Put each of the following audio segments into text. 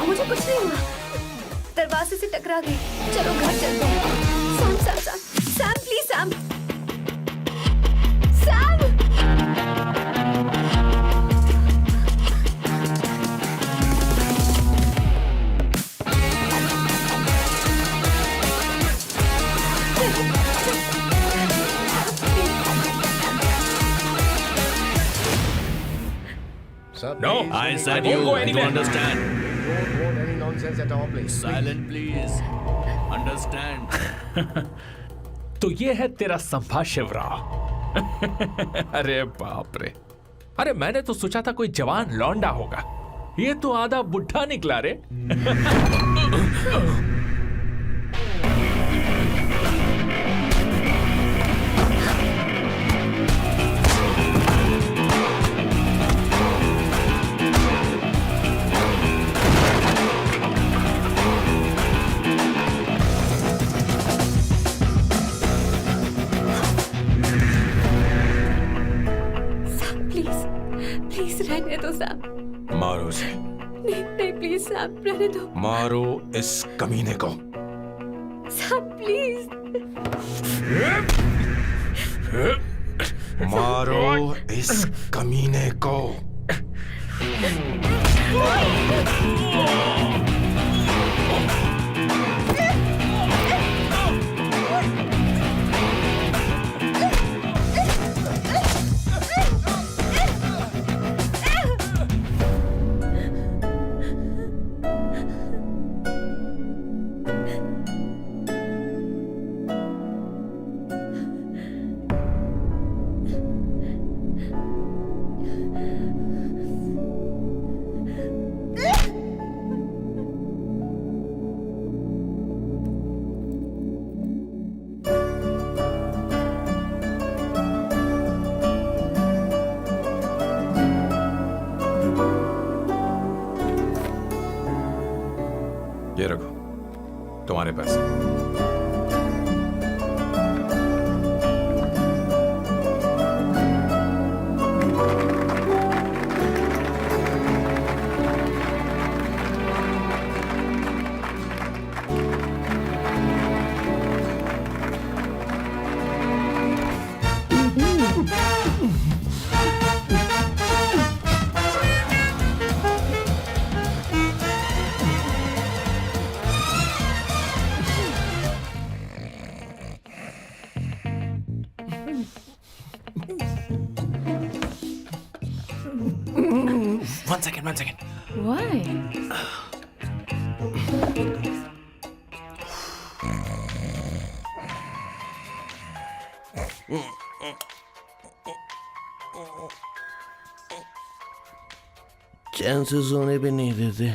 मुझे कुछ नहीं हुआ, दरवाजे से टकरा गई। चलो घर चलते हैं। Sam Sam Sam Sam please Sam Sam. No, I said you understand. Don't want any nonsense at all, please. Silent, please. Understand. तो ये है तेरा संभा शिवराव। अरे बाप रे, अरे मैंने तो सोचा था कोई जवान लौंडा होगा, ये तो आधा बुढ़ा निकला रे। रहने दो सैम। मारो उसे। नहीं नहीं प्लीज सैम, रहने दो। मारो इस कमीने को। Sam please. मारो इस कमीने को। ये रखो तुम्हारे पैसे। One second. Why? चैन से सोने भी नहीं देते।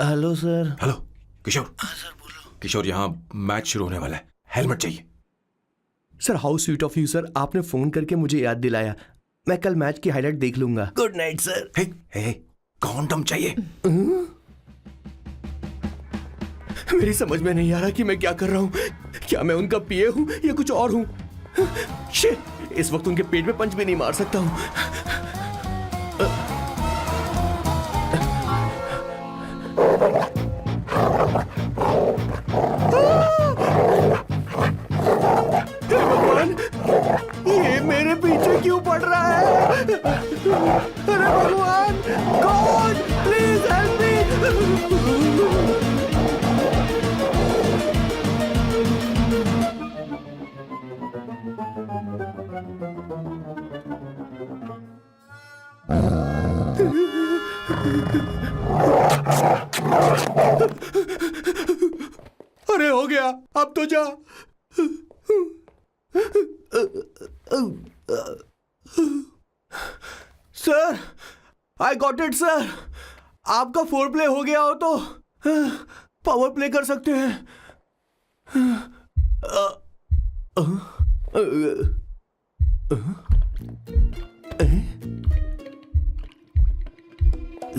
Hello sir. हेलो किशोर। हाँ सर बोलो। किशोर, यहाँ मैच शुरू होने वाला है, हेलमेट चाहिए। Sir how sweet of you sir, आपने फोन करके मुझे याद दिलाया। मैं कल मैच की हाईलाइट देख लूंगा। Good night sir. Hey hey condom चाहिए। मेरी समझ में नहीं आ रहा कि मैं क्या कर रहा हूँ। क्या मैं उनका पीए हूँ या कुछ और हूँ? शिट, इस वक्त उनके पेट में पंच भी नहीं मार सकता हूँ। ये मेरे पीछे क्यों पड़ रहा है? अरे भगवान, गॉड प्लीज हेल्प मी। अरे हो गया, अब तो जा। Sir, I got it sir. आपका फोर प्ले हो गया हो तो पावर प्ले कर सकते हैं।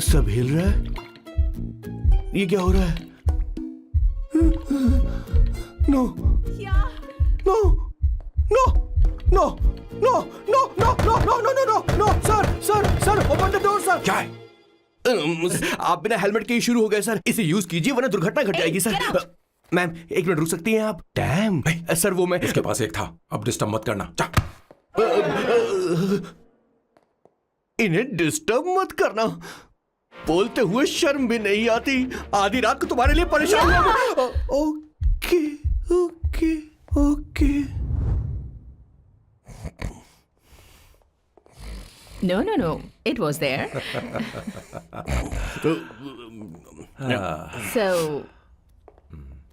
सब हिल रहा है, ये क्या हो रहा है? No no no no no no no no no no no no sir open the door sir. क्या है? आप बिना हेलमेट के ही शुरू हो गए सर। इसे यूज कीजिए वरना दुर्घटना घट जाएगी सर। मैम 1 मिनट रुक सकती हैं आप? डैम सर वो मैं उसके पास एक था, अब डिस्टर्ब मत करना। जा। इन्हें डिस्टर्ब मत करना, बोलते हुए शर्म भी नहीं आती। आधी रात को तुम्हारे लिए परेशान हो। Okay okay okay. No. It was there. So,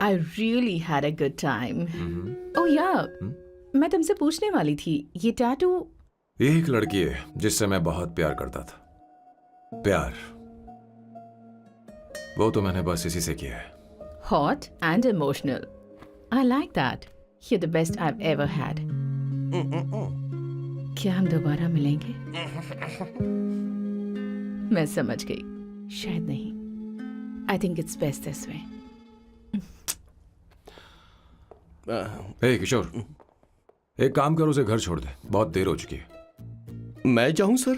I really had a good time. Oh yeah, मैं तुमसे पूछने वाली थी, ये टैटू। एक लड़की है जिससे मैं बहुत प्यार करता था। प्यार वो तो मैंने बस इसी से किया है। Hot and emotional. I like that. You're the best I've ever had. क्या हम दोबारा मिलेंगे? मैं समझ गई, शायद नहीं। I think it's best this way. हे किशोर, एक काम कर, उसे घर छोड़ दे, बहुत देर हो चुकी है। मैं जाऊं सर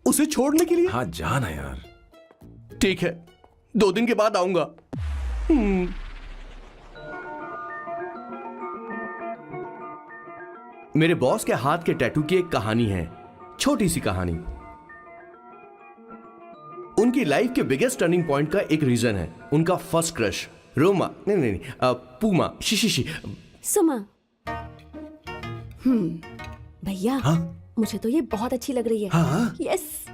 उसे छोड़ने के लिए? हाँ जाना यार। ठीक है, 2 दिन के बाद आऊंगा। मेरे बॉस के हाथ के टैटू की एक कहानी है, छोटी सी कहानी। उनकी लाइफ के बिगेस्ट टर्निंग पॉइंट का एक रीजन है उनका फर्स्ट क्रश रोमा, नहीं पूमा, शी। सुमा। भैया हाँ? मुझे तो ये बहुत अच्छी लग रही है। हाँ? यस।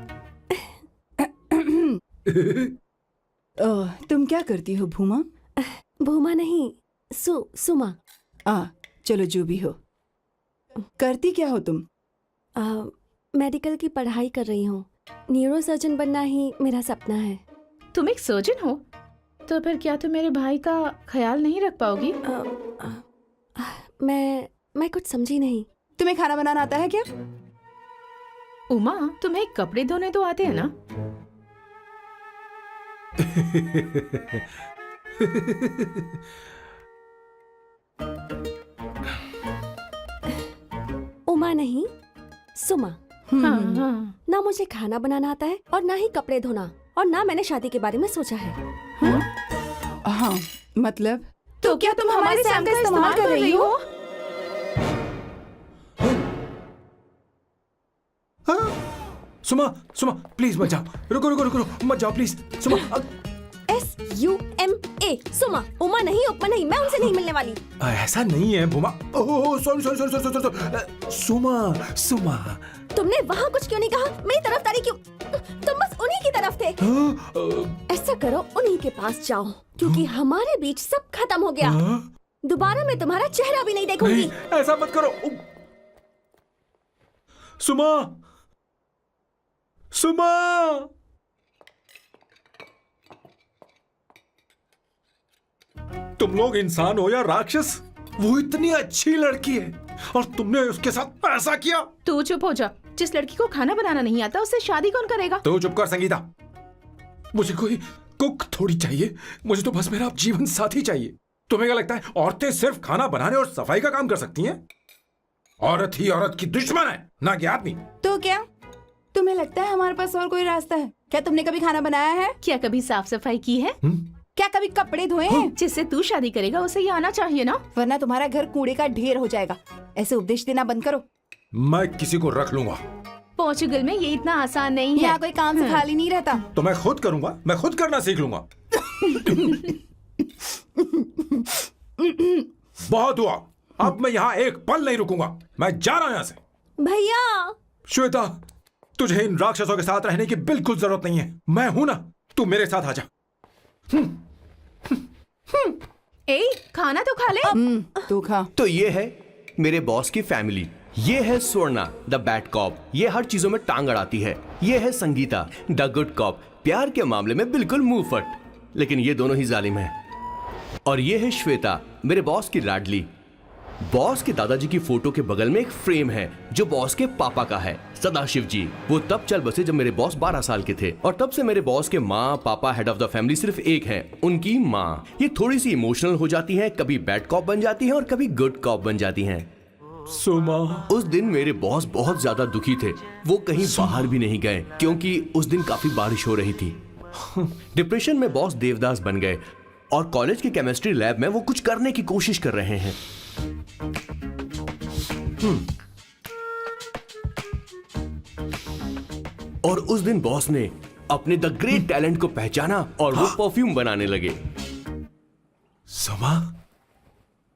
तुम क्या करती हो भूमा? भूमा नहीं, सुमा। चलो जो भी हो। करती क्या हो तुम? मेडिकल की पढ़ाई कर रही हूँ। न्यूरो सर्जन बनना ही मेरा सपना है। तुम एक सर्जन हो, तो फिर क्या तुम मेरे भाई का ख्याल नहीं रख पाओगी? मैं कुछ समझी नहीं। तुम्हें खाना बनाना आता है क्या? उमा, तुम्हें कपड़े धोने तो आते हैं ना? उमा नहीं, सुमा। हाँ। ना मुझे खाना बनाना आता है और ना ही कपड़े धोना, और ना मैंने शादी के बारे में सोचा है। हाँ मतलब? तो क्या तुम हमारे सैम का इस्तेमाल कर रही हो? सुमा प्लीज मत जाओ। रुको मत जाओ प्लीज। सुमा SUMA, सुमा। उमा नहीं, उपमा नहीं, मैं उनसे नहीं मिलने वाली। ऐसा नहीं है भूमा। Oh sorry. सुमा तुमने वहाँ कुछ क्यों नहीं कहा? मेरी तरफदारी क्यों? तुम बस उन्हीं की तरफ थे। ऐसा करो, उन्हीं के पास जाओ, क्योंकि हमारे बीच सब खत्म हो गया। दोबारा मैं तुम्हारा चेहरा भी नहीं देखूंगी। ऐसा मत करो सुमा। तुम लोग इंसान हो या राक्षस? वो इतनी अच्छी लड़की है और तुमने उसके साथ ऐसा किया। तू चुप हो जा। जिस लड़की को खाना बनाना नहीं आता उससे शादी कौन करेगा? तो चुप कर संगीता। मुझे कोई कुक थोड़ी चाहिए, मुझे तो बस मेरा जीवन साथी चाहिए। तुम्हें क्या लगता है औरतें सिर्फ खाना बनाने और सफाई का काम कर सकती हैं? औरत ही औरत की दुश्मन है, ना कि आदमी। तो क्या तुम्हें लगता है हमारे पास और कोई रास्ता है? क्या तुमने कभी खाना बनाया है? क्या कभी साफ सफाई की है? क्या कभी कपड़े धोए हैं? जिससे तू शादी करेगा उसे ये आना चाहिए ना, वरना तुम्हारा घर कूड़े का ढेर हो जाएगा। ऐसे उपदेश देना बंद करो। मैं किसी को रख लूंगा। पोर्चुगल में ये इतना आसान नहीं है। यहाँ कोई काम से खाली नहीं रहता। तो मैं खुद करूंगा, मैं खुद करना सीख लूंगा। बहुत हुआ, अब मैं यहाँ एक पल नहीं रुकूंगा। मैं जा रहा हूँ यहाँ से। भैया श्वेता, तुझे इन राक्षसों के साथ रहने की बिल्कुल जरूरत नहीं है। मैं हूं ना, तू मेरे साथ आ जा। ए, खाना तो खा ले। तू खा। तो ये है मेरे बॉस की फैमिली। ये है स्वर्णा द बैड कॉप, ये हर चीजों में टांग अड़ाती है। ये है संगीता द गुड कॉप, प्यार के मामले में बिल्कुल मुंह फट, लेकिन ये दोनों ही जालिम हैं। और ये है श्वेता, मेरे बॉस की लाडली। बॉस के दादाजी की फोटो के बगल में एक फ्रेम है जो बॉस के पापा का है, सदाशिव जी। वो तब चल बसे जब मेरे बॉस 12 साल के थे, और तब से मेरे बॉस के माँ पापा हेड ऑफ द फैमिली सिर्फ एक है, उनकी माँ। ये थोड़ी सी इमोशनल हो जाती हैं, कभी बैड कॉप बन जाती हैं और कभी गुड कॉप बन जाती हैं। सुमा, उस दिन मेरे बॉस बहुत ज्यादा दुखी थे, वो कहीं बाहर भी नहीं गए क्योंकि उस दिन काफी बारिश हो रही थी। डिप्रेशन में बॉस देवदास बन गए और कॉलेज की केमिस्ट्री लैब में वो कुछ करने की कोशिश कर रहे हैं। और उस दिन बॉस ने अपने द ग्रेट टैलेंट को पहचाना और वो परफ्यूम बनाने लगे। सुमा,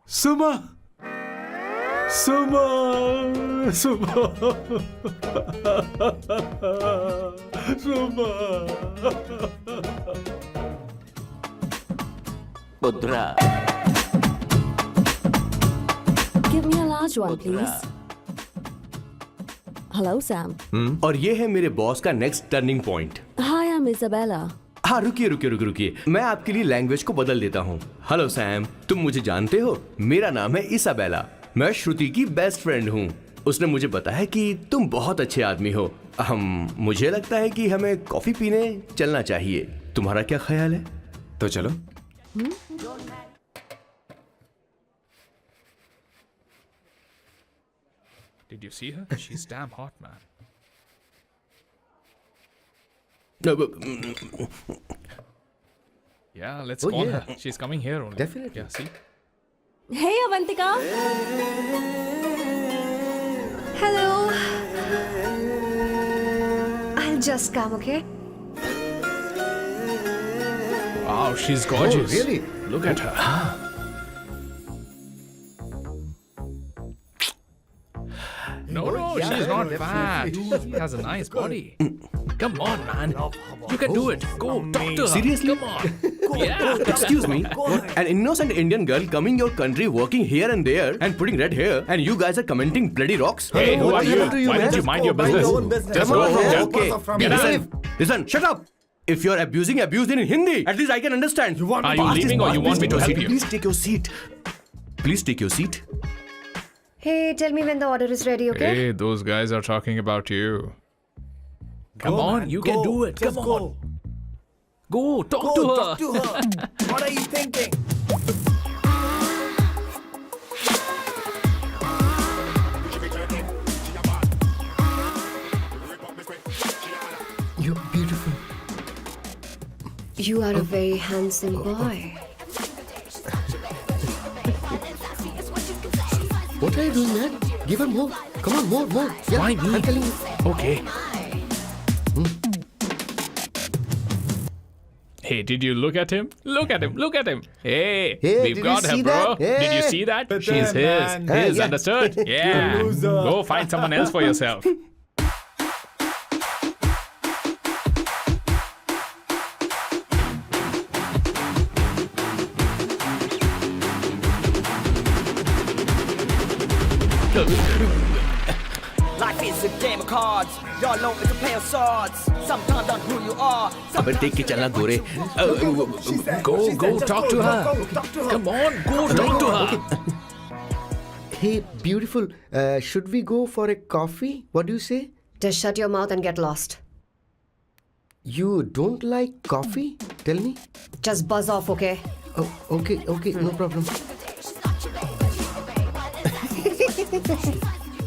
सुमा, सुमा, सुमा, सुमा। Give me a large one, please. Hello, Sam. और ये है मेरे बॉस का next turning point. Hi, I'm Isabella. हाँ, रुकिए, मैं आपके लिए लैंग्वेज को बदल देता हूँ। हेलो सैम, तुम मुझे जानते हो, मेरा नाम है इसाबेला, मैं श्रुति की बेस्ट फ्रेंड हूँ। उसने मुझे बताया कि तुम बहुत अच्छे आदमी हो। मुझे लगता है कि हमें कॉफी पीने चलना चाहिए, तुम्हारा क्या ख्याल है? तो चलो। Did you see her? She's damn hot, man. Yeah, let's call her. She's coming here only. Definitely. Yeah, see? Hey, Avantika. Hello. I'll just come, okay? Wow, she's gorgeous. Oh, really? Look at her. No, she's not fat. She has a nice body. Come on, man. You can do it. Go, talk to her. Seriously? Come on. Yeah. Excuse me, an innocent Indian girl coming your country, working here and there, and putting red hair, and you guys are commenting bloody rocks? Hey, who are you? Why don't you mind your business? Just go from there. Okay. Get out. Listen, shut up. If you're abuse it in Hindi. At least I can understand. Are you leaving or you want me to help you? Please take your seat. Please take your seat. Hey, tell me when the order is ready, okay? Hey, those guys are talking about you. Come on, you can do it. Come on. Go, talk to her. What are you thinking? You're beautiful. You are a very handsome boy. What are you doing, man? Give her more. Come on, more. Yeah, Why me? I'm telling you. Okay. Hey, did you look at him? Look at him. Hey, Hey, we've did got you her, see bro. that? Did you Hey. see that? But She's then, man. his, Yeah. understood? Yeah. Go find someone else for yourself. Life is a game of cards. Y'all know it's a play of swords. Sometimes on who you are. अबे देख के चलना गोरे. Go, talk to her. Come on, go talk to her. Hey, beautiful. Should we go for a coffee? What do you say? Just shut your mouth and get lost. You don't like coffee? Tell me. Just buzz off, okay? Oh, okay, no problem.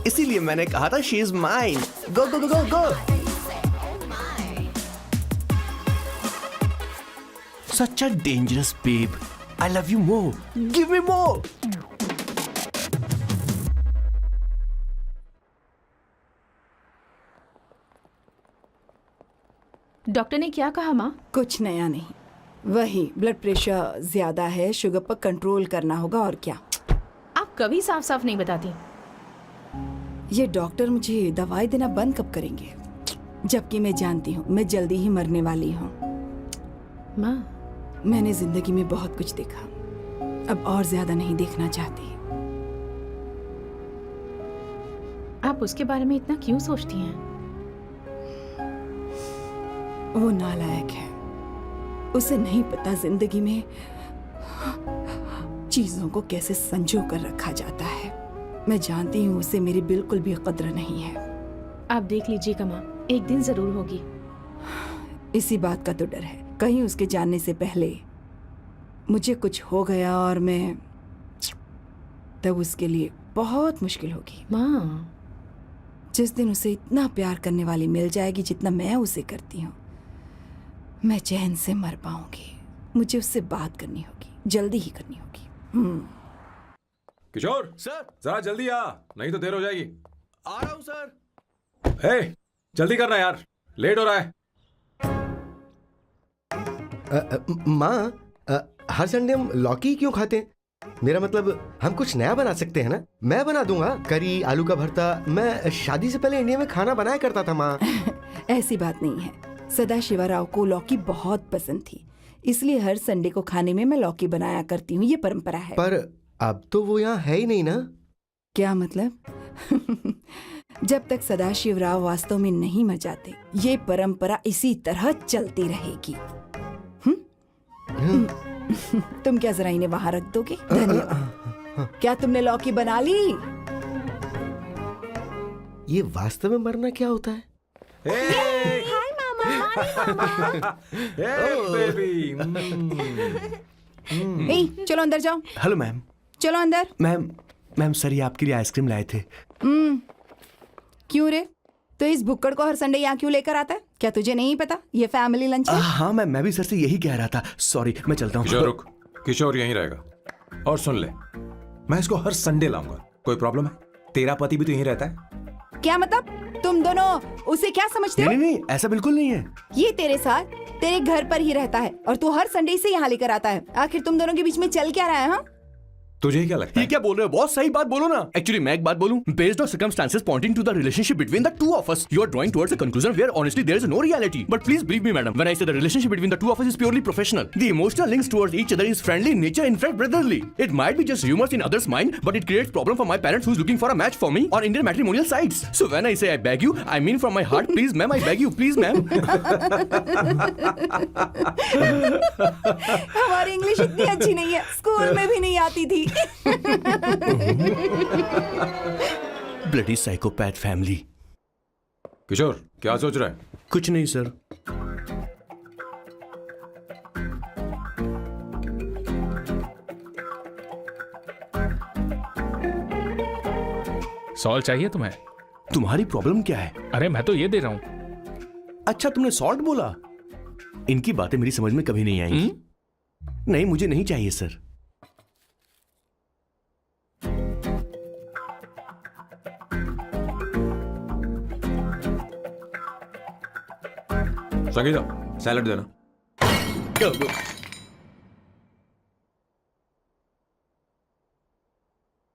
इसीलिए मैंने कहा था she is mine. Go. Such a dangerous babe. I love you more. Give me more. Doctor ने क्या कहा माँ? कुछ नया नहीं, वही ब्लड प्रेशर ज्यादा है, शुगर पर कंट्रोल करना होगा और क्या। आप कभी साफ साफ नहीं बताती। ये डॉक्टर मुझे दवाई देना बंद कब करेंगे, जबकि मैं जानती हूँ मैं जल्दी ही मरने वाली हूँ। माँ, मैंने जिंदगी में बहुत कुछ देखा, अब और ज्यादा नहीं देखना चाहती। आप उसके बारे में इतना क्यों सोचती हैं? वो नालायक है। उसे नहीं पता जिंदगी में चीजों को कैसे संजो कर रखा जाता है। मैं जानती हूँ उसे मेरी बिल्कुल भी कद्र नहीं है। आप देख लीजिएगा माँ, एक दिन जरूर होगी। इसी बात का तो डर है, कहीं उसके जानने से पहले मुझे कुछ हो गया और मैं, तब उसके लिए बहुत मुश्किल होगी। माँ, जिस दिन उसे इतना प्यार करने वाली मिल जाएगी जितना मैं उसे करती हूँ, मैं चैन से मर पाऊंगी। मुझे उससे बात करनी होगी, जल्दी ही करनी होगी। किशोर सर, जरा जल्दी आ, नहीं तो देर हो जाएगी। आ रहा हूँ सर। हे, जल्दी करना यार, लेट हो रहा है। माँ, हर संडे हम लौकी क्यों खाते हैं? मेरा मतलब हम कुछ नया बना सकते हैं ना? मैं बना दूंगा करी, आलू का भरता। मैं शादी से पहले इंडिया में खाना बनाया करता था माँ। ऐसी बात नहीं है, सदाशिवा राव को लौकी बहुत पसंद थी, इसलिए हर संडे को खाने में मैं लौकी बनाया करती हूँ। ये परंपरा है। पर अब तो वो यहाँ है ही नहीं ना। क्या मतलब? जब तक सदाशिव राव वास्तव में नहीं मर जाते, ये परंपरा इसी तरह चलती रहेगी। तुम क्या जरा इन्हें वहां रख दोगे? धन्यवाद। क्या तुमने लौकी बना ली? ये वास्तव में मरना क्या होता है? हाय मामा। बेबी। ए, चलो अंदर जाओ। Hello ma'am. चलो अंदर। मैम सर, ये आपके लिए आइसक्रीम लाए थे। क्यों रे? तो इस भुक्कड़ को हर संडे यहाँ क्यों लेकर आता है? क्या तुझे नहीं पता ये फैमिली लंच है? हाँ मैम, मैं भी सर से यही कह रहा था। सॉरी, मैं चलता हूँ। किशोर रुक, किशोर यहीं रहेगा। और सुन ले, मैं इसको हर संडे लाऊंगा। कोई प्रॉब्लम है? तेरा पति भी तो यहीं रहता है। क्या मतलब? तुम दोनों उसे क्या समझते हो? नहीं, ऐसा बिल्कुल नहीं है। ये तेरे साथ तेरे घर पर ही रहता है और तू हर संडे से यहाँ लेकर आता है। आखिर तुम दोनों के बीच में चल क्या रहा है? हाँ, तुझे क्या लगता ये है? क्या बोल रहे हो बॉस? सही बात बोलो ना। एक्चुअली मैं एक बात बोलूं, based on circumstances pointing to the relationship between the two of us, you are drawing towards a conclusion where honestly there is no reality. But please believe me madam, when I say the relationship between the two of us is purely professional, the emotional links towards each other is friendly in nature, in fact brotherly. It might be just rumors in others mind, but it creates problem for my parents who's looking for a match for me on Indian matrimonial sites. So when I say I beg you, I mean from my heart. Please ma'am, I beg you, please ma'am. हमारी English इतनी अच्छी नहीं है, school में भी नहीं आती थी। Bloody psychopath family. किशोर क्या सोच रहा है? कुछ नहीं सर। सॉल्ट चाहिए तुम्हें? तुम्हारी प्रॉब्लम क्या है? अरे मैं तो ये दे रहा हूं। अच्छा, तुमने सॉल्ट बोला? इनकी बातें मेरी समझ में कभी नहीं आएंगी। नहीं, मुझे नहीं चाहिए सर। संगीता, सैलड देना।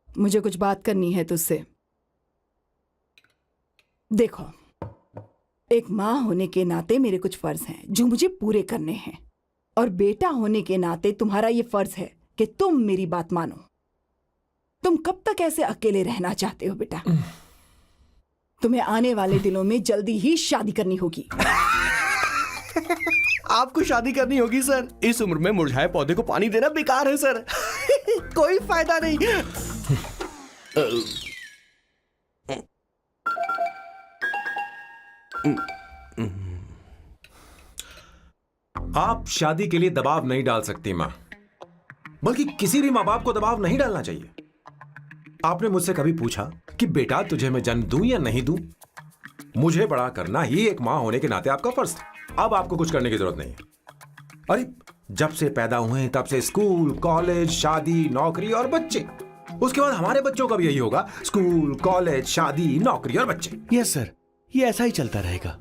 मुझे कुछ बात करनी है तुझसे। देखो, एक माँ होने के नाते मेरे कुछ फर्ज हैं जो मुझे पूरे करने हैं, और बेटा होने के नाते तुम्हारा ये फर्ज है कि तुम मेरी बात मानो। तुम कब तक ऐसे अकेले रहना चाहते हो बेटा? तुम्हें आने वाले दिनों में जल्दी ही शादी करनी होगी। आपको शादी करनी होगी सर? इस उम्र में मुरझाए पौधे को पानी देना बेकार है सर। कोई फायदा नहीं। आप शादी के लिए दबाव नहीं डाल सकती माँ, बल्कि किसी भी माँ बाप को दबाव नहीं डालना चाहिए। आपने मुझसे कभी पूछा कि बेटा तुझे मैं जन्म दूं या नहीं दूं? मुझे बड़ा करना ही एक माँ होने के नाते आपका फर्ज था। अब आपको कुछ करने की जरूरत नहीं है। अरे जब से पैदा हुए हैं तब से स्कूल, कॉलेज, शादी, नौकरी और बच्चे। उसके बाद हमारे बच्चों का भी यही होगा, स्कूल, कॉलेज, शादी, नौकरी और बच्चे। यस सर, ये ऐसा ही चलता रहेगा।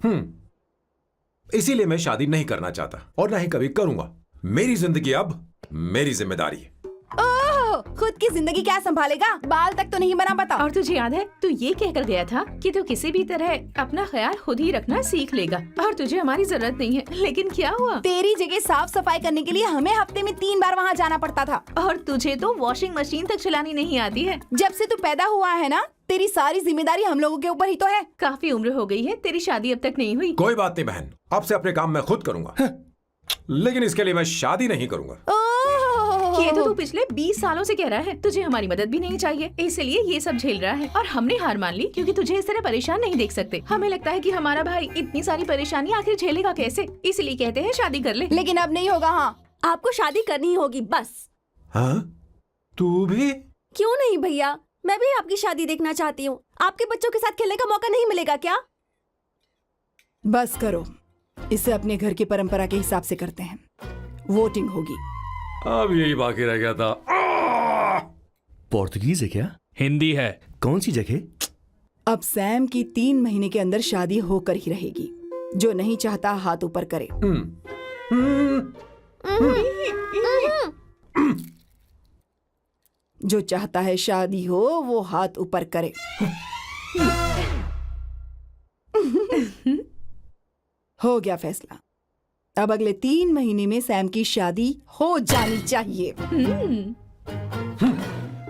इसीलिए मैं शादी नहीं करना चाहता और ना ही कभी करूंगा। मेरी जिंदगी अब मेरी जिम्मेदारी है। ओह, खुद की जिंदगी क्या संभालेगा? बाल तक तो नहीं बना पता। और तुझे याद है तू ये कहकर गया था कि तू किसी भी तरह अपना ख्याल खुद ही रखना सीख लेगा और तुझे हमारी जरूरत नहीं है, लेकिन क्या हुआ? तेरी जगह साफ सफाई करने के लिए हमें हफ्ते में 3 बार वहाँ जाना पड़ता था। और तुझे तो वॉशिंग मशीन तक चलानी नहीं आती है। जब से तू पैदा हुआ है ना, तेरी सारी जिम्मेदारी हम लोगों के ऊपर ही तो है। काफी उम्र हो गई है, तेरी शादी अब तक नहीं हुई। कोई बात नहीं बहन, अब से अपने काम मैं खुद करूंगा, लेकिन इसके लिए मैं शादी नहीं करूंगा। ये तो तू पिछले 20 सालों से कह रहा है। तुझे हमारी मदद भी नहीं चाहिए, इसलिए ये सब झेल रहा है और हमने हार मान ली क्योंकि तुझे इस तरह परेशान नहीं देख सकते। हमें लगता है कि हमारा भाई इतनी सारी परेशानी आखिर झेलेगा कैसे, इसलिए कहते हैं शादी कर ले। लेकिन अब नहीं होगा। हाँ, आपको शादी करनी ही होगी बस। हाँ? तू भी? क्यों नहीं भैया, मैं भी आपकी शादी देखना चाहती हूँ। आपके बच्चों के साथ खेलने का मौका नहीं मिलेगा क्या? बस करो, इसे अपने घर की परंपरा के हिसाब से करते हैं। वोटिंग होगी। अब यही बाकी रह गया था। पोर्तुगीज है क्या? हिंदी है। कौन सी जगह? अब सैम की 3 महीने के अंदर शादी होकर ही रहेगी। जो नहीं चाहता हाथ ऊपर करे। जो चाहता है शादी हो वो हाथ ऊपर करे। हो गया फैसला। अब अगले 3 महीने में सैम की शादी हो जानी चाहिए।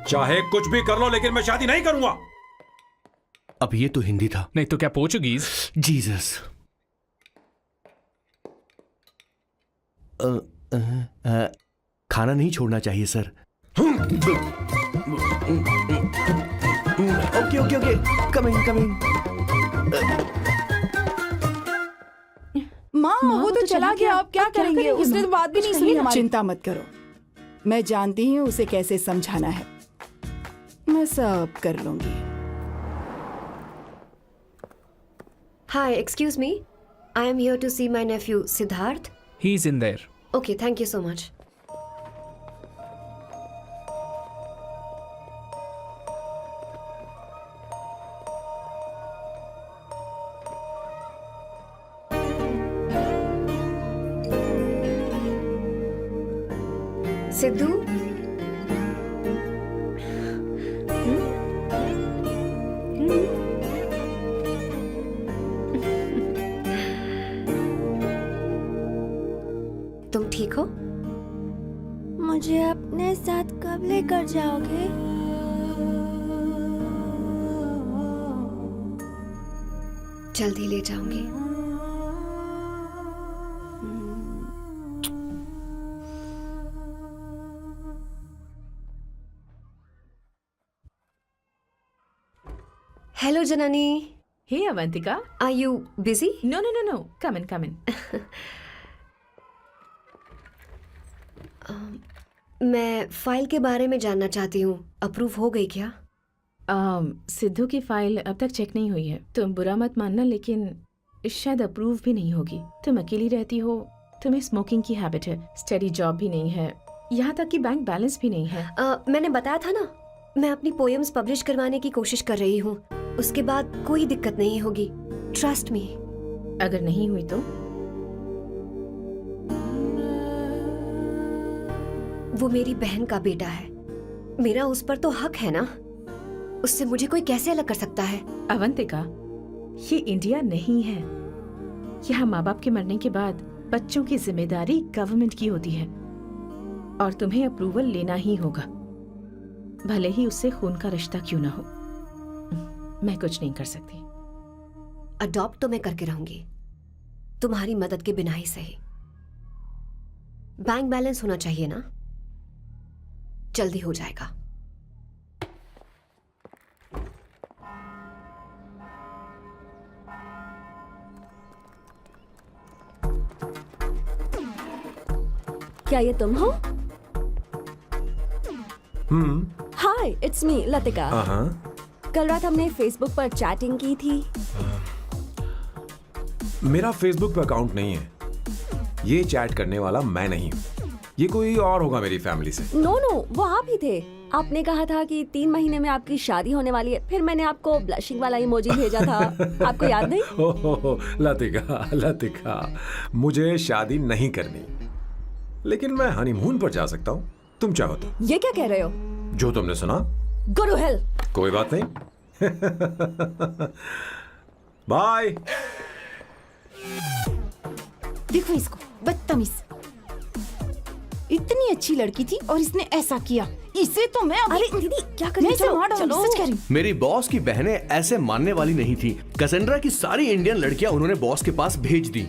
चाहे कुछ भी कर लो, लेकिन मैं शादी नहीं करूंगा। अब ये तो हिंदी था। नहीं तो क्या पोर्चुगीज? जीसस। खाना नहीं छोड़ना चाहिए sir. Okay okay okay, coming coming. माँ वो तो चला गया, अब क्या करेंगे? उसने तो बात भी नहीं सुनी हमारी। चिंता मत करो, मैं जानती हूँ उसे कैसे समझाना है। मैं सब कर लूंगी। Hi, excuse me. I am here to see my nephew Siddharth. He's in there. Okay, thank you so much. Sidhu, तुम ठीक हो? मुझे अपने साथ कब लेकर जाओगे? जल्दी ले जाऊंगी। Hello, Janani. Hey, Avantika. Are you busy? No, no, no, no. Come in, come in. मैं फाइल के बारे में जानना चाहती हूँ। अप्रूव हो गई क्या? सिद्धू की फाइल अब तक चेक नहीं हुई है। तुम बुरा मत मानना, लेकिन शायद अप्रूव भी नहीं होगी। तुम अकेली रहती हो, तुम्हें स्मोकिंग की हैबिट है, स्टडी जॉब भी नहीं है, यहाँ तक कि बैंक बैलेंस भी नहीं है। मैंने बताया था ना, मैं अपनी पोएम्स पब्लिश करवाने की कोशिश कर रही हूँ। उसके बाद कोई दिक्कत नहीं होगी, ट्रस्ट मी। अगर नहीं हुई तो? वो मेरी बहन का बेटा है, मेरा उस पर तो हक है ना। उससे मुझे कोई कैसे अलग कर सकता है? अवंतिका, ये इंडिया नहीं है। यहाँ माँ बाप के मरने के बाद बच्चों की जिम्मेदारी गवर्नमेंट की होती है और तुम्हें अप्रूवल लेना ही होगा, भले ही उससे खून का रिश्ता क्यों ना हो। मैं कुछ नहीं कर सकती। अडॉप्ट तो मैं करके रहूंगी, तुम्हारी मदद के बिना ही सही। बैंक बैलेंस होना चाहिए ना, जल्दी हो जाएगा। क्या ये तुम हो? हाय, इट्स मी लतिका। कल रात हमने फेसबुक पर चैटिंग की थी। मेरा फेसबुक पे अकाउंट नहीं है, ये चैट करने वाला मैं नहीं हूँ, ये कोई और होगा मेरी फैमिली से। नो नो, वो आप ही थे। आपने कहा था कि 3 महीने में आपकी शादी होने वाली है, फिर मैंने आपको ब्लशिंग वाला इमोजी भेजा था। आपको याद नहीं? ओहो, लतिका लतिका, मुझे शादी नहीं करनी, लेकिन मैं हनीमून पर जा सकता हूँ, तुम चाहो तो। ये क्या कह रहे हो? जो तुमने सुना। Go to hell. कोई बात नहीं। बाय। देखो इसको, बदतमीज। इतनी अच्छी लड़की थी और इसने ऐसा किया। इसे तो मैं अरे दीदी क्या कर मैं रही इसे मार डालूंगी, सच कह रही हूँ। मेरी बॉस की बहनें ऐसे मानने वाली नहीं थी। कैसेंड्रा की सारी इंडियन लड़कियां उन्होंने बॉस के पास भेज दी।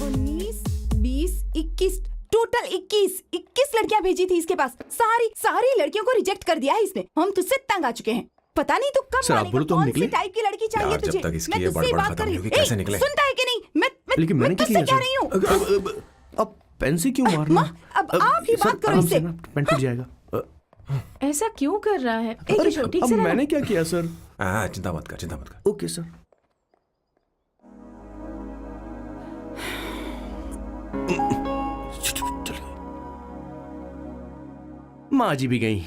19, 20, 21 टोटल 21 लड़कियां भेजी थी इसके पास। सारी लड़कियों को रिजेक्ट कर दिया है इसने। हम तुझसे तंग आ चुके हैं। पता नहीं तू कब सर, आप बोलो तो हम कौन सी निकले? टाइप की लड़की चाहिए यार, जब तुझे। तक इसकी मैं ये तुझसे ही बड़बड़ बात खत्म कर रही नहीं होगी, हूँ। कैसे ए, निकले? सुनता है कि नहीं? लेकिन मैं मैंने क्या तुझसे किया कह रही हूँ। सर? अब पेन से क्यों मारना? माँ, अब आप ही सर, बात करो आराम इससे। से ना, पेन टूट जाएगा। ऐसा क्यों कर रहा है? एक अरे, किशोर, ठीक अब से रहना। मैंने क्या किया सर? चिंता मत कर। Okay sir. माँ जी भी गई।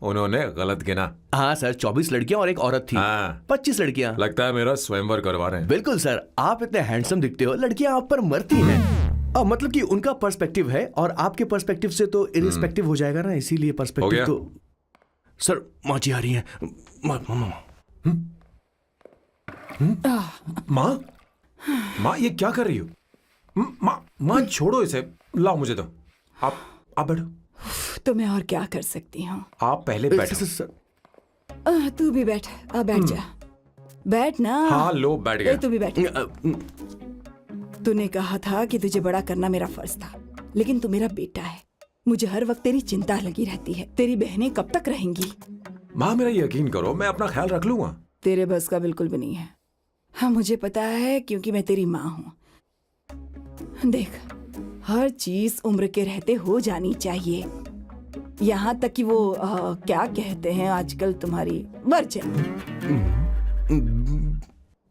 उन्होंने गलत गिना। हाँ सर, 24 लड़कियां और एक औरत थी। हाँ। 25 लड़कियां। लगता है मेरा स्वयंवर करवा रहे हैं। बिल्कुल सर, आप इतने हैंडसम दिखते हो, लड़कियां आप पर मरती हैं। मतलब कि उनका पर्सपेक्टिव है और आपके पर्सपेक्टिव से तो इरिस्पेक्टिव हो जाएगा ना, इसीलिए हो पर्सपेक्टिव गया? तो। सर माँ जी आ रही हैं। माँ ये क्या कर रही हो? माँ छोड़ो इसे, लाओ मुझे दो। आप बैठो। तो मैं और क्या कर सकती हूँ? आप पहले बैठो। सर, तू भी बैठ। बैठ जा। बैठ ना। हाँ लो, बैठ ए, गया। तू भी बैठ। तूने कहा था कि तुझे बड़ा करना मेरा फर्ज था, लेकिन तू मेरा बेटा है। मुझे हर वक्त तेरी चिंता लगी रहती है। तेरी बहनें कब तक रहेंगी? माँ मेरा यकीन करो, मैं अपना ख्याल रख लूंगा। तेरे बस का बिल्कुल भी नहीं है। हाँ मुझे पता है, क्योंकि मैं तेरी माँ हूँ। देख, हर चीज उम्र के रहते हो जानी चाहिए, यहाँ तक कि वो क्या कहते हैं आजकल तुम्हारी वर्जिन।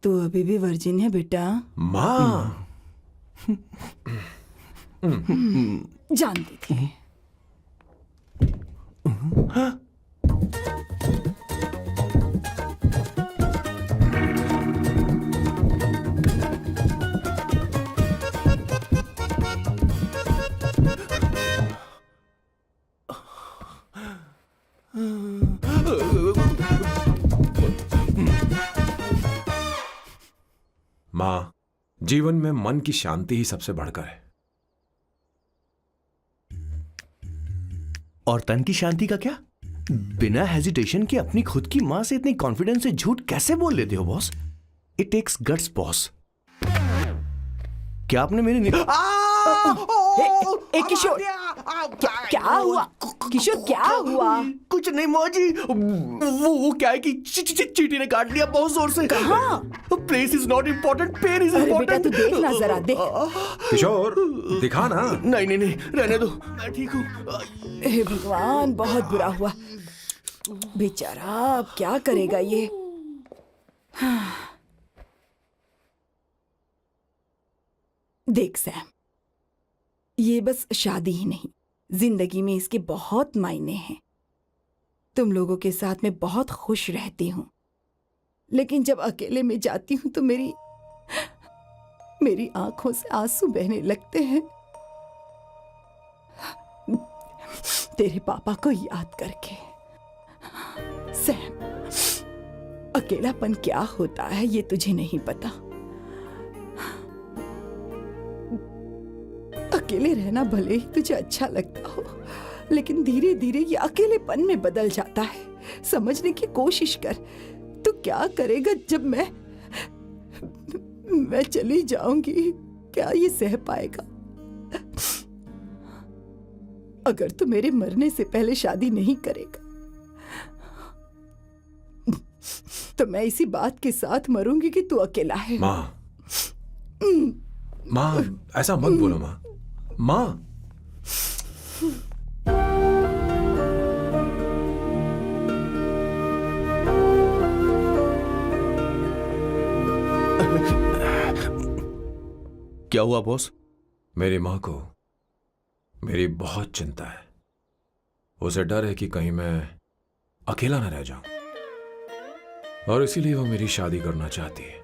तू अभी भी वर्जिन है बेटा। माँ जानती थी। माँ, जीवन में मन की शांति ही सबसे बढ़कर है। और तन की शांति का क्या? बिना हेजिटेशन के अपनी खुद की माँ से इतनी कॉन्फिडेंस से झूठ कैसे बोल लेते हो boss? It takes guts boss. क्या आपने मेरी किशोर, क्या हुआ? किशोर क्या हुआ? कुछ नहीं माँ जी, वो क्या है कि चींटी ने काट लिया बहुत जोर से। कहाँ? Place is not important, pen is अरे बेटा इम्पोर्टेंट। तू देख ना जरा, देख। किशोर दिखा ना। नहीं, रहने दो, मैं ठीक हूँ। हे भगवान, बहुत बुरा हुआ बेचारा। अब क्या करेगा ये? देख सैम, ये बस शादी ही नहीं, जिंदगी में इसके बहुत मायने हैं। तुम लोगों के साथ मैं बहुत खुश रहती हूँ, लेकिन जब अकेले में जाती हूँ तो मेरी आंखों से आंसू बहने लगते हैं, तेरे पापा को याद करके। सैम, अकेलापन क्या होता है ये तुझे नहीं पता। अकेले रहना भले ही तुझे अच्छा लगता हो, लेकिन धीरे धीरे ये अकेलेपन में बदल जाता है। समझने की कोशिश कर। तू क्या करेगा जब मैं चली जाऊंगी? क्या ये सह पाएगा? अगर तू मेरे मरने से पहले शादी नहीं करेगा तो मैं इसी बात के साथ मरूंगी कि तू अकेला है। माँ ऐसा मत बोलो माँ। माँ क्या हुआ बॉस? मेरी माँ को मेरी बहुत चिंता है। उसे डर है कि कहीं मैं अकेला न रह जाऊं, और इसीलिए वो मेरी शादी करना चाहती है,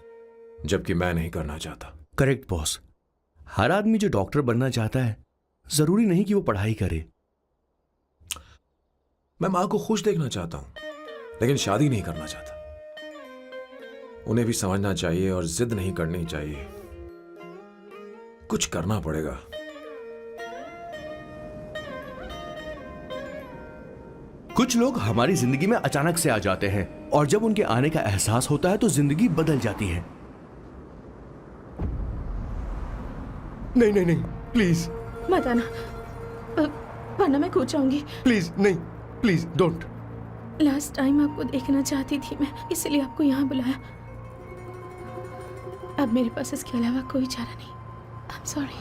जबकि मैं नहीं करना चाहता। Correct boss. हर आदमी जो डॉक्टर बनना चाहता है जरूरी नहीं कि वो पढ़ाई करे। मैं माँ को खुश देखना चाहता हूं, लेकिन शादी नहीं करना चाहता। उन्हें भी समझना चाहिए और जिद नहीं करनी चाहिए। कुछ करना पड़ेगा। कुछ लोग हमारी जिंदगी में अचानक से आ जाते हैं और जब उनके आने का एहसास होता है तो जिंदगी बदल जाती है। नहीं नहीं नहीं, प्लीज मत आना, वरना मैं खो जाऊंगी। प्लीज नहीं, प्लीज डोंट। लास्ट टाइम आपको देखना चाहती थी मैं, इसलिए आपको यहाँ बुलाया। अब मेरे पास इसके अलावा कोई चारा नहीं। आई एम सॉरी।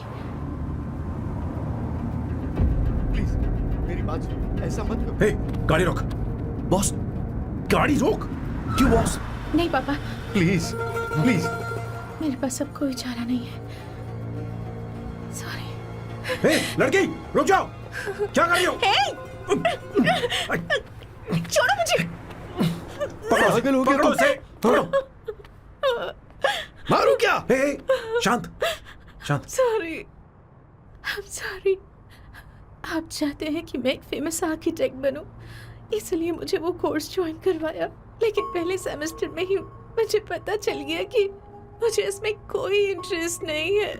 प्लीज मेरी बात सुनो, ऐसा मत करो। हे, गाड़ी रोक। बॉस, गाड़ी रोक। क्यों बॉस? नहीं पापा, प्लीज प्लीज। मेरे पास अब कोई चारा नहीं है। सॉरी। हे, लड़की रुक जाओ। क्या कर रही हो? छोड़ो मुझे। पागल हो गया पकड़ो तुम? उसे, पकड़ो। मारू क्या? हे, शांत शांत। Sorry, I am sorry. आप चाहते हैं कि मैं एक फेमस आर्किटेक्ट बनूं, इसलिए मुझे वो कोर्स ज्वाइन करवाया। लेकिन पहले सेमेस्टर में ही मुझे पता चल गया कि मुझे इसमें कोई इंटरेस्ट नहीं है।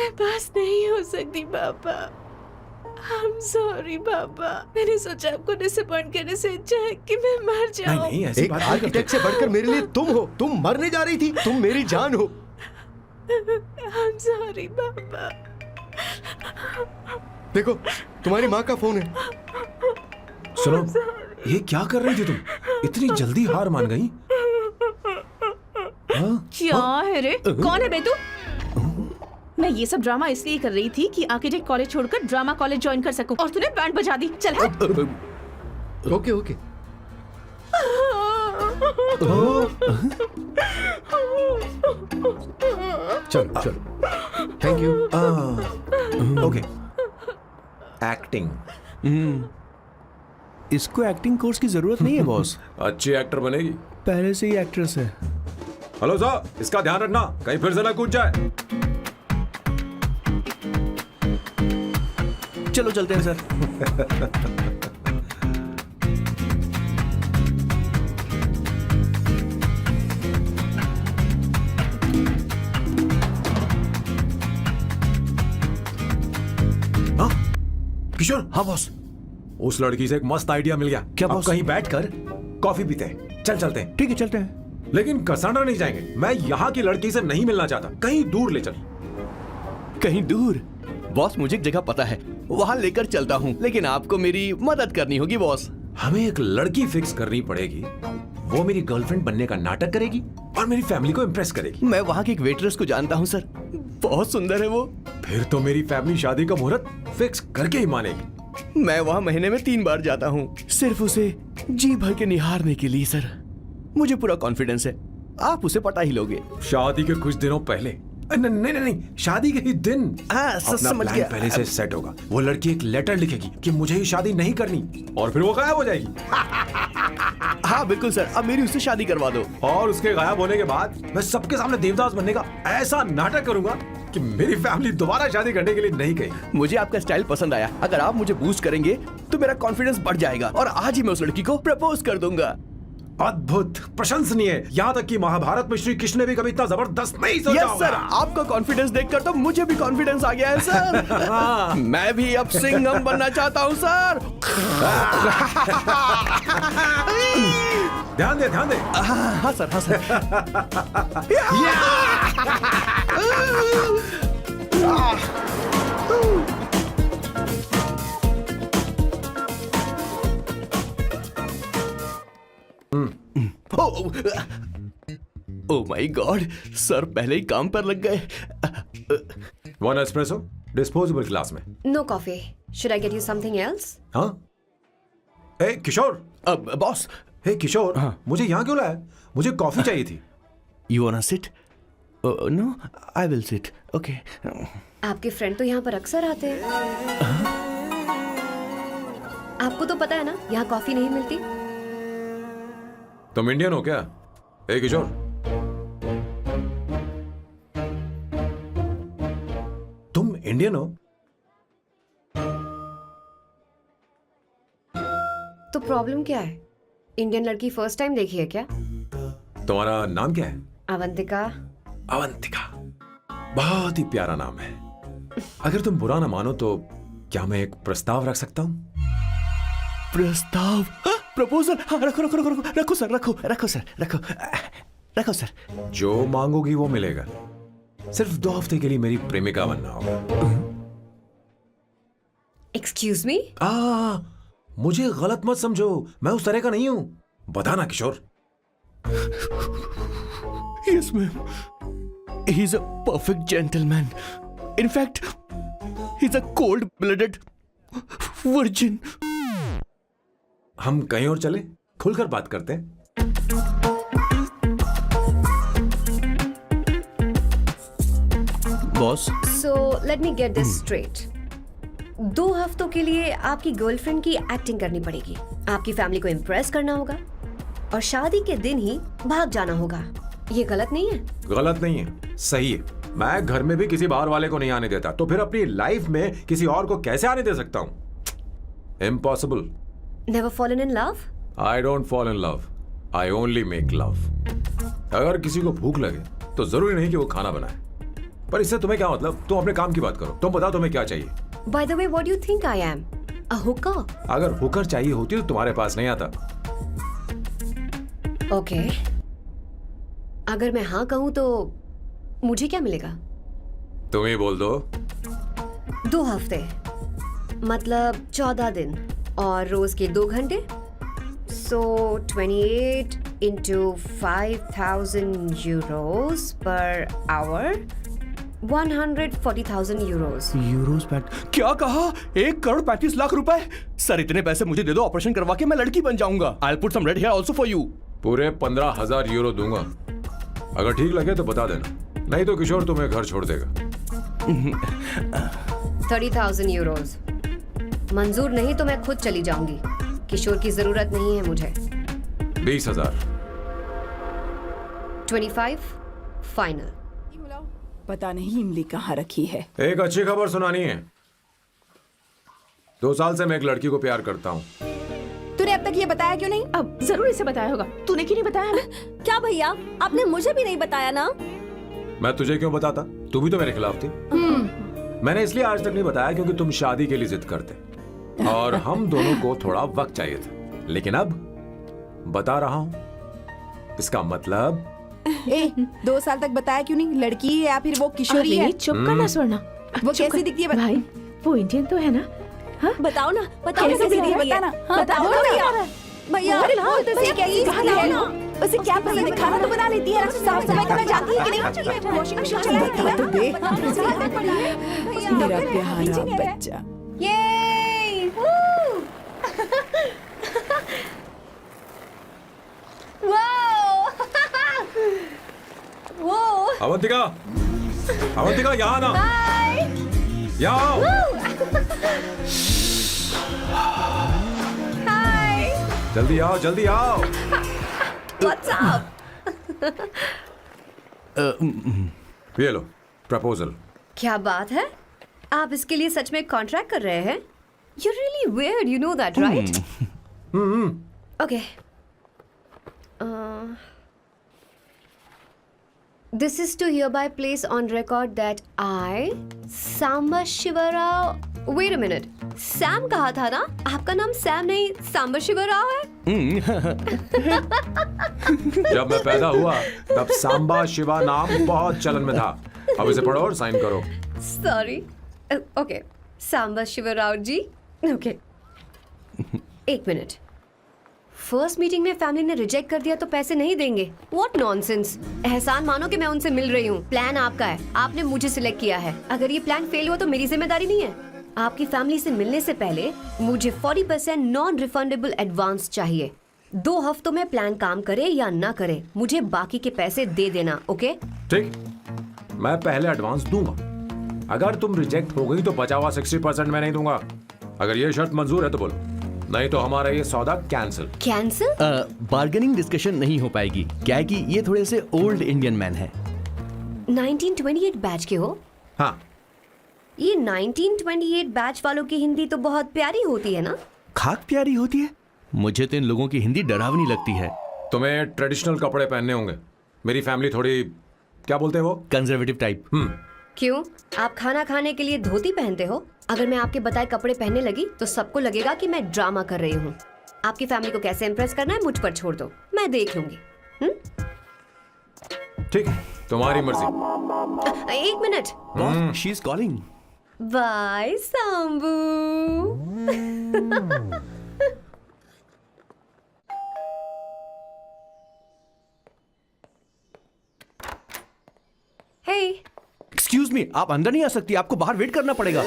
मैं पास नहीं हो सकती पापा। आई एम सॉरी पापा। मैंने सोचा आपको डिसअपॉइंट करने से अच्छा है कि मैं मर जाऊं। नहीं, ऐसी एक बात नहीं करते। आर्किटेक्ट से बढ़कर मेरे लिए तुम हो। तुम मरने जा रही थी, तुम मेरी जान हो। आई एम सॉरी पापा। देखो, तुम्हारी माँ का फोन है। सुनो, ये क्या कर रही थी तुम? इतनी जल्दी हार मान गई? क्या है रे? कौन है बे तू? मैं ये सब ड्रामा इसलिए कर रही थी कि आर्किटेक्ट कॉलेज छोड़कर ड्रामा कॉलेज ज्वाइन कर सकूं, और तूने बैंड बजा दी। चल हट। Okay okay. चलो चलो, थैंक यू। ओके। एक्टिंग। इसको एक्टिंग कोर्स की जरूरत नहीं है बॉस। अच्छी एक्टर बनेगी। पहले से ही एक्ट्रेस है। हेलो सर, इसका ध्यान रखना, कहीं फिर से ना कूद जाए। चलो चलते हैं सर। हाँ? किशोर। हाँ बॉस। उस लड़की से एक मस्त आइडिया मिल गया। क्या अब बॉस? कहीं बैठकर कॉफी पीते हैं। चल चलते हैं। ठीक है, चलते हैं। लेकिन कसाना नहीं जाएंगे। मैं यहाँ की लड़की से नहीं मिलना चाहता। कहीं दूर ले चल। कहीं दूर? बॉस, मुझे एक जगह पता है, वहां लेकर चलता हूँ, लेकिन आपको मेरी मदद करनी होगी बॉस। हमें एक लड़की फिक्स करनी पड़ेगी। वो मेरी गर्लफ्रेंड बनने का नाटक करेगी और मेरी फैमिली को इम्प्रेस करेगी। मैं वहाँ की एक वेट्रेस को जानता हूँ सर, बहुत सुंदर है वो। फिर तो मेरी फैमिली शादी का मुहूर्त फिक्स करके ही मानेगी। मैं वहाँ महीने में 3 बार जाता हूँ, सिर्फ उसे जी भर के निहारने के लिए सर। मुझे पूरा कॉन्फिडेंस है आप उसे पटा ही लोगे। शादी के कुछ दिनों पहले। नहीं नहीं नहीं, शादी के ही दिन अपना समझ प्लान गया। पहले से सेट होगा। वो लड़की एक लेटर लिखेगी कि मुझे ही शादी नहीं करनी, और फिर वो गायब हो जाएगी। हाँ बिल्कुल सर, अब मेरी उससे शादी करवा दो। और उसके गायब होने के बाद मैं सबके सामने देवदास बनने का ऐसा नाटक करूंगा कि मेरी फैमिली दोबारा शादी करने के लिए नहीं कहेगी। मुझे आपका स्टाइल पसंद आया। अगर आप मुझे बूस्ट करेंगे तो मेरा कॉन्फिडेंस बढ़ जाएगा और आज ही मैं उस लड़की को प्रपोज कर दूंगा। अद्भुत, प्रशंसनीय। यहाँ तक कि महाभारत में श्री कृष्ण ने भी कभी इतना जबरदस्त नहीं सोचा यस सर, आपका कॉन्फिडेंस देखकर तो मुझे भी कॉन्फिडेंस आ गया है सर। मैं भी अब सिंघम बनना चाहता हूँ सर। ध्यान दे, ध्यान दे। हाँ सर, हाँ sir. Oh my God, sir पहले ही काम पर लग गए। 1 एस्प्रेसो डिस्पोजेबल ग्लास में। No coffee. Should I get you something else? हाँ? ए किशोर। अब बॉस। हे किशोर, हाँ? मुझे यहाँ क्यों लाया? मुझे कॉफी चाहिए थी। You want sit? No, I will sit. Okay. आपके फ्रेंड तो यहाँ पर अक्सर आते हैं। आपको तो पता है ना, यहाँ कॉफी नहीं मिलती। तुम इंडियन हो क्या? ए किशोर, तुम इंडियन हो? प्रॉब्लम क्या है? इंडियन लड़की फर्स्ट टाइम देखी है क्या? तुम्हारा नाम क्या है? अवंतिका। अवंतिका, बहुत ही प्यारा नाम है। अगर तुम बुरा ना मानो तो क्या मैं एक प्रस्ताव रख सकता हूँ? प्रस्ताव? प्रपोजल? हाँ, रखो रखो रखो रखो रखो सर, रखो रखो सर, रखो रखो सर। जो मांगोगी वो मिलेगा। सिर्फ 2 हफ्ते के लिए मेरी प्रेमिका बनना होगा। Excuse me? मुझे गलत मत समझो, मैं उस तरह का नहीं हूं। बताना किशोर। Yes, ma'am. He's a perfect gentleman. In fact, he's a cold-blooded virgin. हम कहीं और चले, खुलकर बात करते हैं। Boss, so let me get this straight. 2 हफ्तों के लिए आपकी गर्लफ्रेंड की एक्टिंग करनी पड़ेगी, आपकी फैमिली को इम्प्रेस करना होगा और शादी के दिन ही भाग जाना होगा। ये गलत नहीं है? गलत नहीं है, सही है। मैं घर में भी किसी बाहर वाले को नहीं आने देता, तो फिर अपनी लाइफ में किसी और को कैसे आने दे सकता हूं? Impossible. Never fallen in love? I don't fall in love, I only make love. अगर किसी को भूख लगे तो जरूरी नहीं कि वो खाना बनाए, पर इससे तुम्हें क्या मतलब? तुम अपने काम की बात करो। तुम बताओ तुम्हें क्या चाहिए? By the way, what do you think I am? A hooker? अगर हुकर चाहिए होती तो तुम्हारे पास नहीं आता। Okay. अगर मैं हाँ कहूँ तो मुझे क्या मिलेगा? तुम ही बोल दो। 2 हफ्ते मतलब 14 दिन और रोज के 2 घंटे। So 28 into 5,000 euros per hour, 140,000 euros. Euros PAT? क्या कहा? 1,35,00,000 रुपए? सर, इतने पैसे मुझे दे दो, ऑपरेशन करवा के मैं लड़की बन जाऊंगा। I'll put some red hair also for you. पूरे 15,000 यूरो दूंगा। अगर ठीक लगे तो बता देना, नहीं तो किशोर तुम्हें घर छोड़ देगा। 30,000 euros. मंजूर नहीं तो मैं खुद चली जाऊंगी। किशोर की जरूरत नहीं है मुझे। 20,000। 25 फाइनल। पता नहीं इमली कहाँ रखी है। एक अच्छी खबर सुनानी है। 2 साल से मैं एक लड़की को प्यार करता हूँ। तूने अब तक ये बताया क्यों नहीं? अब जरूर इसे बताया होगा। तूने क्यों नहीं बताया हमें? क्या भैया, आपने मुझे भी नहीं बताया ना? मैं तुझे क्यों बताता? तू भी तो मेरे खिलाफ थी। मैंने इसलिए आज तक नहीं बताया क्योंकि तुम शादी के लिए जिद करते और हम दोनों को थोड़ा वक्त चाहिए था। लेकिन अब बता रहा हूँ। इसका मतलब 2 साल तक बताया क्यों नहीं? लड़की है या फिर वो किशोरी है? चुप करना स्वर्णा। वो कैसी दिखती है? भाई, वो इंडियन तो है ना? हाँ? बताओ ना, बताओ कैसे कैसी दिखती है? दिखती है? बताना। हाँ, बताओ ना भैया। भैया, उसे कैसी दिखती है ना? उसे क्या पसंद है? खाना तो बना लेती है, साफ सफाई करना जानती है कि नहीं? वॉशिंग मशीन चला लेती है? तो देख मेरा प्यारा बच्चा। ये वो अवंतिका, अवंतिका यहाँ ना, यहाँ आओ। जल्दी आओ, जल्दी आओ। What's up? ये लो प्रपोजल। क्या बात है? आप इसके लिए सच में कॉन्ट्रैक्ट कर रहे हैं? You're really weird, you know that, right? Okay. This is to hereby place on record that I, Samba Shivarao. Wait a minute. Sam कहा था ना? आपका नाम सैम नहीं सांबा शिवराव है? जब मैं पैदा हुआ तब सांबा शिवा नाम बहुत चलन में था। अब इसे पढ़ो और साइन करो। Sorry. Okay. सांबा शिवराव जी. Okay. 1 मिनट। फर्स्ट मीटिंग में फैमिली ने रिजेक्ट कर दिया तो पैसे नहीं देंगे? What nonsense. एहसान मानो कि मैं उनसे मिल रही हूँ। प्लान आपका है, आपने मुझे सिलेक्ट किया है। अगर ये प्लान फेल हुआ तो मेरी जिम्मेदारी नहीं है। आपकी फैमिली से मिलने से पहले मुझे 40% नॉन रिफंडेबल एडवांस चाहिए। 2 हफ्तों में प्लान काम करे या ना करे, मुझे बाकी के पैसे दे देना। ओके? ठीक, मैं पहले एडवांस दूंगा। अगर तुम रिजेक्ट हो गई तो बचा हुआ 60% मैं नहीं दूंगा। अगर ये शर्त मंजूर है तो बोलो, नहीं तो हमारा ये सौदा कैंसिल। कैंसिल? बार्गेनिंग डिस्कशन नहीं हो पाएगी। क्या है कि ये थोड़े से ओल्ड इंडियन मैन है। 1928 बैच के हो? हाँ। ये 1928 बैच वालों की हिंदी तो बहुत प्यारी होती है ना? खाक प्यारी होती है? मुझे तो इन लोगों की हिंदी डरावनी लगती है। तुम्हें ट्रेडिशनल कपड़े पहनने होंगे। मेरी फैमिली थोड़ी, क्या बोलते हैं वो, कंजर्वेटिव टाइप। क्यों? आप खाना खाने के लिए धोती पहनते हो? अगर मैं आपके बताए कपड़े पहनने लगी तो सबको लगेगा कि मैं ड्रामा कर रही हूँ। आपकी फैमिली को कैसे इम्प्रेस करना है मुझ पर छोड़ दो, मैं देख लूंगी। ठीक है, तुम्हारी मर्जी। एक minute. She is calling. Bye Sambu. Hey, excuse me, आप अंदर नहीं आ सकती, आपको बाहर वेट करना पड़ेगा।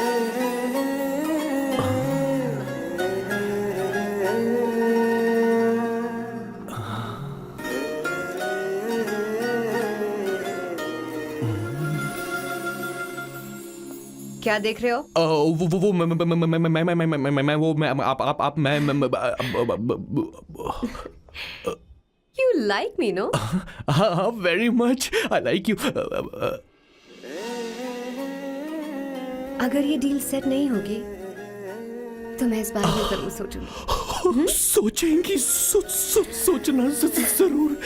क्या देख रहे हो? वो मैं वो मैं आप मैं You like me, no? हाँ, very much, I like you. अगर ये डील सेट नहीं होगी तो मैं इस बारे में जरूर सोचूंगी। सोचेंगी, सोचना जरूर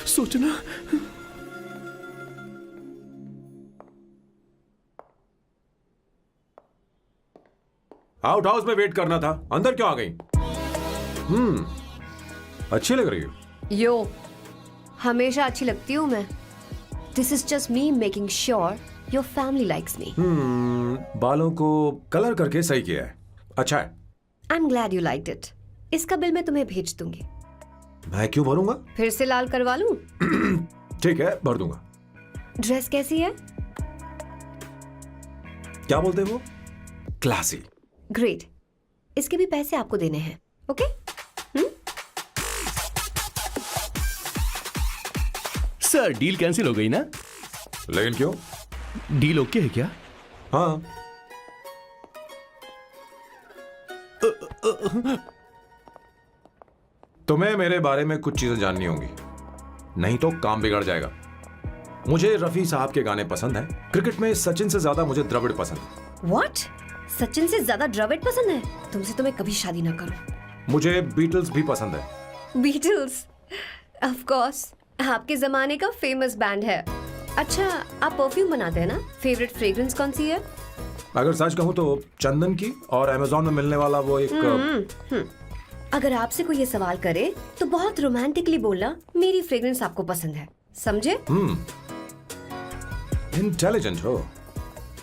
सोचना। आउट हाउस में वेट करना था, अंदर क्यों आ गई? अच्छी लग रही हो। यो, हमेशा अच्छी लगती हूँ मैं। This is just me making sure your family likes me. बालों को कलर करके सही किया है, अच्छा है। I am glad you liked it. इसका बिल मैं तुम्हें भेज दूंगी। मैं क्यों भरूंगा? फिर से लाल करवा लूं? ठीक है, भर दूंगा। ड्रेस कैसी है? क्या बोलते हो? क्लासी। ग्रेट। इसके भी पैसे आपको देने हैं, ओके? सर, डील कैंसिल हो गई ना? लेकिन क्यों? डील ओके है क्या? हाँ। तुम्हें मेरे बारे में कुछ चीजें जाननी होंगी, नहीं तो काम बिगड़ जाएगा। मुझे रफी साहब के गाने पसंद हैं। क्रिकेट में सचिन से ज्यादा मुझे द्रविड़ पसंद है। What? सचिन से ज्यादा द्रविड़ पसंद है? तुमसे तो मैं कभी शादी ना करूं। मुझे बीटल्स भी पसंद है। बीटल्स? ऑफ कोर्स, आपके जमाने का फेमस बैंड है। अच्छा, आप परफ्यूम बनाते हैं ना? फेवरेट फ्रेग्रेंस कौन सी है? अगर सच कहूं तो चंदन की, और अमेज़न में मिलने वाला वो एक अगर आपसे कोई ये सवाल करे तो बहुत रोमांटिकली बोलना मेरी फ्रेग्रेंस आपको पसंद है, समझे? इंटेलिजेंट हो।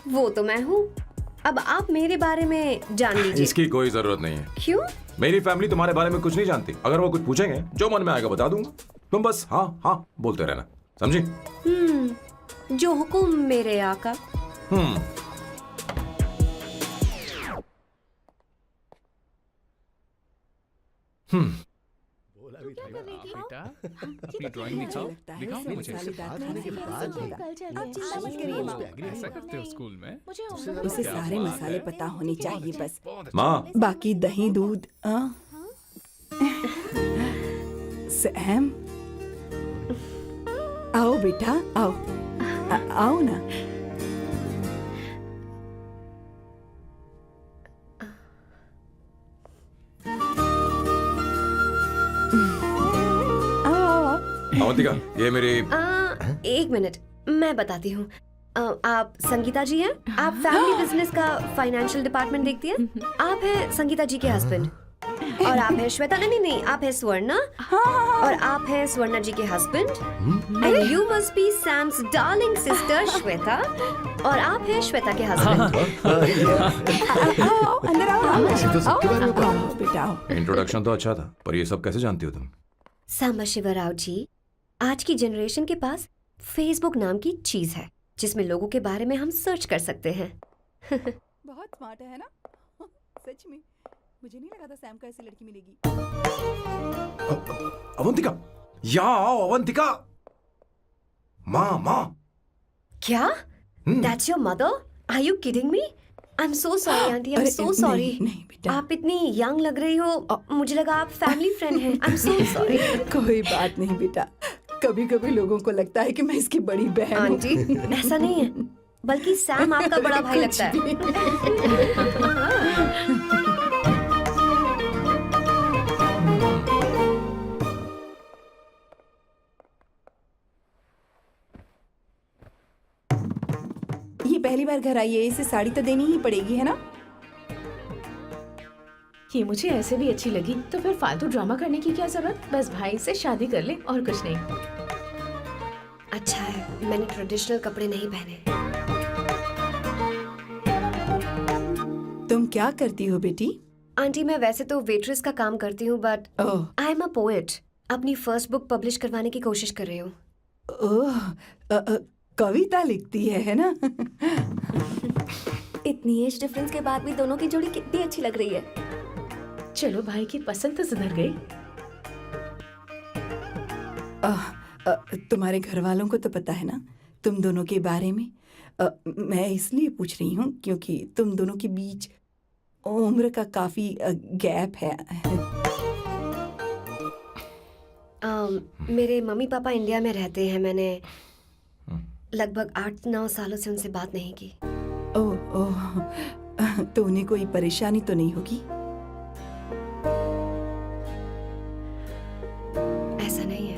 वो तो मैं हूँ। अब आप मेरे बारे में जान लीजिए। इसकी कोई जरूरत नहीं है। क्यों? मेरी फैमिली तुम्हारे बारे में कुछ नहीं जानती। अगर वो कुछ पूछेंगे, जो मन में आएगा बता दूंगा। तुम बस हाँ हाँ बोलते रहना, समझी? जो हुकुम मेरे आका। बेटा, अपनी ड्राइंग दिखाओ, दिखाओ ना मुझे। ऐसा करते हो स्कूल में? उसे सारे मसाले पता होने चाहिए बस। माँ, बाकी दही दूध। सैम, आओ बेटा, आओ। आओ ना। अवंतिका, ये मेरी। एक मिनट, मैं बताती हूँ। आप संगीता जी हैं? आप फैमिली बिजनेस का फाइनेंशियल डिपार्टमेंट देखती हैं? आप हैं संगीता जी के हस्बैंड। और आप हैं श्वेता। नहीं, आप हैं स्वर्णा। और आप हैं स्वर्णा जी के husband. And you must be Sam's darling sister Shweta. और आप हैं श्वेता के हस्बैंड। आओ, अंदर आओ। ऐसे तो सबके बारे में पता है। आओ बेटा, आओ। इंट्रोडक्शन तो अच्छा था, पर ये सब कैसे जानती हो तुम? सांबा शिवराव जी, आज की जनरेशन के पास फेसबुक नाम की चीज है जिसमें लोगों के बारे में हम सर्च कर सकते हैं। बहुत स्मार्ट है ना? सच में मुझे नहीं लगा था सैम को ऐसी लड़की मिलेगी। अवंतिका, यहाँ आओ अवंतिका। माँ। क्या? That's your mother? Are you kidding me? I'm so sorry, auntie. I'm so sorry. नहीं बेटा, आप इतनी यंग लग रही हो, मुझे लगा आप फैमिली फ्रेंड हैं। I'm so sorry. कोई बात नहीं बेटा। कभी कभी लोगों को लगता है कि मैं इसकी बड़ी बहन हूँ। आंटी, ऐसा नहीं है, बल्कि सैम आपका बड़ा भाई लगता है। नहीं, पहली बार घर आई है, इसे साड़ी तो देनी ही पड़ेगी, है ना? ये मुझे ऐसे भी अच्छी लगी, तो फिर फालतू ड्रामा करने की क्या जरूरत? बस भाई से शादी कर ले और कुछ नहीं। अच्छा है मैंने ट्रेडिशनल कपड़े नहीं पहने। तुम क्या करती हो बेटी? आंटी मैं वैसे तो वेट्रेस का काम करती हूँ but oh I am a poet. अपनी फर्स्ट बुक पब्लिश करवाने की कोशिश कर रही हूँ। ओह, कविता लिखती है ना? इतनी एज डिफरेंस के बाद भी दोनों की जोड़ी कितनी अच्छी लग रही है। चलो भाई की पसंद तो सुधर गई। तुम्हारे घर वालों को तो पता है ना तुम दोनों के बारे में? मैं इसलिए पूछ रही हूँ क्योंकि तुम दोनों के बीच उम्र का काफी गैप है। मेरे मम्मी पापा इंडिया में रहते हैं। मैंने लगभग 8-9 सालों से उनसे बात नहीं की। ओह ओह, तो उन्हें कोई परेशानी तो नहीं होगी? ऐसा नहीं है,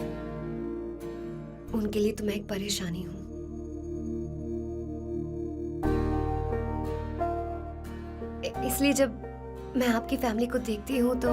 उनके लिए तो मैं एक परेशानी हूँ। इसलिए जब मैं आपकी फैमिली को देखती हूँ तो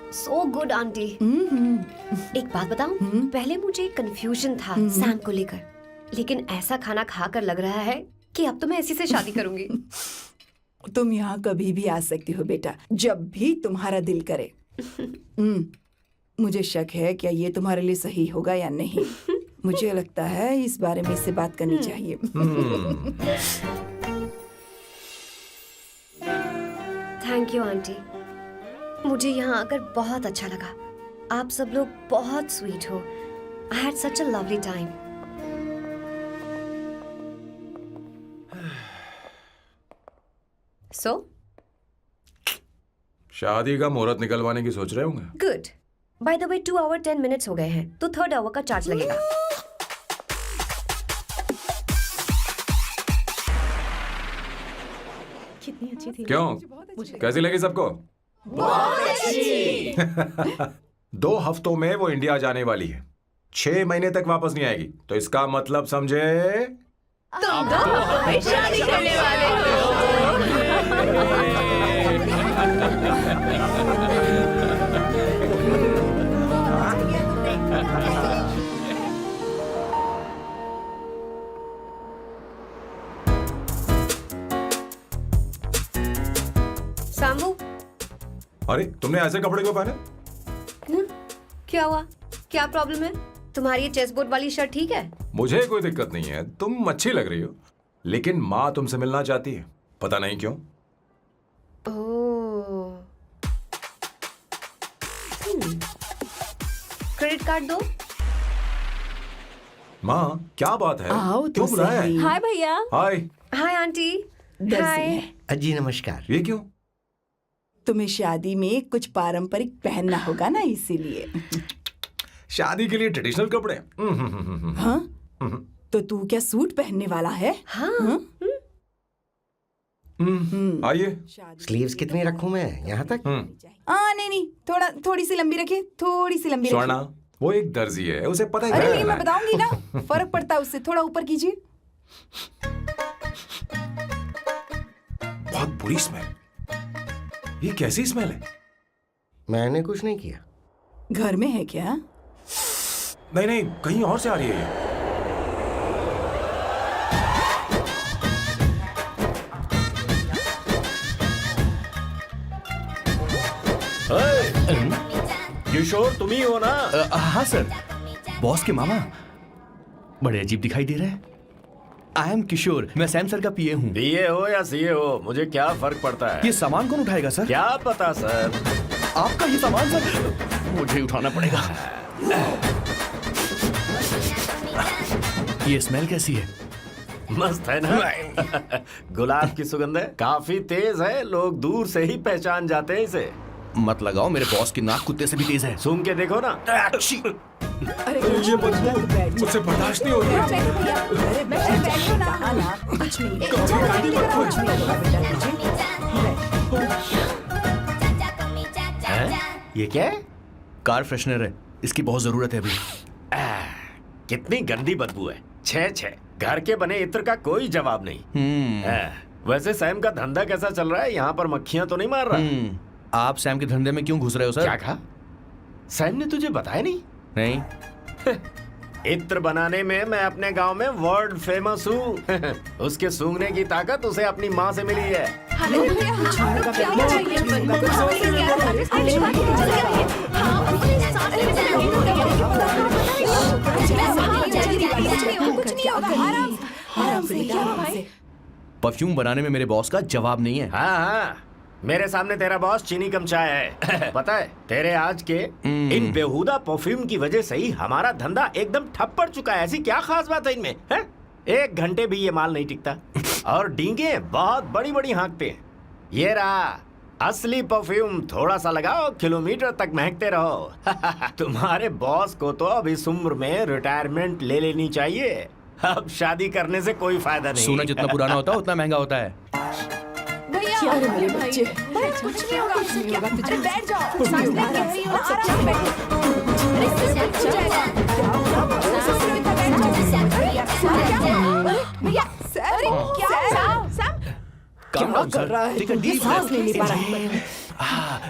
सो गुड आंटी। एक बात बताऊं, पहले मुझे कंफ्यूजन था सैम को लेकर, लेकिन ऐसा खाना खाकर लग रहा है कि अब तो मैं इसी से शादी करूंगी। तुम यहाँ कभी भी आ सकती हो बेटा, जब भी तुम्हारा दिल करे। मुझे शक है क्या ये तुम्हारे लिए सही होगा या नहीं। मुझे लगता है इस बारे में इससे बात करनी चाहिए। थैंक यू आंटी, मुझे यहाँ आकर बहुत अच्छा लगा। आप सब लोग बहुत स्वीट हो। I had such a lovely time. So शादी का मुहूर्त निकलवाने की सोच रहे होंगे। Good. By the way 2 hour 10 minutes हो गए हैं, तो 3rd आवर का चार्ज लगेगा। कितनी अच्छी थी। क्यों, कैसी लगी सबको? बहुत अच्छी। 2 हफ्तों में वो इंडिया जाने वाली है, 6 महीने तक वापस नहीं आएगी। तो इसका मतलब समझे तुम दो शादी करने वाले सांबू, अरे तुमने ऐसे कपड़े क्यों पहने? क्या हुआ? क्या प्रॉब्लम है? तुम्हारी ये चेसबोर्ड वाली शर्ट ठीक है? मुझे कोई दिक्कत नहीं है, तुम अच्छी लग रही हो, लेकिन माँ तुमसे मिलना चाहती है, पता नहीं क्यों। ओह, क्रेडिट कार्ड दो। माँ क्या बात है, आओ तो क्यों बुलाया है? सही। हाय भैया। हाय। Hi aunty. दर्जी हाय। है। जी नमस्कार। ये क्यों? तुम्हें शादी में कुछ पारंपरिक पहनना होगा ना, इसीलिए। शादी के लिए ट्रेडिशनल कपड़े? हाँ? तो तू क्या सूट पहनने वाला है? हाँ। आइए। स्लीव्स कितनी रखूं मैं, यहाँ तक? नहीं, थोड़ी सी लंबी रखे, थोड़ी सी लंबी रखे। स्वर्णा, वो एक दर्जी है, उसे पता ही अरे क्या नहीं, करना मैं है। बताऊंगी ना, फर्क पड़ता है उससे। थोड़ा ऊपर कीजिए। बहुत बुरी स्मेल। ये कैसी स्मेल है? मैंने कुछ नहीं किया। घर में है क्या? नहीं, कहीं और से आ रही है ये। किशोर तुम ही हो ना? हाँ सर, बॉस के मामा। बड़े अजीब दिखाई दे रहे हैं। आई एम किशोर, मैं सैम सर का पीए हूँ। पीए हो या सीए हो, मुझे क्या फर्क पड़ता है? ये सामान कौन उठाएगा सर? क्या पता सर। आपका ही सामान सर, मुझे उठाना पड़ेगा। ये स्मेल कैसी है? मस्त है ना? गुलाब की सुगंध है, काफी तेज है, लोग दूर से ही पहचान जाते हैं इसे। मत लगाओ, मेरे बॉस की नाक कुत्ते से भी तेज है। सूंघ के देखो ना। अरे ये मुझसे बर्दाश्त नहीं हो रही है। अरे बैठो ना। कुछ नहीं, कुछ हैं? ये क्या है? कार फ्रेशनर है, इसकी बहुत जरूरत है अभी। कितनी गंदी बदबू है। छे घर के बने इत्र का कोई जवाब नहीं। वैसे सैम का धंधा कैसा चल रहा है? यहाँ पर मक्खियां तो नहीं मार रहा? आप सैम के धंधे में क्यों घुस रहे हो सर? क्या कहा? सैम ने तुझे बताया नहीं? नहीं। इत्र बनाने में मैं अपने गांव में वर्ल्ड फेमस हूँ। उसके सूंघने की ताकत उसे अपनी माँ से मिली है। परफ्यूम बनाने में मेरे बॉस का जवाब नहीं है। हाँ, मेरे सामने तेरा बॉस चीनी कम चाय है। पता है, तेरे आज के इन बेहुदा परफ्यूम की वजह से ही हमारा धंधा एकदम ठप पड़ चुका है। ऐसी क्या खास बात है इनमें? है? 1 घंटे भी ये माल नहीं टिकता और डींगे बहुत बड़ी बड़ी हाँकते हैं। ये रहा असली परफ्यूम, थोड़ा सा लगाओ, किलोमीटर तक महकते रहो। तुम्हारे बॉस को तो अब इस उम्र में रिटायरमेंट ले लेनी चाहिए। अब शादी करने से कोई फायदा नहीं। सोना जितना पुराना होता है उतना महंगा होता है। क्या रे मेरे बच्चे? कुछ नहीं होगा, तुझे बैठ जाओ। क्या कर रहा है? ये सांस नहीं ले पा रहा है।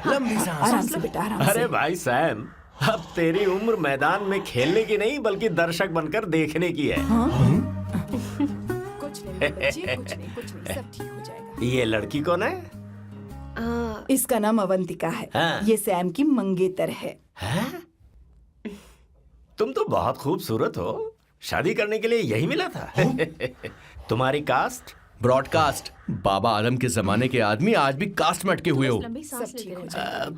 लंबी सांस। आराम से बेटा, आराम से। अरे भाई सैम, अब तेरी उम्र मैदान में खेलने की नहीं बल्कि दर्शक बनकर देखने की है। कुछ नहीं बच्चे, कुछ नहीं, सब ठीक हो जाएगा। ये लड़की कौन है? इसका नाम अवंतिका है। हाँ। ये सैम की मंगेतर है। हैं? तुम तो बहुत खूबसूरत हो। शादी करने के लिए यही मिला था? तुम्हारी कास्ट? ब्रॉडकास्ट। बाबा आदम के जमाने के आदमी आज भी कास्ट में अटके हुए हो।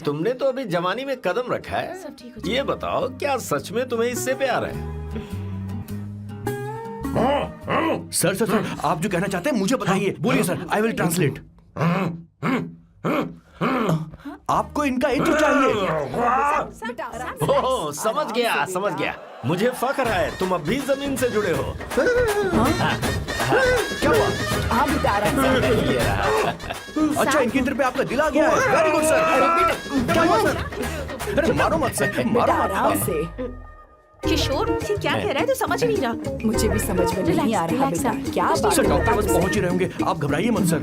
तुमने तो अभी जवानी में कदम रखा है। ये बताओ, क्या सच में तुम्हें इससे प्यार है? सर सर सर, आप जो कहना चाहते हैं मुझे बताइए। बोलिए सर, आई विल ट्रांसलेट। आपको इनका इत्र चाहिए? ओह, समझ गया। मुझे फख्र है, तुम अब भी जमीन से जुड़े हो। क्या हुआ? हाँ बेटा, आराम से। अच्छा, इनके इत्र पे आपका दिल आ गया है। Very good sir. क्या हुआ सर? अरे मारो मत सर, बेटा मारो आराम मत। से। किशोर क्या कह रहा है तो समझ नहीं रहा। मुझे भी समझ में नहीं आ रहा बेटा, क्या बात सर है? डॉक्टर बस पहुंच ही रहे होंगे, आप घबराइए मत सर।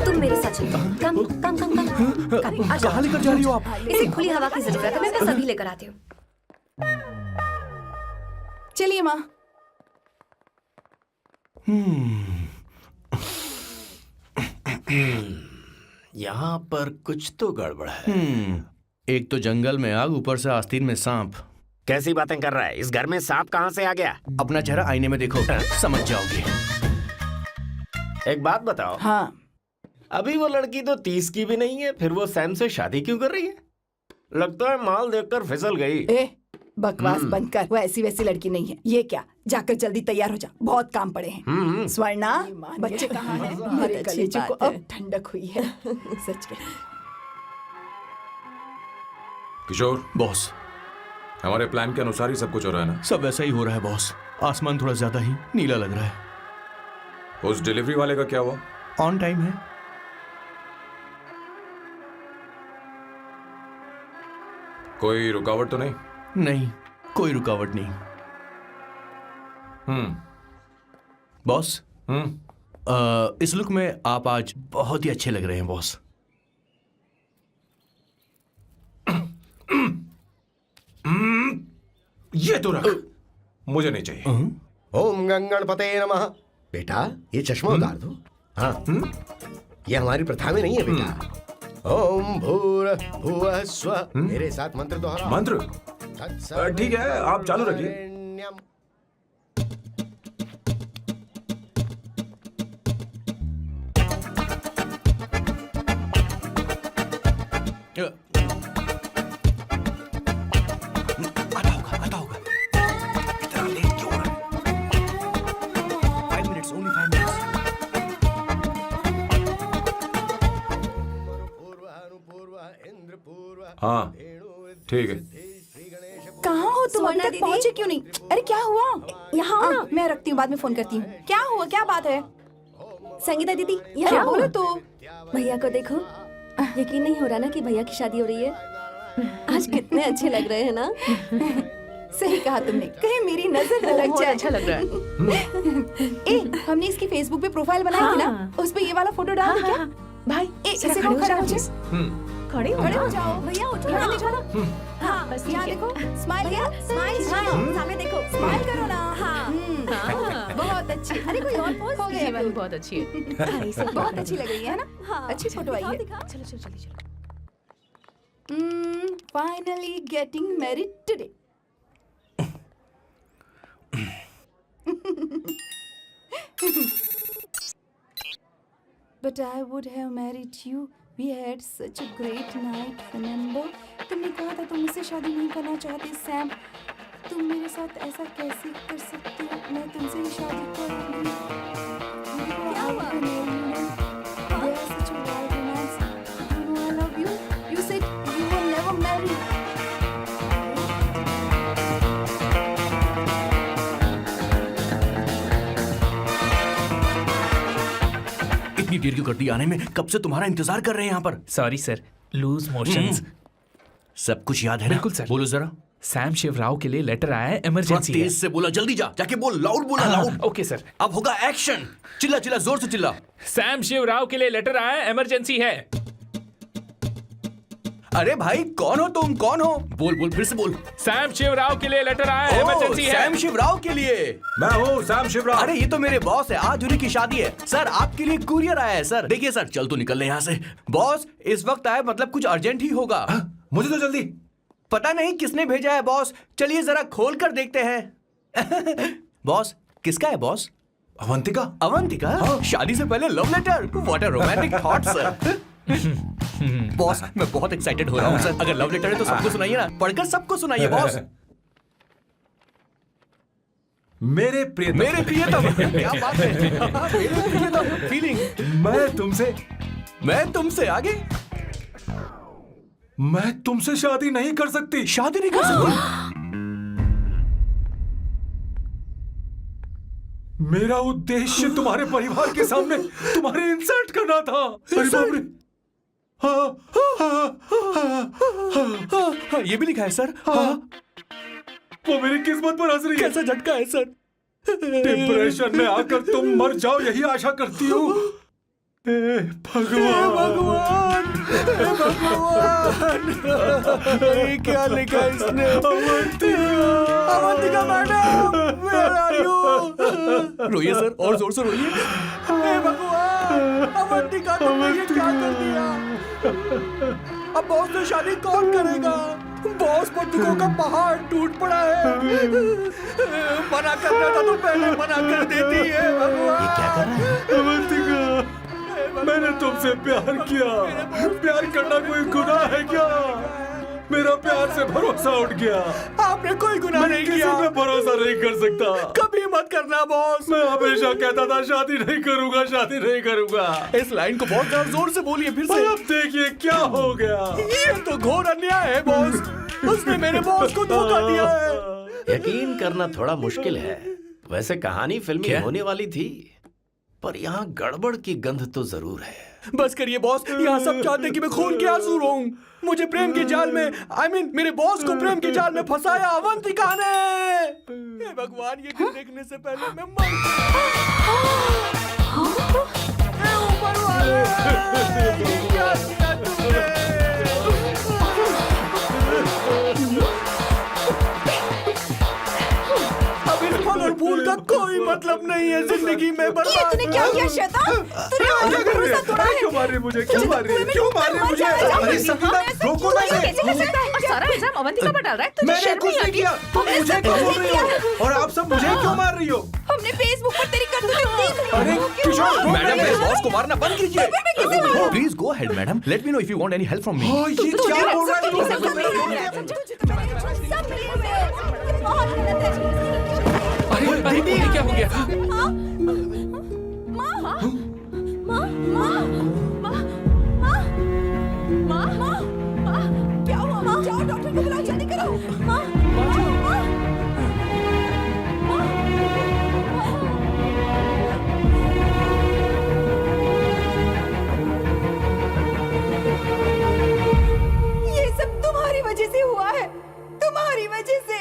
तुम मेरे साथ चलो। कम कहाँ लेकर जा रही हो आप? इसे खुली हवा की जरूरत है, मैं बस अभी लेकर आती हूँ। चलिए माँ। यहाँ पर कुछ तो गड़बड़ है। एक तो जंगल में आग, ऊपर से आस्तीन में सांप। कैसी बातें कर रहा है? इस घर में सांप कहाँ से आ गया? अपना चेहरा आईने में देखो, समझ जाओगे। एक बात बताओ। हाँ, अभी वो लड़की तो 30 की भी नहीं है, फिर वो सैम से शादी क्यों कर रही है? लगता है माल देखकर फिसल गई। ए बकवास बंद कर, वो ऐसी वैसी लड़की नहीं है। ये क्या, जाकर जल्दी तैयार हो जा, बहुत काम पड़े हैं। स्वर्णा, बच्चे कहाँ हैं? हमारे कलेजे को अब ठंडक हुई है। सच में। किशोर, बॉस, हमारे प्लान के अनुसार ही सब कुछ हो रहा है ना? सब वैसा ही हो रहा है बॉस। आसमान थोड़ा ज्यादा ही नीला लग रहा है। उस डिलीवरी वाले का क्या हुआ? ऑन टाइम है। कोई रुकावट तो नहीं? नहीं, कोई रुकावट नहीं। बॉस, इस लुक में आप आज बहुत ही अच्छे लग रहे हैं बॉस। ये तो रख, मुझे नहीं चाहिए। ओम गंगणपते नमः। बेटा, ये चश्मा उतार दो। हाँ, ये हमारी प्रथा में नहीं है बेटा। ओम भूर्भुवः स्वः। मेरे साथ मंत्र दोहराओ। मंत्र? ठीक है, आप चालू रखिए। आता होगा। इतना लेट क्यों हो रहा है? 5 minutes, only 5 minutes. हाँ ठीक है। कहाँ हो तुम? अभी सोना तक दीदी। पहुँचे क्यों नहीं? अरे क्या हुआ? यहाँ आओ ना। मैं रखती हूँ, बाद में फोन करती हूँ। क्या हुआ? क्या बात है? संगीता दीदी यहाँ क्या आओ। बोलो तो? भैया को देखो, यकीन नहीं हो रहा ना कि भैया की शादी हो रही है। आज कितने अच्छे लग रहे हैं ना। सही कहा तुमने, कहीं मेरी नजर न लग बहुत जाए। अच्छा लग रहा है। हमने इसकी फेसबुक पे प्रोफाइल बनाई थी ना, हाँ। उस पे ये वाला फोटो डाल दे क्या? भाई इसे जरा को खड़ा हो please। जाओ। खड़े हो खड़े हो जाओ। जाओ। भैया उठो यहाँ ना। देखो ना। हाँ बस यहाँ ठीक है। देखो, स्माइल भैया करो। स्माइल सामने देखो। स्माइल करो ना। हाँ। हाँ। बहुत अच्छी। अरे कोई और पोज हो गया ये वाली bro। बहुत अच्छी है। बहुत अच्छी लग रही है ना? हाँ अच्छी फोटो आई है। दिखाओ। चलो चलो चलो चलो। Finally getting married today. But I would have married you. We had such a great night, remember? तुमने कहा था तुम मुझसे शादी नहीं करना चाहते, सैम। तुम मेरे साथ ऐसा कैसे कर सकते हो? मैं तुमसे ही शादी करूंगी। क्या हुआ? They are such a wild romance. You know I love you. You said you will never marry. इतनी देर क्यों कर दी आने में? कब से तुम्हारा इंतजार कर रहे हैं यहाँ पर। Sorry sir, loose motions. सब कुछ याद है ना? बिल्कुल सर। बोलो जरा। सैम शिवराव के लिए लेटर आया है, थोड़ा इमरजेंसी है। तेज से बोला, जल्दी जा, जाके बोल, लाउड बोला, लाउड। Okay sir. अब होगा एक्शन। चिल्ला चिल्ला, जोर से चिल्ला। सैम शिवराव के लिए लेटर आया है, इमरजेंसी है। अरे भाई कौन हो तुम? कौन हो? बोल बोल, फिर से बोल। सैम शिवराव के लिए लेटर आया है, ओह, इमरजेंसी है। सैम शिवराव के लिए। मैं हूँ सैम शिवराव। अरे ये तो मेरे बॉस है, आज उन्हीं की शादी है। सर आपके लिए कुरियर आया है सर। देखिए सर, चल तो निकल ले यहाँ से। बॉस इस वक्त आए, मतलब कुछ अर्जेंट ही होगा। मुझे तो जल्दी। पता नहीं किसने भेजा है बॉस, चलिए जरा खोल कर देखते हैं। बॉस किसका है बॉस? अवंतिका। अवंतिका? शादी से पहले love letter? What a romantic thought sir. Boss मैं बहुत एक्साइटेड हो रहा हूँ सर। अगर लव लेटर है तो सबको सुनाइए ना, पढ़कर सबको सुनाइए बॉस। मेरे प्रियतम। मेरे प्रियतम। क्या बात है। मेरे प्रियतम फीलिंग। मैं तुमसे आगे। मैं तुमसे शादी नहीं कर सकती। शादी नहीं कर सकती? मेरा उद्देश्य तुम्हारे परिवार के सामने तुम्हारे इंसल्ट करना था। अरे बाप रे। हाँ, ये भी लिखा है सर। हाँ। वो मेरी किस्मत पर हंस रही है। कैसा झटका है सर। डिप्रेशन में आकर तुम मर जाओ, यही आशा करती हूँ। भगवान, ये क्या लिखा इसने? Avantika madam, where are you? रोइए सर, और जोर से रोइए। हे भगवान, अवंतिका तुमने ये क्या कर दिया? अब बॉस से शादी कौन करेगा? बॉस पर दुखों का पहाड़ टूट पड़ा है। मना करना था तो पहले मना कर देती है। भगवान ये क्या कर रहा है? अवंतिका, मैंने तुमसे प्यार किया। प्यार करना कोई गुनाह है क्या? मेरा प्यार से भरोसा उठ गया। आपने कोई गुनाह नहीं किया। किसी पे भरोसा नहीं कर सकता। कभी मत करना बॉस। मैं हमेशा कहता था शादी नहीं करूंगा, शादी नहीं करूंगा। इस लाइन को बहुत ज्यादा जोर से बोलिए फिर और से। अब देखिए क्या हो गया। ये तो घोर अन्याय है बॉस। उसने मेरे बॉस को धोखा दिया है। यकीन करना थोड़ा मुश्किल है। वैसे कहानी फिल्मी होने वाली थी, पर यहाँ गड़बड़ की गंध तो जरूर है। बस करिए बॉस, यहाँ सब चाहते हैं कि मैं खून के आंसू रोऊं। मुझे प्रेम के जाल में, मेरे बॉस को प्रेम के जाल में फंसाया अवंतिका ने। हे भगवान, ये दिन देखने से पहले मैं मर हे ऊपर वाले, ये क्या किया तुमने? अब इस फल और फूल का कोई मतलब नहीं है जिंदगी में। बर्बाद। तूने क्या किया शैतान? तूने मेरा भरोसा तोड़ा है। क्यों मार रही मुझे? क्यों मार रही? क्यों मार रही मुझे? अरे संगीता, रोको ना इसे। कैसे कर सकता है? और सारा इल्जाम अवंतिका पर डाल रहा है। तुझे मैंने शर्म कुछ नहीं नहीं आती? किया। तुम हमने मुझे सब क्यों कुछ बोल रही हो? और आप सब मुझे क्यों मार रही हो? हमने फेसबुक पर तेरी करतूतें देख ली। अरे किशोर, मैडम, मेरे बॉस को मारना बंद कीजिए। Please go ahead madam, let me know if you want any help from me. ये क्या बोल रहा है? अरे ये क्या हो गया? माँ जल्दी करो, जल्दी करो। माँ, माँ, ये सब तुम्हारी वजह से हुआ है, तुम्हारी वजह से।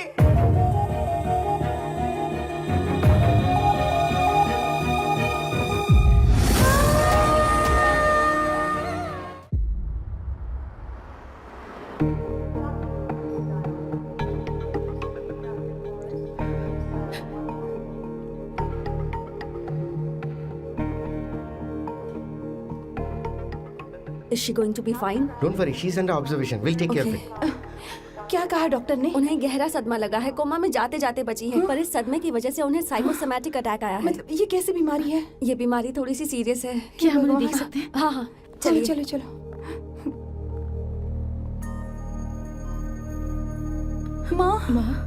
Is she going to be fine? Don't worry, she's under observation. We'll take care of it. क्या कहा डॉक्टर ने? उन्हें गहरा सदमा लगा है, कोमा में जाते जाते बची है, पर इस सदमे की वजह से उन्हें साइकोसोमैटिक अटैक आया है। मतलब ये कैसी बीमारी है? ये बीमारी थोड़ी सी सीरियस है। क्या हम उन्हें देख सकते हैं? हाँ हाँ, चलो चलिए। चलो चलो। माँ, माँ,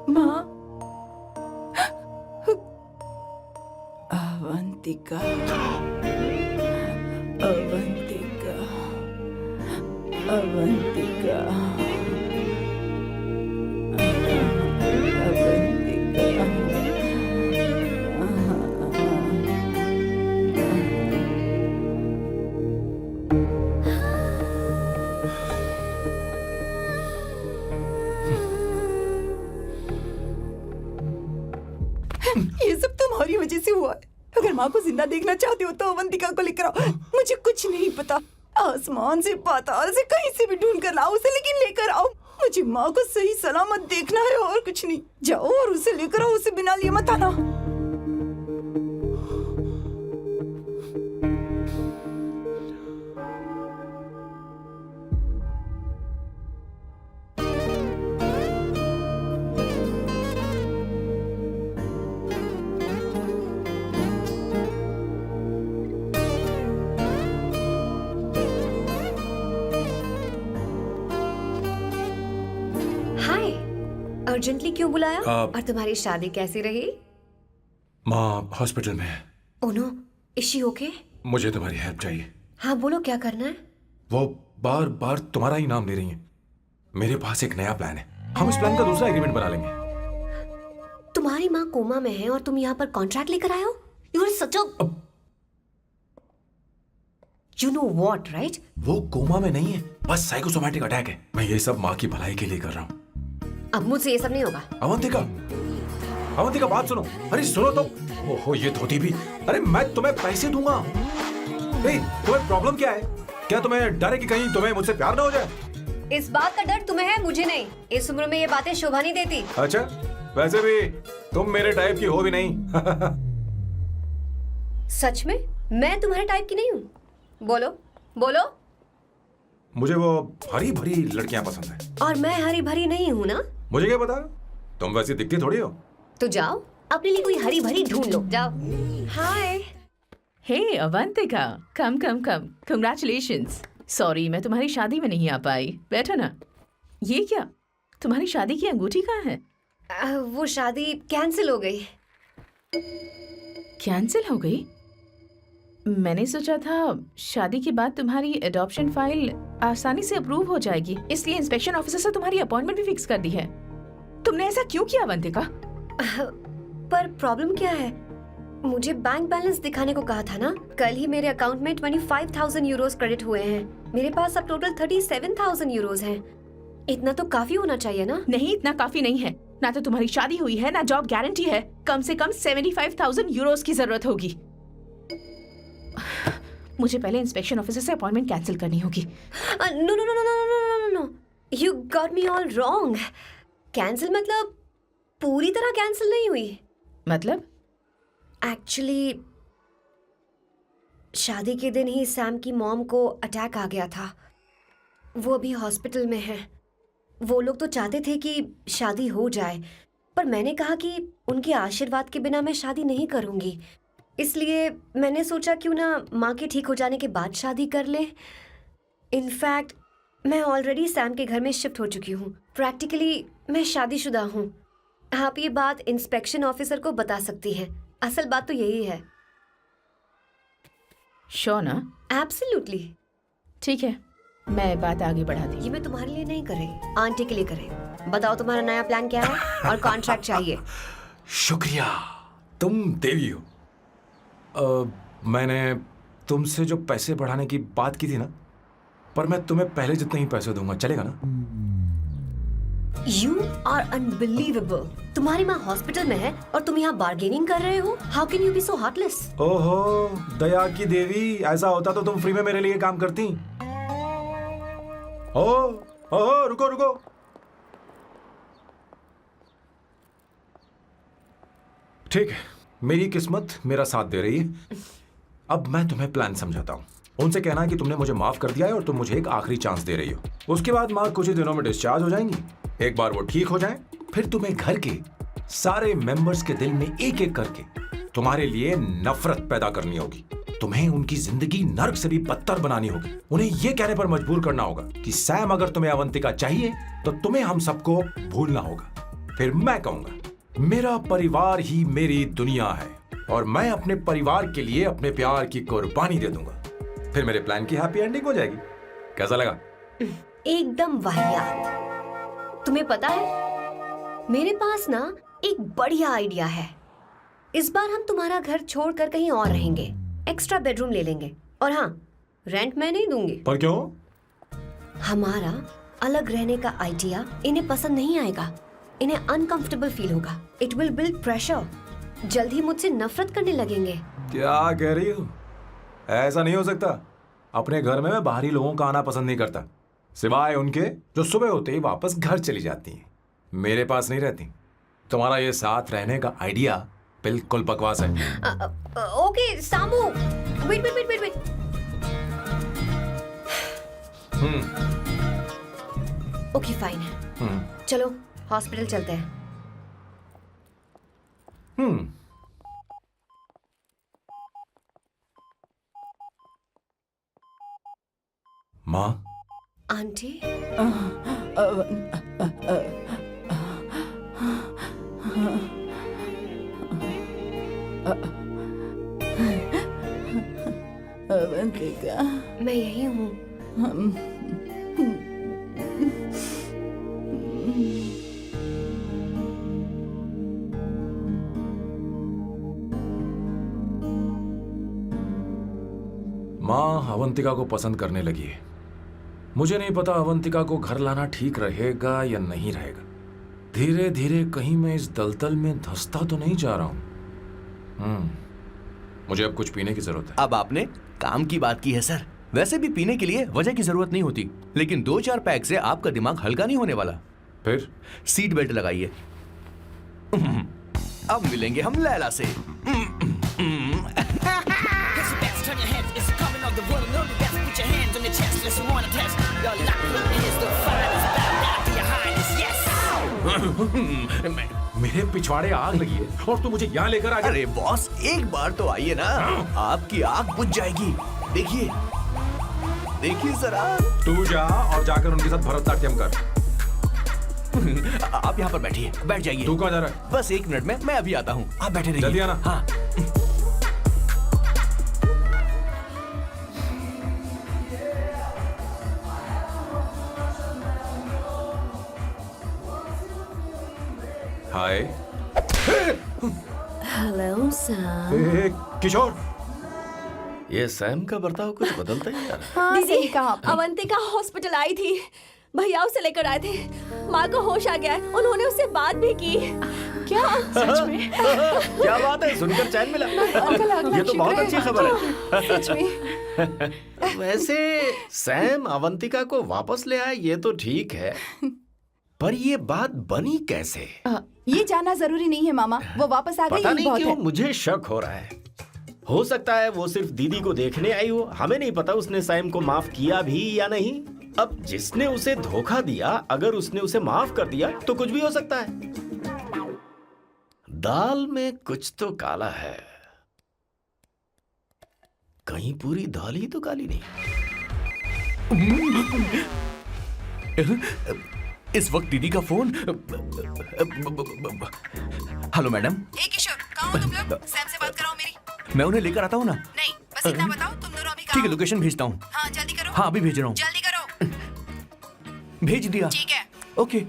माँ, अवंतिका, अवंतिका, अवंतिका, ये सब तुम्हारी वजह से हुआ है। अगर माँ को जिंदा देखना चाहते हो तो अवंतिका को लेकर आओ। मुझे कुछ नहीं पता, आसमान से पाताल से कहीं से भी ढूंढ कर लाओ उसे, लेकिन लेकर आओ। मुझे माँ को सही सलामत देखना है और कुछ नहीं। जाओ और उसे लेकर आओ, उसे बिना लिए मत आना। हाय, अर्जेंटली क्यों बुलाया? आप- और तुम्हारी शादी कैसी रही? माँ हॉस्पिटल में है। Oh no, is she okay? मुझे तुम्हारी हेल्प चाहिए। हाँ बोलो, क्या करना है? वो बार बार तुम्हारा ही नाम ले रही हैं। मेरे पास एक नया प्लान है, हम इस प्लान का दूसरा एग्रीमेंट बना लेंगे। तुम्हारी माँ कोमा में है और तुम यहाँ पर कॉन्ट्रैक्ट लेकर आए हो? You are such a you know what, right? वो कोमा में नहीं है, बस साइकोसोमैटिक अटैक है। मैं ये सब माँ की भलाई के लिए कर रहा हूँ। अब मुझसे ये सब नहीं होगा। अवंतिका, अवंतिका बात सुनो। अरे सुनो तो। ओहो ये धोती भी। अरे मैं तुम्हें पैसे दूंगा। ए, तुम्हें प्रॉब्लम क्या है? क्या तुम्हें डर है कि कहीं तुम्हें मुझसे प्यार ना हो जाए? इस बात का डर तुम्हें है, मुझे नहीं। इस उम्र में ये बातें शोभा नहीं देती। अच्छा, वैसे भी तुम मेरे टाइप की हो भी नहीं। सच में मैं तुम्हारे टाइप की नहीं हूँ? बोलो बोलो। मुझे वो हरी भरी लड़कियां पसंद है। और मैं हरी भरी नहीं हूँ ना? मुझे क्या पता, तुम वैसी दिखती थोड़ी हो। तो जाओ अपने लिए कोई हरी भरी ढूंढ लो, जाओ। हाय। हे अवंतिका, कम कम कम, कंग्रेचुलेशंस। सॉरी मैं तुम्हारी शादी में नहीं आ पाई। बैठो ना। ये क्या, तुम्हारी शादी की अंगूठी कहाँ है? वो शादी कैंसिल हो गई। कैंसिल हो गई? मैंने सोचा था शादी के बाद तुम्हारी एडॉप्शन फाइल आसानी से अप्रूव हो जाएगी, इसलिए इंस्पेक्शन ऑफिसर से तुम्हारी अपॉइंटमेंट भी फिक्स कर दी है। तुमने ऐसा क्यों किया अवंतिका? पर प्रॉब्लम क्या है? मुझे बैंक बैलेंस दिखाने को कहा था ना। कल ही मेरे अकाउंट में 25,000 यूरोस क्रेडिट हुए हैं। मेरे पास अब टोटल 37,000 यूरोस हैं। इतना तो काफी होना चाहिए ना? नहीं, इतना काफी नहीं है। ना तो तुम्हारी शादी हुई है, ना जॉब गारंटी है। कम से कम 75,000 यूरोस की जरूरत होगी। मुझे पहले इंस्पेक्शन ऑफिसर से अपॉइंटमेंट कैंसिल करनी होगी। No no no no no no no no, you got me all wrong. Cancel मतलब पूरी तरह कैंसिल नहीं हुई। मतलब? एक्चुअली शादी के दिन ही सैम की मॉम को अटैक आ गया था। वो अभी हॉस्पिटल में है। वो लोग तो चाहते थे कि शादी हो जाए, पर मैंने कहा कि उनके आशीर्वाद के बिना मैं शादी नहीं करूंगी। इसलिए मैंने सोचा क्यों ना माँ के ठीक हो जाने के बाद शादी कर ले। इनफैक्ट मैं ऑलरेडी सैम के घर में शिफ्ट हो चुकी हूँ। प्रैक्टिकली मैं शादीशुदा हूँ। आप ये बात इंस्पेक्शन ऑफिसर को बता सकती हैं। असल बात तो यही है। श्योर ना? एब्सोल्युटली। ठीक है, मैं बात आगे बढ़ा दी। ये मैं तुम्हारे लिए नहीं कर रही, आंटी के लिए कर रही। बताओ तुम्हारा नया प्लान क्या है और कॉन्ट्रैक्ट चाहिए। शुक्रिया, तुम देवी हो। मैंने तुमसे जो पैसे बढ़ाने की बात की थी ना, पर मैं तुम्हें पहले जितने ही पैसे दूंगा, चलेगा ना? You are unbelievable. तुम्हारी माँ हॉस्पिटल में है और तुम यहाँ बार्गेनिंग कर रहे हो? How can you be so heartless? ओहो, दया की देवी, ऐसा होता तो तुम फ्री में मेरे लिए काम करती। ओहो, रुको रुको। ठीक है, मेरी किस्मत मेरा साथ दे रही है। अब मैं तुम्हें प्लान समझाता हूँ। उनसे कहना कि तुमने मुझे माफ कर दिया है और तुम मुझे एक आखिरी चांस दे रही हो। उसके बाद माँ कुछ ही दिनों में डिस्चार्ज हो जाएंगी। एक बार वो ठीक हो जाए, फिर तुम्हें घर के सारे मेंबर्स के दिल में एक एक करके तुम्हारे लिए नफरत पैदा करनी होगी। तुम्हें उनकी जिंदगी नर्क से भी बदतर बनानी होगी। उन्हें यह कहने पर मजबूर करना होगा कि सैम, अगर तुम्हें अवंतिका चाहिए तो तुम्हें हम सबको भूलना होगा। फिर मैं कहूंगा, मेरा परिवार ही मेरी दुनिया है और मैं अपने परिवार के लिए अपने प्यार की कुर्बानी दे दूंगा। फिर मेरे प्लान की हैप्पी एंडिंग हो जाएगी। कैसा लगा? एकदम वाहियात। तुम्हें पता है, मेरे पास ना एक बढ़िया आइडिया है। इस बार हम तुम्हारा घर छोड़कर कहीं और रहेंगे, एक्स्ट्रा बेडरूम ले लेंगे। और हाँ, रेंट मैं नहीं दूंगी। पर क्यों? हमारा अलग रहने का आइडिया इन्हें पसंद नहीं आएगा। इन्हें अनकंफर्टेबल फील होगा। It will build pressure. जल्द ही मुझसे नफरत करने लगेंगे। क्या कह रही हो? ऐसा नहीं हो सकता। अपने घर में मैं बाहरी लोगों का आना पसंद नहीं करता, सिवाय उनके जो सुबह होते ही वापस घर चली जाती हैं, मेरे पास नहीं रहती। तुम्हारा ये साथ रहने का आइडिया बिल्कुल बकवास है। Okay Samu, wait wait wait wait wait. Okay fine है। चलो हॉस्पिटल चलते हैं। माँ, आंटी, अवंतिका, मैं यही हूँ। माँ अवंतिका को पसंद करने लगी है। मुझे नहीं पता अवंतिका को घर लाना ठीक रहेगा या नहीं रहेगा। धीरे धीरे कहीं मैं इस दलदल में धंसता तो नहीं जा रहा हूं। मुझे अब कुछ पीने की जरूरत है। अब आपने काम की बात की है सर। वैसे भी पीने के लिए वजह की जरूरत नहीं होती, लेकिन 2-4 पैक से आपका दिमाग हल्का नहीं होने वाला। फिर सीट बेल्ट लगाइए। अब मिलेंगे हम लैला से। मेरे पिछवाड़े आग लगी है और तू मुझे यहाँ लेकर आ गया। अरे बॉस, एक बार तो आइए ना, आपकी आग बुझ जाएगी। देखिए देखिए जरा। तू जा और जाकर उनके साथ भरतनाट्यम कर। आप यहाँ पर बैठिए, बैठ जाइए। तू कहाँ जा रहा है? बस 1 मिनट में मैं अभी आता हूँ, आप बैठे रहिए। जल्दी आना। हाँ। हाय। Hello Sam. ए, किशोर, ये सैम का बर्ताव कुछ बदलता ही यार। हाँ, दीदी, सही कहा आपने। अवंतिका हॉस्पिटल आई थी, भैया उसे लेकर आए थे। माँ को होश आ गया है, उन्होंने उससे बात भी की। क्या सच में? क्या बात है, सुनकर चैन मिला। ये तो बहुत अच्छी खबर है। सच में। वैसे सैम अवंतिका को वापस ले आए ये तो ठीक है, पर ये बात बनी कैसे? ये जानना जरूरी नहीं है मामा, वो वापस आ गई, पता यही नहीं बहुत क्यों है। मुझे शक हो रहा है। हो सकता है वो सिर्फ दीदी को देखने आई हो। हमें नहीं पता उसने सैम को माफ किया भी या नहीं। अब जिसने उसे धोखा दिया, अगर उसने उसे माफ कर दिया तो कुछ भी हो सकता है। दाल में कुछ तो काला है। कहीं पूरी दाल ही तो काली नहीं। इस वक्त दीदी का फोन। Hello madam. किशोर, कहाँ हो तुम लोग? सैम से बात कराओ मेरी। मैं उन्हें लेकर आता हूँ ना। नहीं, बस इतना बताओ, तुम दोनों ठीक है, लोकेशन भेजता हूँ। हाँ जल्दी करो। हाँ अभी भेज रहा हूँ। जल्दी करो। भेज दिया। ठीक है। ओके।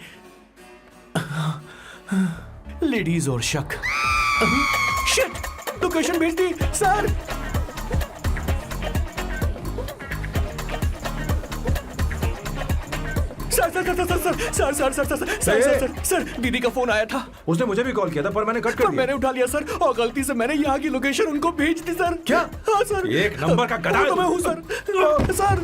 लेडीज और शक। शिट, लोकेशन भेज दी सर। सर दीदी का फोन आया था। उसने मुझे भी कॉल किया था पर मैंने कट कर पर दिया। मैंने उठा लिया सर, और गलती से मैंने यहाँ की लोकेशन उनको भेज दी सर। क्या? हाँ सर। एक नंबर का गधा है तो मैं तू। हूँ सर। सर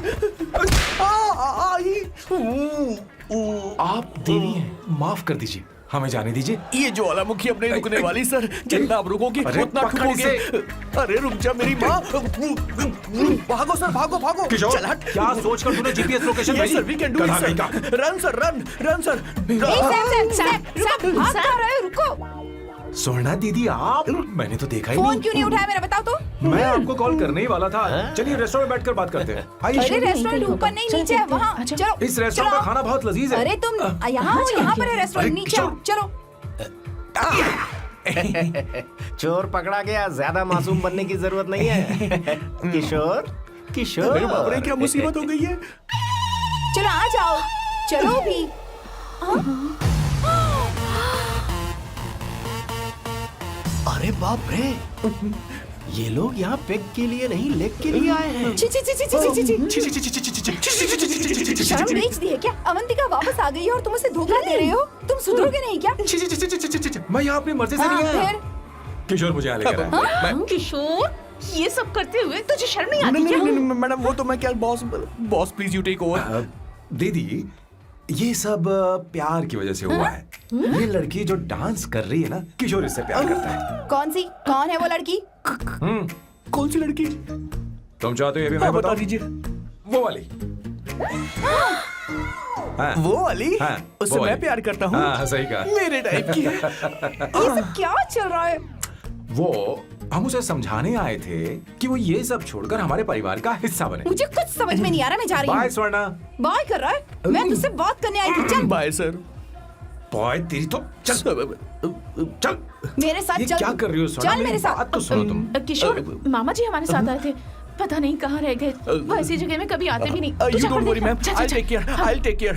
आप देवी हैं, माफ कर दीजिए, हमें जाने दीजिए। ये ज्वालामुखी अब नहीं रुकने वाली सर। जितना आप रुकोगे अरे उतना पकड़ ठुकोगे। अरे रुक जा मेरी माँ। भागो सर, भागो भागो। किशोर, चल हट। क्या सोचकर तूने जीपीएस लोकेशन Yes भेजी? sir, we can do it, गधा sir. कहीं का। Run sir, run sir. भाग कहाँ रहे हो? रुको। स्वर्णा दीदी आप, मैंने तो देखा ही फोन नहीं। क्यों नहीं उठाया मेरा, बताओ तो। मैं आपको कॉल करने ही वाला था। चलिए रेस्टोरेंट में बैठकर बात करते हैं। अरे आइए। रेस्टोरेंट ऊपर नहीं नीचे है, वहाँ चलो। इस रेस्टोरेंट का खाना बहुत लजीज है। अरे तुम यहाँ हो, यहाँ पर है रेस्टोरेंट, नीचे आओ, चलो। चोर पकड़ा गया, ज्यादा मासूम बनने की जरूरत नहीं है। किशोर, किशोर। अरे बाप रे, क्या मुसीबत हो गई है। चलो आ जाओ, चलो भी। अरे बाप रे, ये लोग यहाँ पेग के लिए नहीं लेग के लिए आए हैं। ची ची ची ची ची ची। शर्म बेच दी है क्या? अवंतिका वापस आ गई है और तुम उसे धोखा दे रहे हो? तुम सुधरोगे नहीं क्या? मैं यहाँ अपनी मर्जी से नहीं आया। फिर किशोर मुझे यहाँ लेकर आया। किशोर, ये सब करते हुए तुझे शर्म नहीं आती नहीं क्या? नहीं नहीं मैडम, वो तो मैं क्या, boss please you take over. दीदी, ये सब प्यार की वजह से हुआ है। ये लड़की जो डांस कर रही है ना, किशोर इससे प्यार करता है। कौन है वो लड़की? कौन सी लड़की? तुम चाहते हो ये भी मैं बता बताऊं? दीजिए। वो वाली। हाँ, वो वाली? हाँ, उससे वो वाली। मैं प्यार करता हूँ। हाँ, सही कहा। मेरे टाइप की है। ये सब क्या चल रहा है? वो हम उसे समझाने आए थे कि वो ये सब छोड़कर हमारे परिवार का हिस्सा बने। मुझे कुछ समझ में नहीं आ रहा, मैं जा रही बाय हूँ। स्वर्णा। बाय कर रहा है? मैं तुझसे बात करने आई थी, चल। Bye sir. बॉय तेरी तो चल चल। मेरे साथ ये चल। क्या कर रही हो स्वर्णा? चल मेरे साथ। बात तो सुनो तुम। किशोर, मामा जी हमारे साथ आए थे, पता नहीं कहाँ रह गए। वो ऐसी जगह में कभी आते भी नहीं। तू यू जा डोंट कर वरी देख। मैम, जा, जा, आई जा। Take care, I take care.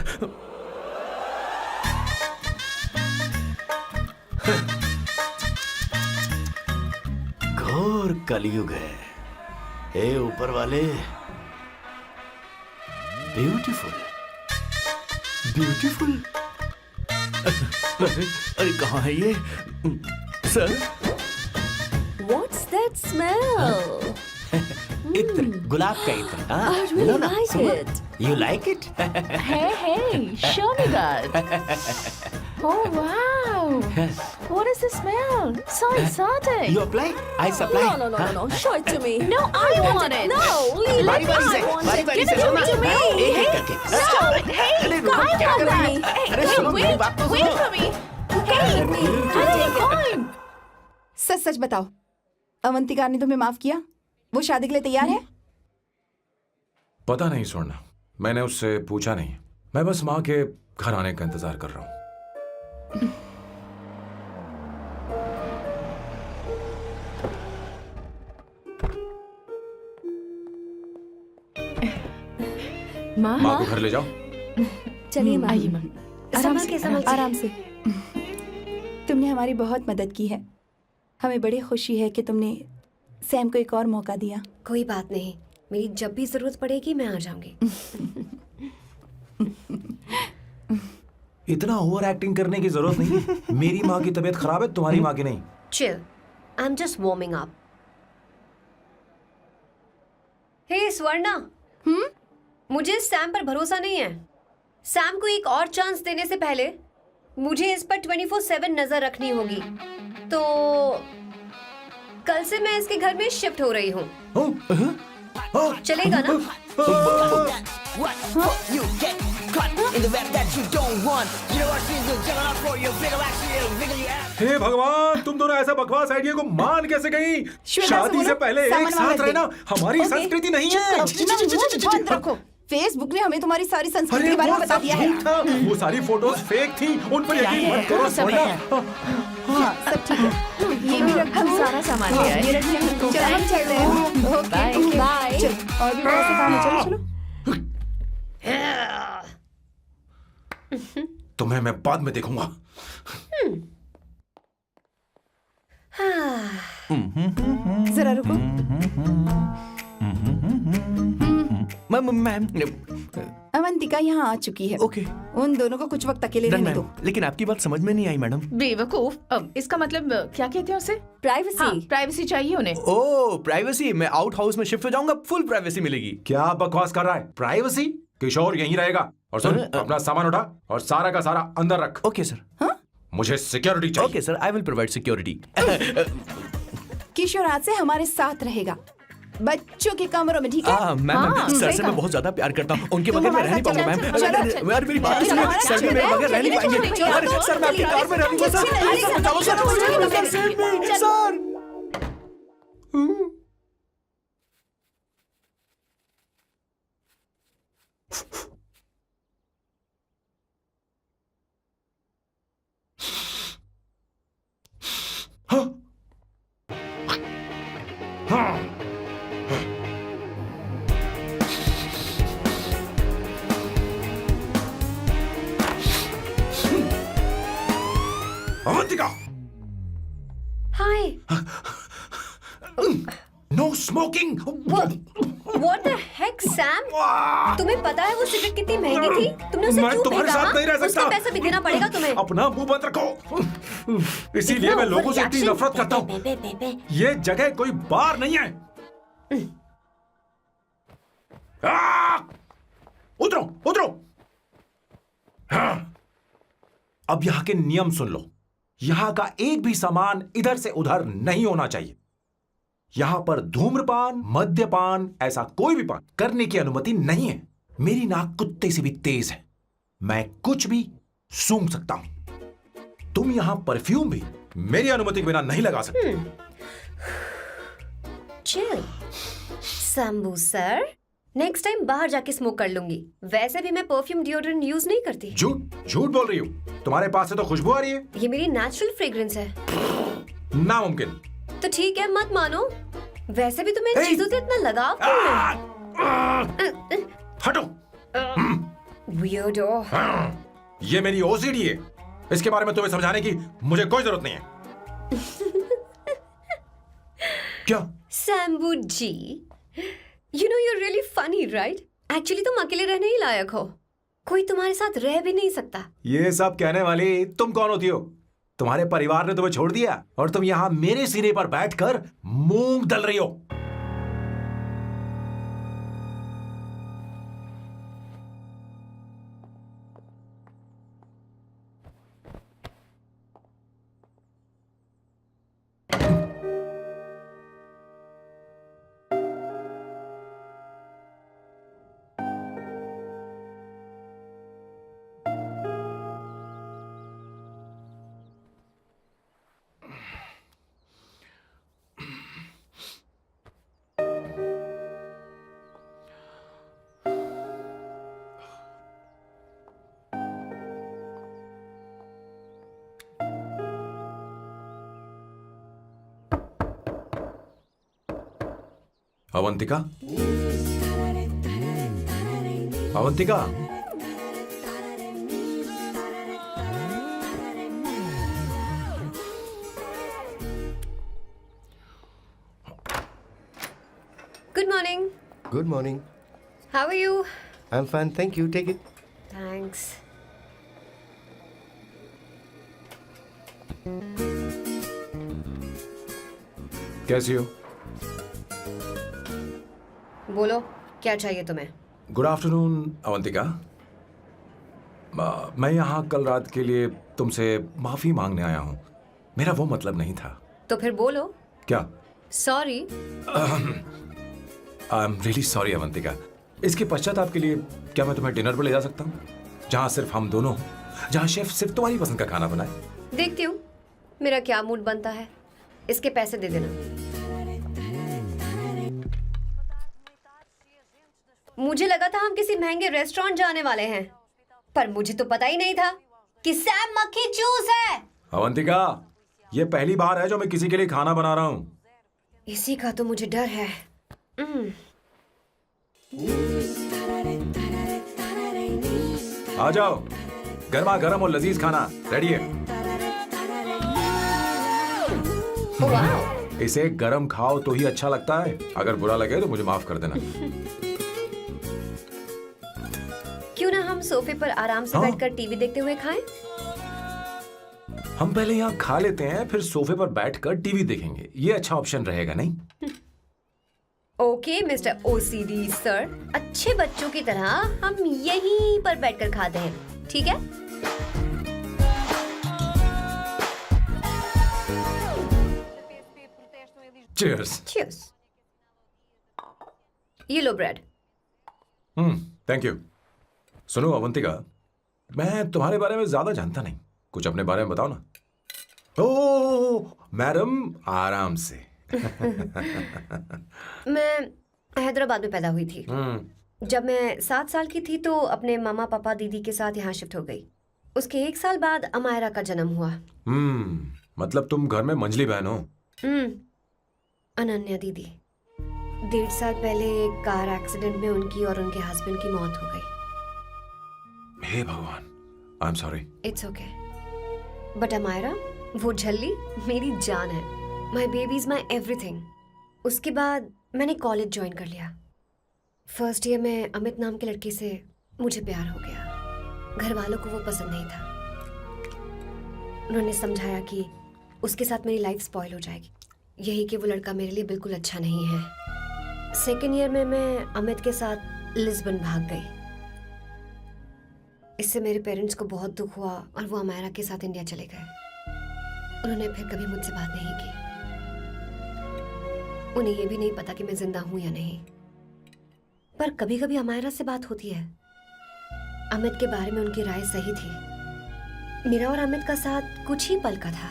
घोर कलयुग है। हे ऊपर वाले, ब्यूटीफुल, ब्यूटीफुल। अरे कहाँ है ये सर? What's that smell? इत्र, गुलाब का इत्र। हाँ, I really लो ना, like सुनो। it. You like it? Hey, show me that. Oh wow, what is the smell? So exotic. You apply, I supply. No. Show it to me. No, I want it. No, leave बारी it. बारी I से, want बारी it. बारी Give से it सुनो to ना। me. एक एक करके। Stop. Hey, अरे रुको, I क्या want कर रही that. है? Hey, अरे सुनो, मेरी wait, बात तो wait सुनो। for me. I'll take it. सच सच बताओ, अवंतिका ने तुम्हें माफ किया? वो शादी के लिए तैयार है? पता नहीं स्वर्णा, मैंने उससे पूछा नहीं। मैं बस माँ के घर आने का इंतजार कर रहा हूँ। माँ, माँ को घर ले जाओ। चलिए माँ। आइए माँ। आराम से। तुमने हमारी बहुत मदद की है। हमें बड़ी खुशी है कि तुमने सैम को एक और मौका दिया। कोई बात नहीं, मेरी जब भी जरूरत पड़ेगी मैं आ जाऊंगी। इतना ओवर एक्टिंग करने की जरूरत नहीं। मेरी माँ की तबीयत खराब है, तुम्हारी माँ की नहीं। Chill, I am just warming up. Hey Swarna, मुझे सैम पर भरोसा नहीं है। सैम को एक और चांस देने से पहले मुझे इस पर 24/7 नजर रखनी होगी। तो कल से मैं इसके घर में शिफ्ट हो रही हूँ। चलेगा ना? You get caught in the web that you don't want. You know what she's doing? Jumping out for you, bigger actually, bigger you have. हे भगवान, तुम दोनों ऐसा बकवास आइडिया को मान कैसे गई? शादी से पहले एक साथ रहना हमारी संस्कृति नहीं है। बंद रखो। फेसबुक ने हमें तुम्हारी सारी संस्कृति के बारे में बता दिया है। था। वो सारी फोटोज फेक थी, उन पर यकीन मत करो स्वर्णा। हाँ, सब ठीक है। ये भी रख, हम सारा सामान ले आए। ये रखिए। चलो हम चलते हैं। Okay, bye. और भी बहुत से काम है, चलो चलो। तुम्हें मैं बाद में देखूंगा। जरा रुको। मैम अवंतिका यहाँ आ चुकी है। ओके उन दोनों को कुछ वक्त अकेले रहने दो। लेकिन आपकी बात समझ में नहीं आई मैडम। बेवकूफ, इसका मतलब क्या कहते हैं उसे? प्राइवेसी। हाँ, प्राइवेसी चाहिए उन्हें। ओह प्राइवेसी, मैं आउट हाउस में शिफ्ट हो जाऊंगा, फुल प्राइवेसी मिलेगी। क्या बकवास कर रहा है? प्राइवेसी? किशोर यहीं रहेगा। और सुन, अपना सामान उठा और सारा का सारा अंदर रख। Okay sir. मुझे सिक्योरिटी चाहिए। Okay sir, I will provide security. Kishore आज से हमारे साथ रहेगा, बच्चों के कमरों में, ठीक है? मैम सर से मैं बहुत ज्यादा प्यार करता हूँ, उनके बगैर मैं रह नहीं पाऊंगा मैम। यार मेरी बात सुनिए, सर भी मेरे बगैर रह नहीं पाएंगे। अरे सर मैं आपकी कार में रह लूंगा सर। चलो sir, sir. Avantika, hi. No smoking. What the heck, Sam? तुम्हें पता है वो सिगरेट कितनी महंगी थी? तुमने उसे मैं क्यों तुम्हारे फेंका? साथ नहीं रह सकता। उसका पैसा भी देना पड़ेगा तुम्हें। अपना मुंह बंद रखो। इसीलिए मैं लोगों से इतनी नफरत करता हूँ। ये जगह कोई बार नहीं है। उतरो उतरो। अब यहाँ के नियम सुन लो। यहाँ का एक भी सामान इधर से उधर नहीं होना चाहिए। यहां पर धूम्रपान, मद्यपान, ऐसा कोई भी पान करने की अनुमति नहीं है। मेरी नाक कुत्ते से भी तेज है, मैं कुछ भी सूंघ सकता हूं। तुम यहां परफ्यूम भी मेरी अनुमति के बिना नहीं लगा सकते। Chill Shambhu sir, next time बाहर जाके स्मोक कर लूंगी। वैसे भी मैं परफ्यूम डिओड्रेंट यूज नहीं करती। झूठ झूठ बोल रही हो। तुम्हारे पास से तो खुशबू आ रही है। ये मेरी नेचुरल फ्रेग्रेंस है। नामुमकिन। तो ठीक है, मत मानो। वैसे भी तुम्हें इन चीजों से इतना लगाव क्यों है? हटो। Weirdo। ये मेरी ओसीडी है। इसके बारे में तुम्हें समझाने की मुझे कोई जरूरत नहीं है। क्या? शंभू जी, you know you're really funny, right? Actually तुम अकेले रहने ही लायक हो। कोई तुम्हारे साथ रह भी नहीं सकता। ये सब कहने वाली तुम कौन होती हो? तुम्हारे परिवार ने तुम्हें छोड़ दिया और तुम यहां मेरे सिरे पर बैठकर मूंग दल रही हो। Avantika, Avantika, Good morning. Good morning. How are you? I'm fine, thank you. Take it. Thanks. कैसी हो? बोलो, क्या चाहिए तुम्हें? Good afternoon Avantika. मैं यहाँ कल रात के लिए तुमसे माफी मांगने आया हूँ। मेरा वो मतलब नहीं था। तो फिर बोलो। क्या? Sorry. I am really sorry Avantika. इसके पश्चाताप के लिए क्या मैं तुम्हें डिनर पर ले जा सकता हूँ, जहाँ सिर्फ हम दोनों हों, जहाँ शेफ सिर्फ तुम्हारी पसंद का खाना बनाए? देखती हूँ मेरा क्या मूड बनता है। इसके पैसे दे देना। मुझे लगा था हम किसी महंगे रेस्टोरेंट जाने वाले हैं, पर मुझे तो पता ही नहीं था कि सैम मक्खी चूस है। अवंतिका, ये पहली बार है जो मैं किसी के लिए खाना बना रहा हूँ। इसी का तो मुझे डर है। आ जाओ, गर्मा गर्म और लजीज खाना रेडी है। वाह, इसे गरम खाओ तो ही अच्छा लगता है, अगर बुरा लगे तो मुझे माफ कर देना। क्यों ना हम सोफे पर आराम से हाँ? बैठकर टीवी देखते हुए खाएं? हम पहले यहाँ खा लेते हैं, फिर सोफे पर बैठकर टीवी देखेंगे। ये अच्छा ऑप्शन रहेगा नहीं? ओके मिस्टर ओसीडी सर, अच्छे बच्चों की तरह हम यहीं पर बैठकर खाते हैं, ठीक है? चीयर्स। Cheers. ये लो ब्रेड। Thank you. सुनो अवंतिका, मैं तुम्हारे बारे में ज्यादा जानता नहीं, कुछ अपने बारे में बताओ ना। ओह मैडम, आराम से। मैं हैदराबाद में पैदा हुई थी। जब मैं 7 साल की थी तो अपने मामा पापा दीदी के साथ यहाँ शिफ्ट हो गई। उसके 1 साल बाद अमायरा का जन्म हुआ। मतलब तुम घर में मंझली बहन हो? अनन्या दीदी। 1.5 साल पहले एक कार एक्सीडेंट में उनकी और उनके हस्बैंड की मौत हो गई। हे भगवान, I am sorry. It's okay. But Amaira, वो झल्ली मेरी जान है। My baby is my everything. उसके बाद मैंने कॉलेज ज्वाइन कर लिया। फर्स्ट ईयर में अमित नाम के लड़के से मुझे प्यार हो गया। घर वालों को वो पसंद नहीं था। उन्होंने समझाया कि उसके साथ मेरी लाइफ स्पॉइल हो जाएगी, यही कि वो लड़का मेरे लिए बिल्कुल अच्छा नहीं है। सेकेंड ईयर में मैं अमित के साथ लिस्बन भाग गई। इससे मेरे पेरेंट्स को बहुत दुख हुआ और वो अमायरा के साथ इंडिया चले गए। उन्होंने फिर कभी मुझसे बात नहीं की। उन्हें ये भी नहीं पता कि मैं जिंदा हूं या नहीं। पर कभी कभी अमायरा से बात होती है। अमित के बारे में उनकी राय सही थी। मेरा और अमित का साथ कुछ ही पल का था।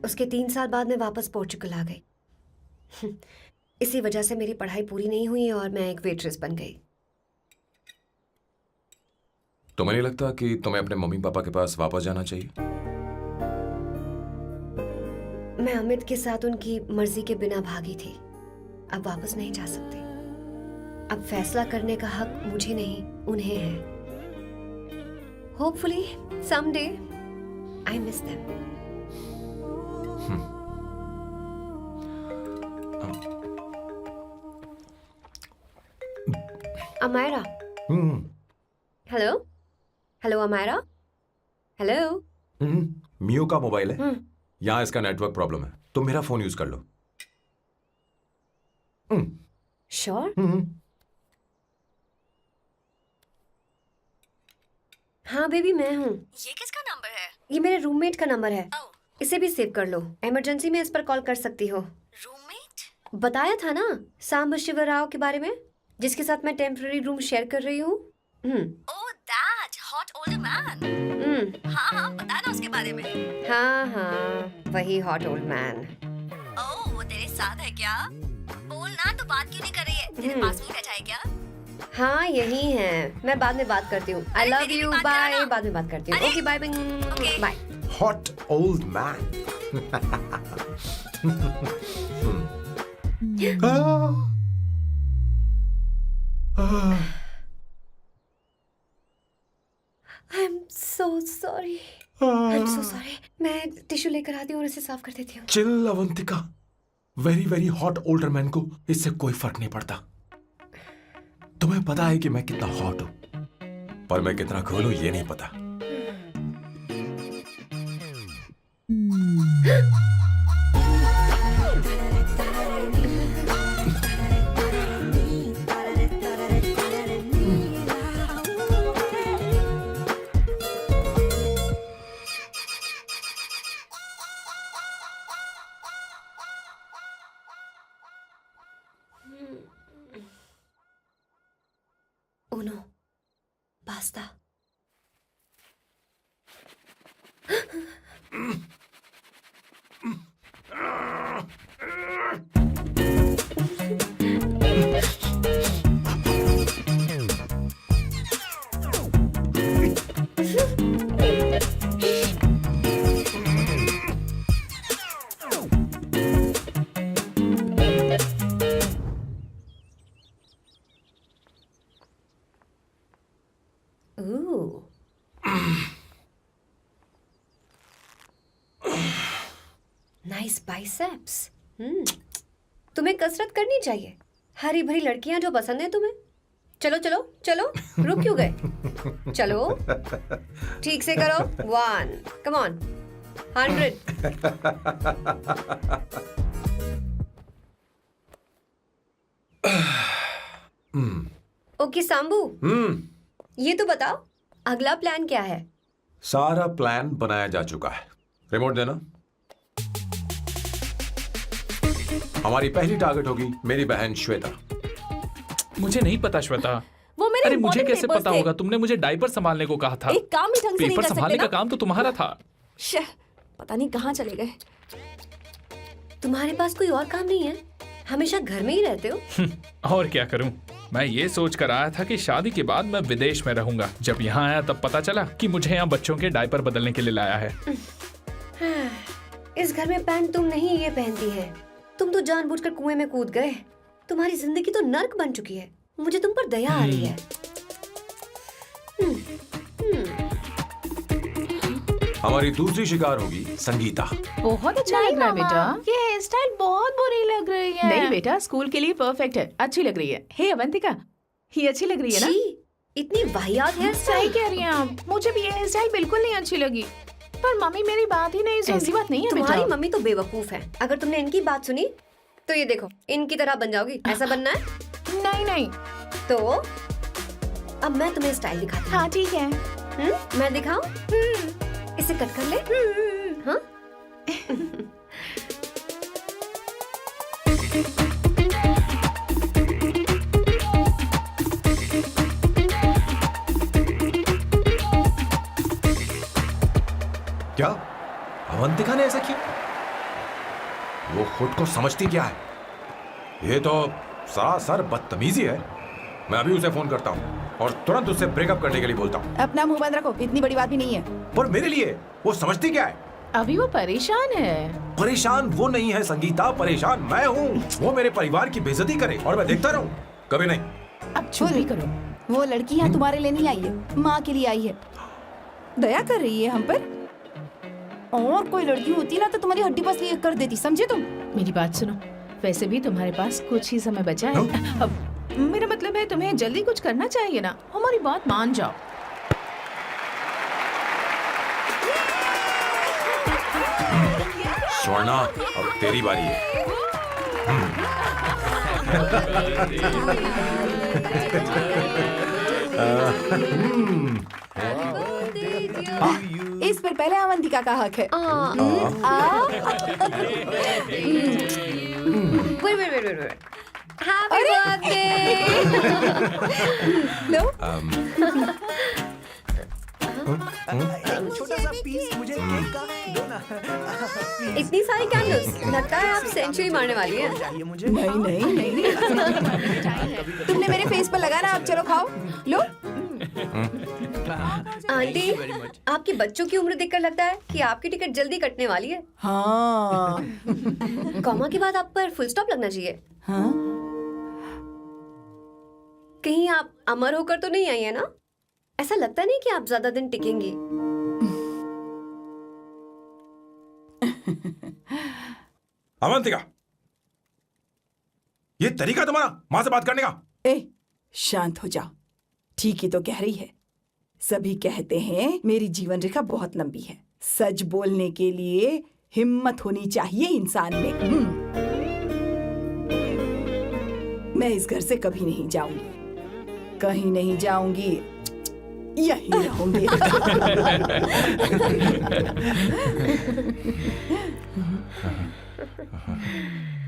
उसके 3 साल बाद मैं वापस पोर्चुगल आ गई। इसी वजह से मेरी पढ़ाई पूरी नहीं हुई और मैं एक वेट्रेस बन गई। तुम्हें नहीं लगता कि तुम्हें अपने मम्मी पापा के पास वापस जाना चाहिए? मैं अमित के साथ उनकी मर्जी के बिना भागी थी। अब वापस नहीं जा सकती। अब फैसला करने का हक मुझे नहीं, उन्हें है। Hopefully someday I miss them. Amayra. Hello hello Amayra. Hello. मियो का मोबाइल है, यहाँ इसका नेटवर्क प्रॉब्लम है, तुम मेरा फोन यूज कर लो। श्योर? हाँ बेबी, मैं हूँ। ये किसका नंबर है? ये मेरे रूममेट का नंबर है। इसे भी सेव कर लो। इमरजेंसी में इस पर कॉल कर सकती हो। रूममेट? बताया था ना सांब शिवराव के बारे में, जिसके साथ मैं टेम्पररी रूम शेयर कर रही हूँ। Oh that hot old man. हाँ बताना उसके बारे में। हाँ वही हॉट ओल्ड मैन। ओह वो तेरे साथ है क्या? बोलना तो बात क्यों नहीं कर रही है? तेरे पास में बैठा है क्या? हाँ यही है। मैं बाद में बात करती हूँ। I love you, bye. बाद में बात करती हूँ। Okay bye bye. Hot old man. I am so sorry. मैं टिश्यू लेकर आती हूँ और इसे साफ कर देती हूँ। Chill Avantika, very very hot older man को इससे कोई फर्क नहीं पड़ता। तुम्हें पता है कि मैं कितना हॉट हूं, पर मैं कितना कूल हूं ये नहीं पता। Uno, basta. बाइसेप्स। तुम्हें कसरत करनी चाहिए। हरी भरी लड़कियां जो पसंद है तुम्हें। चलो चलो चलो, रुक क्यों गए? चलो ठीक से करो। 1 कम ऑन 100। ओके सांबू, ये तो बताओ अगला प्लान क्या है? सारा प्लान बनाया जा चुका है। रिमोट देना। हमारी पहली टारगेट होगी मेरी बहन श्वेता। मुझे नहीं पता श्वेता। वो मेरे अरे मुझे important कैसे papers पता थे। होगा? तुमने मुझे डायपर संभालने को कहा था। एक काम ही ढंग से नहीं पेपर कर सकते संभालने ना? का काम तो तुम्हारा था। शह, पता नहीं कहाँ चले गए। तुम्हारे पास कोई और काम नहीं है? हमेशा घर में ही रहते हो? और क्या करूं? मैं ये सोच कर आया था कि शादी के बाद मैं विदेश में रहूंगा। जब यहाँ आया तब पता चला कि मुझे यहाँ बच्चों के डायपर बदलने के लिए लाया है। इस घर में पैंट तुम नहीं ये पहनती है। तुम तो जानबूझकर कुएं में कूद गए। तुम्हारी जिंदगी तो नर्क बन चुकी है। मुझे तुम पर दया आ रही है। हमारी दूसरी शिकार होगी संगीता। बहुत अच्छा लग रहा है बेटा। ये हेयर स्टाइल बहुत बुरी लग रही है। नहीं बेटा, स्कूल के लिए परफेक्ट है, अच्छी लग रही है। हे अवंतिका, ये अच्छी लग रही है ना? छी, इतनी वाहियात हेयर सही स्टाइल। कह रही हैं आप। मुझे भी ये हेयर स्टाइल बिल्कुल नहीं अच्छी लगी। पर मम्मी मेरी बात ही नहीं सुनती। ऐसी बात नहीं है बेटा। तुम्हारी मम्मी तो बेवकूफ है। अगर तुमने इनकी बात सुनी तो ये देखो इनकी तरह बन जाओगी। ऐसा बनना है? नहीं नहीं। तो अब मैं तुम्हें स्टाइल दिखाती हूँ। हाँ ठीक है। मैं दिखाऊं? इसे कट कर ले। हाँ? क्या अवंतिका ने ऐसा किया? वो खुद को समझती क्या है? ये तो सरासर बदतमीजी है। मैं अभी उसे फोन करता हूँ और तुरंत उससे ब्रेकअप करने के लिए बोलता हूँ। अपना मुंह बंद रखो, इतनी बड़ी बात भी नहीं है। पर मेरे लिए वो समझती क्या है? अभी वो परेशान है। परेशान वो नहीं है संगीता, परेशान मैं हूँ। वो मेरे परिवार की बेइज्जती करे और मैं देखता रहूँ? कभी नहीं। अब चुप भी करो। वो लड़की यहाँ तुम्हारे लिए नहीं आई है, माँ के लिए आई है। दया कर रही है हम पर। और कोई लड़की होती ना तो तुम्हारी हड्डी पसली कर देती, समझे तुम? मेरी बात सुनो, वैसे भी तुम्हारे पास कुछ ही समय बचा है। अब मेरा मतलब है तुम्हें जल्दी कुछ करना चाहिए ना। हमारी बात मान जाओ। स्वर्णा, अब तेरी बारी है। इस पर पहले अवंतिका का हक है। Wait. Happy birthday! लो। छोटा सा पीस मुझे केक का दो ना। इतनी सारी कैंडल्स, लगता है आप सेंचुरी मारने वाली हैं। चाहिए मुझे। नहीं। तुमने मेरे फेस पर लगाना, अब चलो खाओ। लो। आंटी, आपके बच्चों की उम्र देखकर लगता है कि आपकी टिकट जल्दी कटने वाली है। हाँ। कॉमा के बाद आप पर फुल स्टॉप लगना चाहिए। हाँ? कहीं आप अमर होकर तो नहीं आई है ना? ऐसा लगता नहीं कि आप ज्यादा दिन टिकेंगी। अवंतिका, ये तरीका तुम्हारा माँ से बात करने का? ए, शांत हो जाओ। ठीक ही तो कह रही है। सभी कहते हैं मेरी जीवन रेखा बहुत लंबी है। सच बोलने के लिए हिम्मत होनी चाहिए इंसान में। मैं इस घर से कभी नहीं जाऊंगी, कहीं नहीं जाऊंगी, यहीं रहूंगी।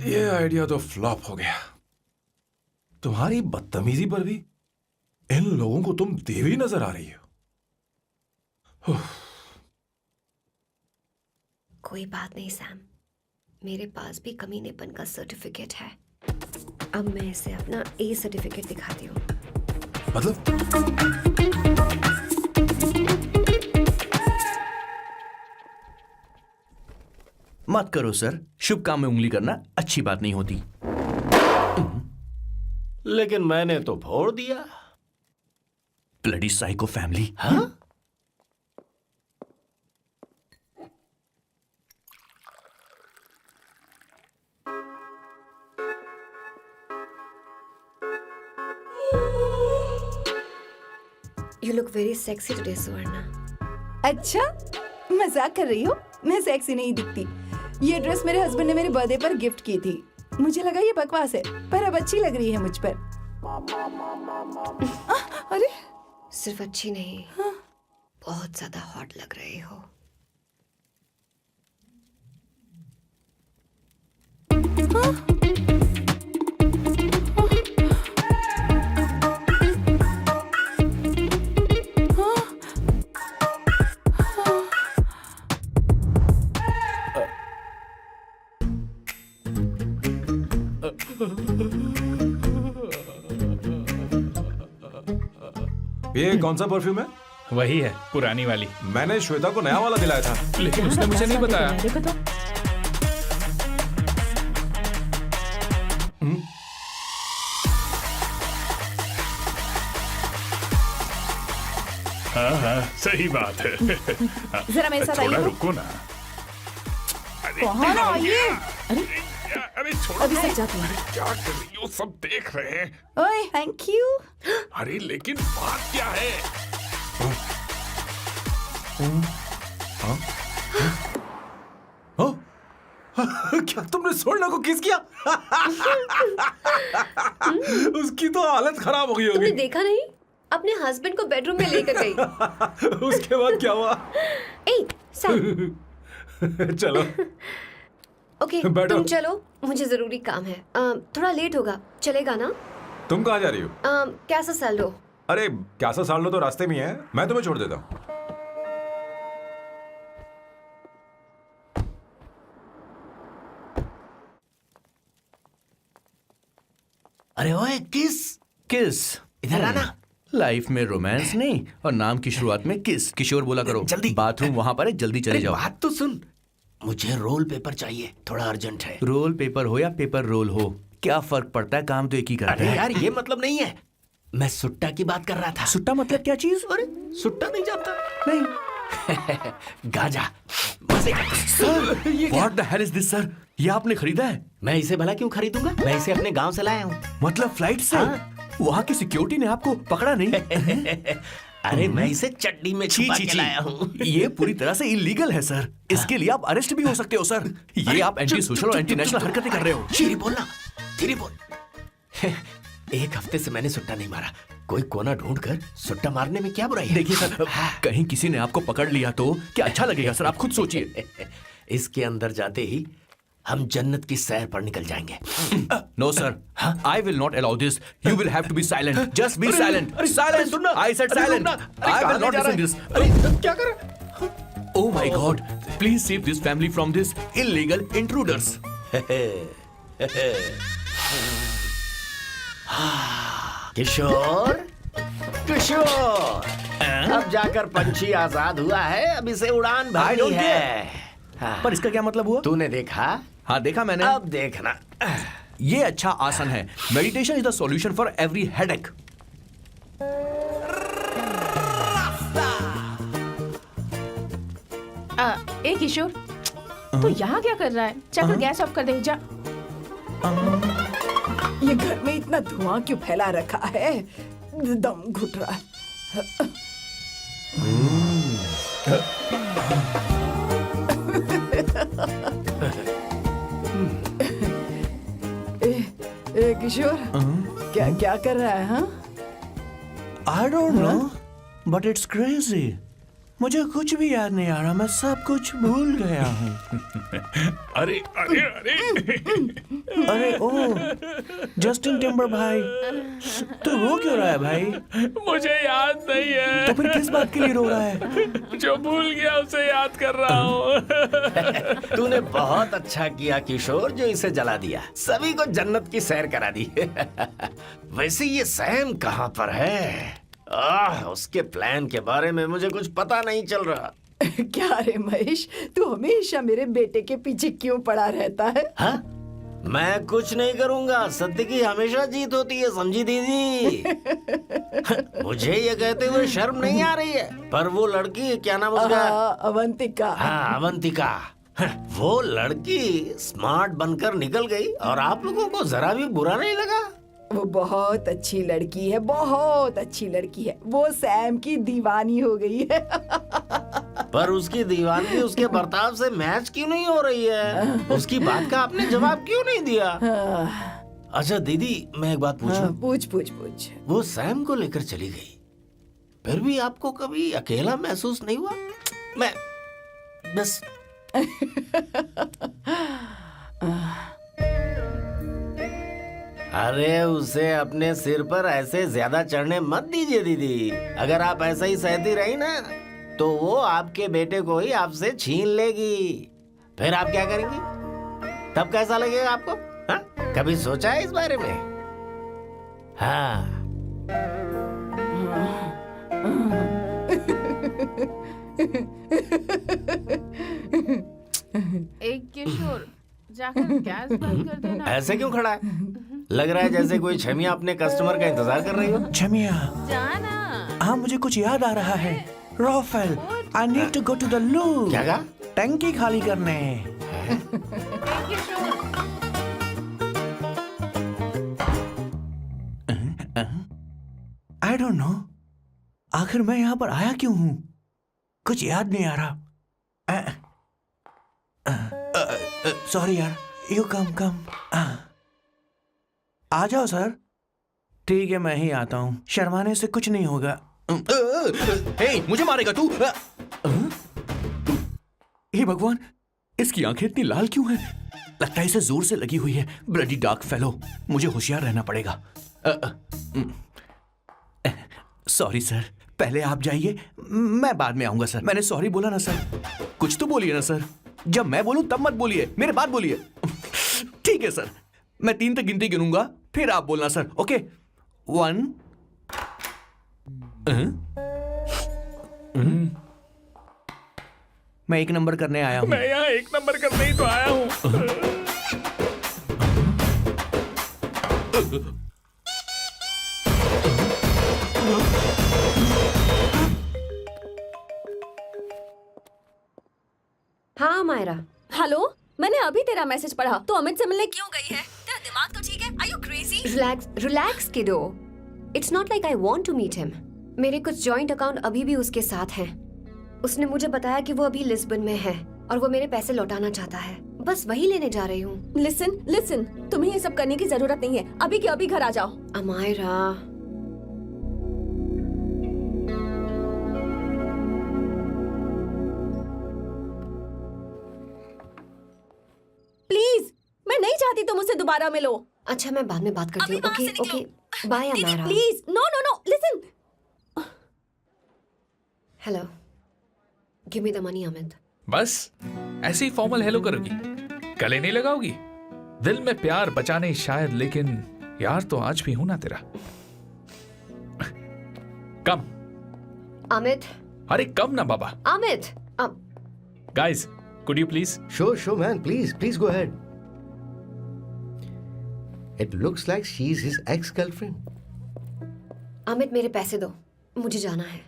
ये आइडिया तो फ्लॉप हो गया। तुम्हारी बदतमीजी पर भी इन लोगों को तुम देवी नजर आ रही हो। कोई बात नहीं सैम, मेरे पास भी कमीनेपन का सर्टिफिकेट है। अब मैं इसे अपना ए सर्टिफिकेट दिखाती हूँ। मतलब मत करो सर, शुभ काम में उंगली करना अच्छी बात नहीं होती। लेकिन मैंने तो फोड़ दिया। Bloody psycho family. हाँ? You look very sexy today, Suvarna. अच्छा, मजाक कर रही हो? मैं सेक्सी नहीं दिखती। ये ड्रेस मेरे हस्बैंड ने मेरे बर्थडे पर गिफ्ट की थी। मुझे लगा ये बकवास है, पर अब अच्छी लग रही है मुझ पर। अरे सिर्फ अच्छी नहीं, बहुत ज्यादा हॉट लग रही हो। ये कौन सा परफ्यूम है? वही है, पुरानी वाली। मैंने श्वेता को नया वाला दिलाया था। लेकिन उसने मुझे नहीं बताया। देखो तो। हाँ हाँ, सही बात है। जरा मेरे साथ थोड़ा आइए। रुको ना। कहाँ आइए? अरे छोड़ो। अभी तक जाती हूँ। क्या कर रही हो? सब देख रहे हैं। ओए, थैंक यू। अरे लेकिन बात क्या है? क्या तुमने सोना को किस किया? उसकी तो हालत खराब हो गई तुमने होगी। देखा नहीं? अपने हस्बैंड को बेडरूम में लेकर गई। उसके बाद क्या हुआ? ए, सर। चलो। ओके, बैठो। तुम चलो, मुझे जरूरी काम है। थोड़ा लेट होगा, चलेगा ना? तुम कहाँ जा रही हो? कैसा सैल्डो? अरे कैसा साल लो तो रास्ते में ही है, मैं तुम्हें छोड़ देता हूँ। अरे ओए किस किस इधर आना। लाइफ में रोमांस नहीं और नाम की शुरुआत में किस। किशोर बोला करो। जल्दी। बाथरूम वहां पर है, जल्दी चले अरे जाओ। बात तो सुन, मुझे रोल पेपर चाहिए, थोड़ा अर्जेंट है। रोल पेपर हो या पेपर रोल हो, क्या फर्क पड़ता है, काम तो एक ही करता अरे है। यार ये मतलब नहीं है, मैं सुट्टा की बात कर रहा था। सुट्टा मतलब क्या चीज? अरे सुट्टा नहीं जानता? नहीं। गाजा मजे का। What the hell is this sir? ये आपने खरीदा है? मैं इसे भला क्यों खरीदूंगा? मैं इसे अपने गांव से लाया हूँ। मतलब फ्लाइट से? हाँ। वहाँ की सिक्योरिटी ने आपको पकड़ा नहीं? अरे मैं इसे चड्डी में छुपा के लाया हूँ। ये पूरी तरह से इलीगल है सर। इसके लिए आप अरेस्ट भी हो सकते हो सर। ये आप एंटी सोशल और एंटी नेशनल हरकतें कर रहे हो। धीरे बोलना, धीरे बोल। एक हफ्ते से मैंने सुट्टा नहीं मारा। कोई कोना ढूंढ कर सुट्टा मारने में क्या बुराई है? देखिए सर, कहीं किसी ने आपको पकड़ लिया तो क्या अच्छा लगेगा सर? आप खुद सोचिए। इसके अंदर जाते ही हम जन्नत की सैर पर निकल जाएंगे। No sir, I will not allow this. You will have to be silent. Just be silent. Silent. I said silent. I will not listen this. अरे क्या कर? Oh my God! Please save this family from this illegal intruders. किशोर, किशोर, अब जाकर पंछी आजाद हुआ है, अब इसे उड़ान I भरनी don't है। हाँ। पर इसका क्या मतलब हुआ? तूने देखा? हाँ देखा मैंने। अब देखना। ये अच्छा आसन है। Meditation is the solution for every headache. ए किशोर, तू यहाँ क्या कर रहा है? जाकर गैस ऑफ कर दे जा। ये घर में इतना धुआं क्यों फैला रखा है? दम घुट रहा है। ए किशोर, क्या क्या कर रहा है? हाँ, I don't know, but it's crazy. मुझे कुछ भी याद नहीं आ रहा, मैं सब कुछ भूल गया हूँ। अरे अरे अरे अरे ओ, जस्टिन टिम्बर भाई, तू रो क्यों रहा है भाई? मुझे याद नहीं है। तो फिर किस बात के लिए रो रहा है? जो भूल गया उसे याद कर रहा हूँ। तूने बहुत अच्छा किया किशोर, जो इसे जला दिया। सभी को जन्नत की सैर करा दी। वैसे ये सैम कहाँ पर है? उसके प्लान के बारे में मुझे कुछ पता नहीं चल रहा। क्या रे महेश, तू हमेशा मेरे बेटे के पीछे क्यों पड़ा रहता है? हाँ? मैं कुछ नहीं करूंगा, सत्य की हमेशा जीत होती है, समझी दीदी? मुझे ये कहते हुए शर्म नहीं आ रही है, पर वो लड़की, क्या नाम उसका? अवंतिका। हाँ, अवंतिका। वो लड़की स्मार्ट बनकर निकल गई और आप लोगों को जरा भी बुरा नहीं लगा? वो बहुत अच्छी लड़की है, बहुत अच्छी लड़की है। वो सैम की दीवानी हो गई है। पर उसकी दीवानगी उसके बर्ताव से मैच क्यों नहीं हो रही है? उसकी बात का आपने जवाब क्यों नहीं दिया? अच्छा दीदी, मैं एक बात पूछूं? पूछ पूछ पूछ। वो सैम को लेकर चली गई, फिर भी आपको कभी अकेला महसूस नहीं हुआ? मैं बस अरे उसे अपने सिर पर ऐसे ज्यादा चढ़ने मत दीजिए दीदी। अगर आप ऐसा ही सहती रही ना तो वो आपके बेटे को ही आपसे छीन लेगी। फिर आप क्या करेंगी? तब कैसा लगेगा आपको? हाँ? कभी सोचा है इस बारे में? हाँ। एक किशोर जाकर गैस बंद कर देना। ऐसे क्यों खड़ा है? लग रहा है जैसे कोई छमिया अपने कस्टमर का इंतजार कर रही हो। छमिया, जाना। हाँ मुझे कुछ याद आ रहा है। Rafael, I need to go to the loo. क्या कहा? टंकी खाली करने। एक किशोर। आई डोंट नो, आखिर मैं यहाँ पर आया क्यों हूँ? कुछ याद नहीं आ रहा। सॉरी यार, यू कम कम। आ जाओ सर। ठीक है, मैं ही आता हूँ, शर्माने से कुछ नहीं होगा। हे, मुझे मारेगा तू? हे भगवान, इसकी आंखें इतनी लाल क्यों हैं? लगता है इसे जोर से लगी हुई है। ब्लडी डार्क फेलो, मुझे होशियार रहना पड़ेगा। सॉरी सर, पहले आप जाइए, मैं बाद में आऊंगा सर। मैंने सॉरी बोला ना सर? कुछ तो बोलिए ना सर। जब मैं बोलूं तब मत बोलिए, मेरे बाद बोलिए। ठीक है सर, मैं 3 तक गिनती गिनूंगा, फिर आप बोलना सर। ओके, 1। मैं 1 नंबर करने आया हूं। मैं यहाँ 1 नंबर करने ही तो आया हूँ। हाँ मायरा। हेलो, मैंने अभी तेरा मैसेज पढ़ा। तो अमित से मिलने क्यों गई है? तेरा दिमाग तो ठीक है? Are you crazy? Relax kiddo. It's not like I want to meet him. मेरे कुछ जॉइंट अकाउंट अभी भी उसके साथ हैं। उसने मुझे बताया कि वो अभी लिस्बन में है और वो मेरे पैसे लौटाना चाहता है। बस वही लेने जा रही हूँ। लिसन, तुम्हें ये सब करने की जरूरत नहीं है। अभी के अभी घर आ जाओ। अमायरा, प्लीज, मैं नहीं चाहती तुम मुझसे दोबारा मिलो। अच्छा मैं बाद में बात करती हूँ। अभी वहाँ से ओके निकलो। बाय दीदी Amaira. Please, no listen. Hello, give me the money Amit. बस ऐसे ही फॉर्मल हेलो करोगी, गले नहीं लगाओगी? दिल में प्यार बचा नहीं शायद, लेकिन यार तो आज भी हूं ना तेरा। कम अमित। अरे कम ना बाबा। Amit. Guys, could you please? Sure, man. Please go ahead. It looks like she's his ex-girlfriend. Amit मेरे पैसे दो, मुझे जाना है।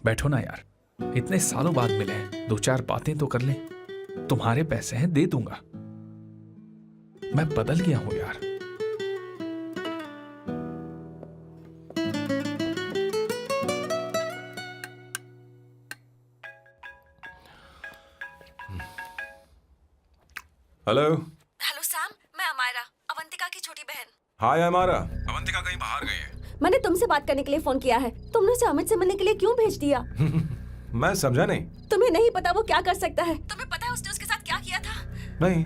बैठो ना यार, इतने सालों बाद मिले हैं, 2-4 बातें तो कर लें। तुम्हारे पैसे हैं, दे दूंगा। मैं बदल गया हूं यार। हेलो। हेलो सैम, मैं अमायरा, अवंतिका की छोटी बहन। हाय अमारा। अवंतिका कहीं बाहर गई है। मैंने तुमसे बात करने के लिए फोन किया है। तुमने उसे अमित से मिलने के लिए क्यों भेज दिया? मैं समझा नहीं। तुम्हें नहीं पता वो क्या कर सकता है? तुम्हें पता है उसने उसके साथ क्या किया था? नहीं।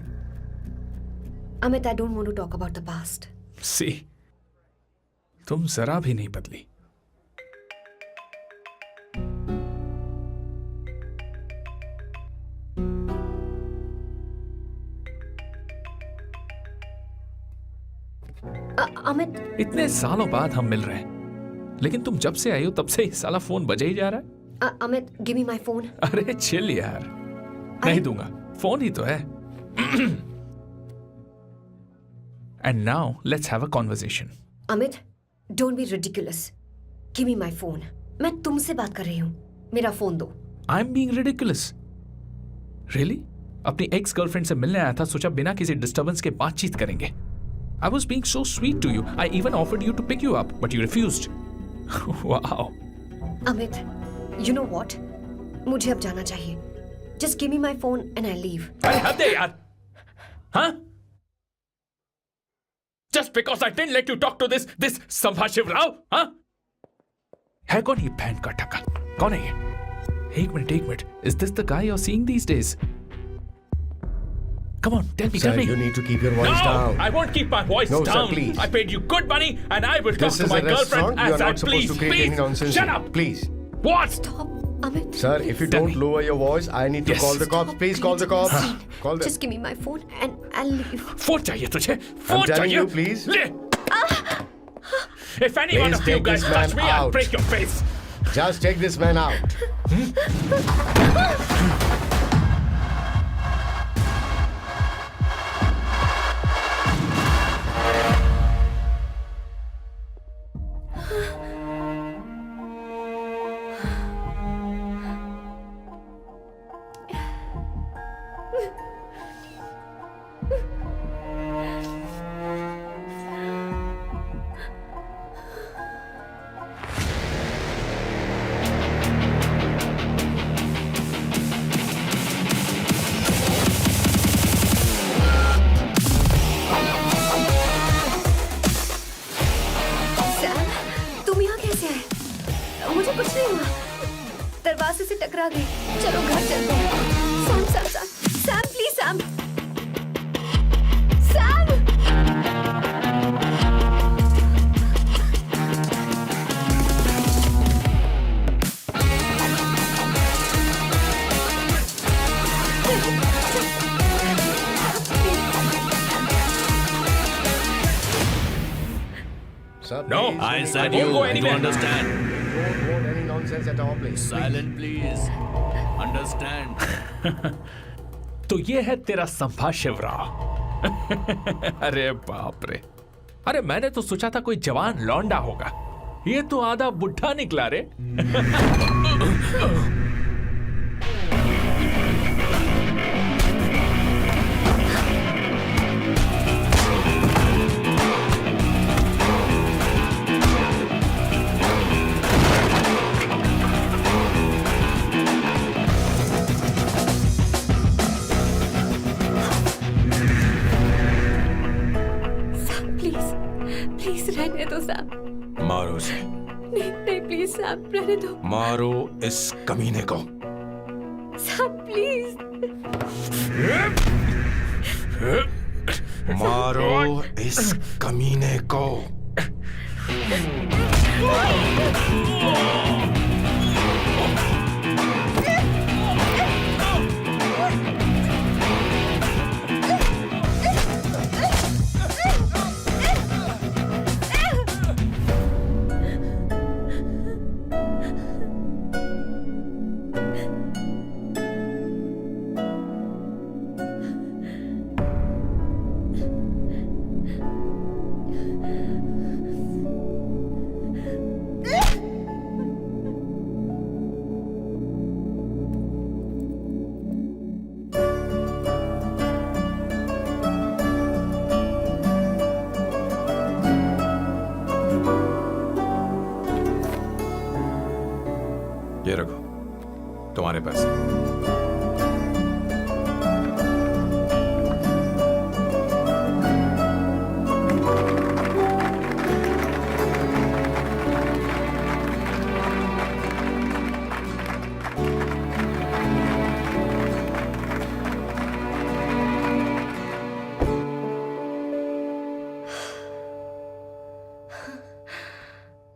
Amit, I don't want to talk about the past. See, तुम जरा भी नहीं बदली। अमित, इतने सालों बाद हम मिल रहे हैं, लेकिन तुम जब से आई हो तब से ही साला फोन बजे ही जा रहा है। Amit, give me my phone. अरे चिल यार, नहीं दूंगा, फोन ही तो है। And now let's have a conversation. Amit, don't be ridiculous. Give me my phone. मैं तुमसे बात कर रही हूँ, मेरा फोन दो। I am being ridiculous? Really? अपनी एक्स गर्लफ्रेंड से मिलने आया था, सोचा बिना किसी डिस्टर्बेंस के बातचीत करेंगे। I was being so sweet to you. I even offered you to pick you up, but you refused. Wow. Amit, you know what? मुझे अब जाना चाहिए. Just give me my phone and I leave. अरे हद है यार. Huh? Just because I didn't let you talk to this संभाष Shivrao, huh? है कौन ये बहन का टक्का? कौन है ये? एक minute. Is this the guy you're seeing these days? Come on, tell me. Sir, you need to keep your voice down. I won't keep my voice No, down. sir, please. I paid you good money and I will This talk to is my a restaurant. girlfriend You are as I not supposed to create any nonsense. Shut up. Please. What? Stop, Amit. Sir, if you Tell don't me. lower your voice, I need to Yes. call the cops. Please call the cops. Call them. Just give me my phone and I'll leave. Phone चाहिए तुझे? Phone I'm telling चाहिए? you, please. ले. If any one Please of you take guys this touch man me, I'll out. break your face. Just take this man out. Sam, तुम यहाँ कैसे आए? मुझे कुछ नहीं हुआ. दरवाजे से टकरा गई. चलो घर चलते हैं. Sam, please Sam. Sam. Sir, No, please, I don't said I you. won't go You anywhere. understand? want any nonsense at our place. Silent, please. Understand? तो ये है तेरा संभाष शिवराव. अरे बाप रे. अरे मैंने तो सोचा था कोई जवान लौंडा होगा. ये तो आधा बुढ़ा निकला रे. प्लीज रहने दो सैम. मारो उसे, नहीं प्लीज सैम, रहने दो. मारो इस कमीने को. Sam please. मारो इस कमीने को. ये रखो तुम्हारे पैसे.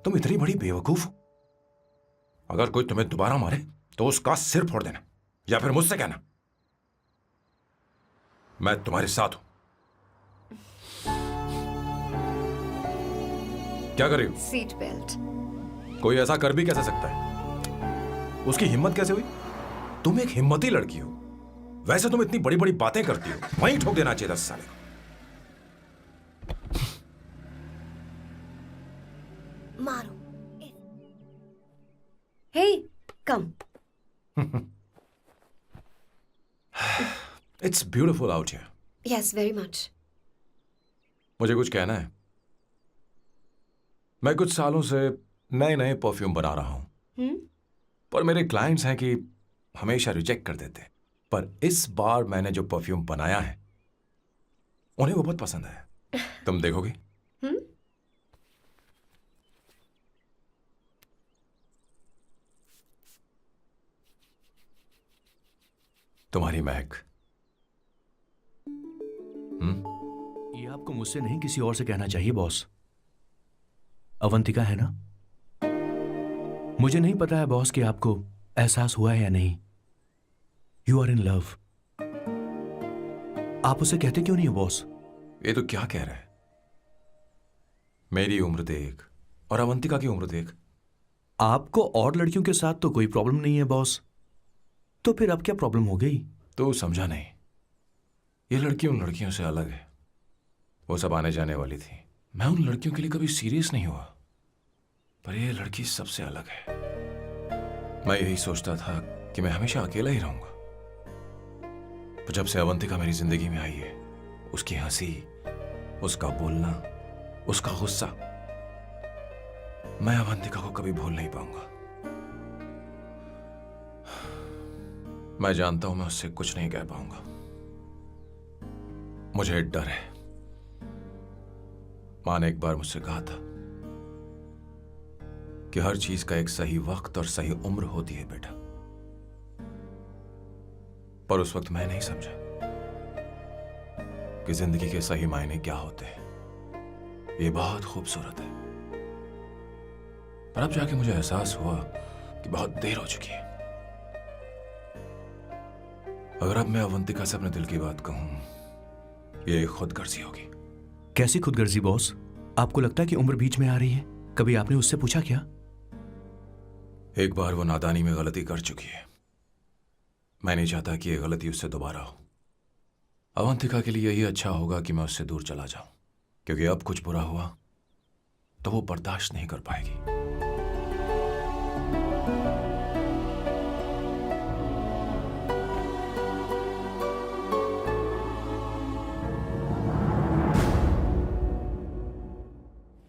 तुम इतनी बड़ी बेवकूफ हो. अगर कोई तुम्हें दोबारा मारे तो उसका सिर फोड़ देना या फिर मुझसे कहना. मैं तुम्हारे साथ हूं. क्या कर रही हो? Seat belt. कोई ऐसा कर भी कैसे सकता है? उसकी हिम्मत कैसे हुई? तुम एक हिम्मती लड़की हो. वैसे तुम इतनी बड़ी बड़ी बातें करती हो, वहीं ठोक देना चाहिए 10 साल. मारो. Hey, come. It's beautiful out here. Yes, very much. मुझे कुछ कहना है। मैं कुछ सालों से नए नए परफ्यूम बना रहा हूं, पर मेरे क्लाइंट्स हैं कि हमेशा रिजेक्ट कर देते। पर इस बार मैंने जो परफ्यूम बनाया है उन्हें वो बहुत पसंद है। तुम देखोगी? तुम्हारी महक। ये आपको मुझसे नहीं किसी और से कहना चाहिए बॉस। अवंतिका है ना? मुझे नहीं पता है बॉस कि आपको एहसास हुआ है या नहीं। You are in love. आप उसे कहते क्यों नहीं हो बॉस? ये तो क्या कह रहा है? मेरी उम्र देख और अवंतिका की उम्र देख। आपको और लड़कियों के साथ तो कोई प्रॉब्लम नहीं है बॉस, तो फिर अब क्या प्रॉब्लम हो गई? तो समझा नहीं। ये लड़की उन लड़कियों से अलग है। वो सब आने जाने वाली थी। मैं उन लड़कियों के लिए कभी सीरियस नहीं हुआ, पर ये लड़की सबसे अलग है। मैं यही सोचता था कि मैं हमेशा अकेला ही रहूंगा, पर जब से अवंतिका मेरी जिंदगी में आई है, उसकी हंसी, उसका बोलना, उसका गुस्सा, मैं अवंतिका को कभी भूल नहीं पाऊंगा। मैं जानता हूं मैं उससे कुछ नहीं कह पाऊंगा। मुझे डर है। मां ने एक बार मुझसे कहा था कि हर चीज का एक सही वक्त और सही उम्र होती है बेटा, पर उस वक्त मैं नहीं समझा कि जिंदगी के सही मायने क्या होते हैं। ये बहुत खूबसूरत है, पर अब जाके मुझे एहसास हुआ कि बहुत देर हो चुकी है। अगर अब मैं अवंतिका से अपने दिल की बात कहूं, ये खुदगर्जी होगी। कैसी खुदगर्जी बॉस? आपको लगता है कि उम्र बीच में आ रही है? कभी आपने उससे पूछा क्या? एक बार वो नादानी में गलती कर चुकी है। मैं नहीं चाहता कि ये गलती उससे दोबारा हो। अवंतिका के लिए यही अच्छा होगा कि मैं उससे दूर चला जाऊं, क्योंकि अब कुछ बुरा हुआ तो वो बर्दाश्त नहीं कर पाएगी।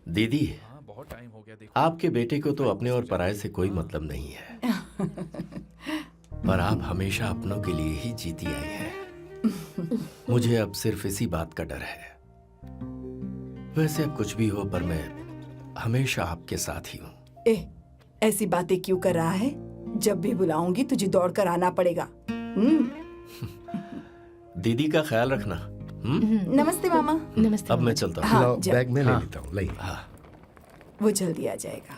दीदी, बहुत टाइम हो गया। देखो, आपके बेटे को तो अपने और पराये से कोई मतलब नहीं है, पर आप हमेशा अपनों के लिए ही जीती आई हैं। मुझे अब सिर्फ इसी बात का डर है। वैसे अब कुछ भी हो, पर मैं हमेशा आपके साथ ही हूँ। ऐसी बातें क्यों कर रहा है? जब भी बुलाऊंगी तुझे दौड़कर आना पड़ेगा। दीदी का ख्याल रखना। नमस्ते मामा। नमस्ते। अब मैं चलता हूँ। हाँ, लाओ, जा- बैग में ले हाँ। लेता हूँ। लाइए। हाँ। वो जल्दी आ जाएगा।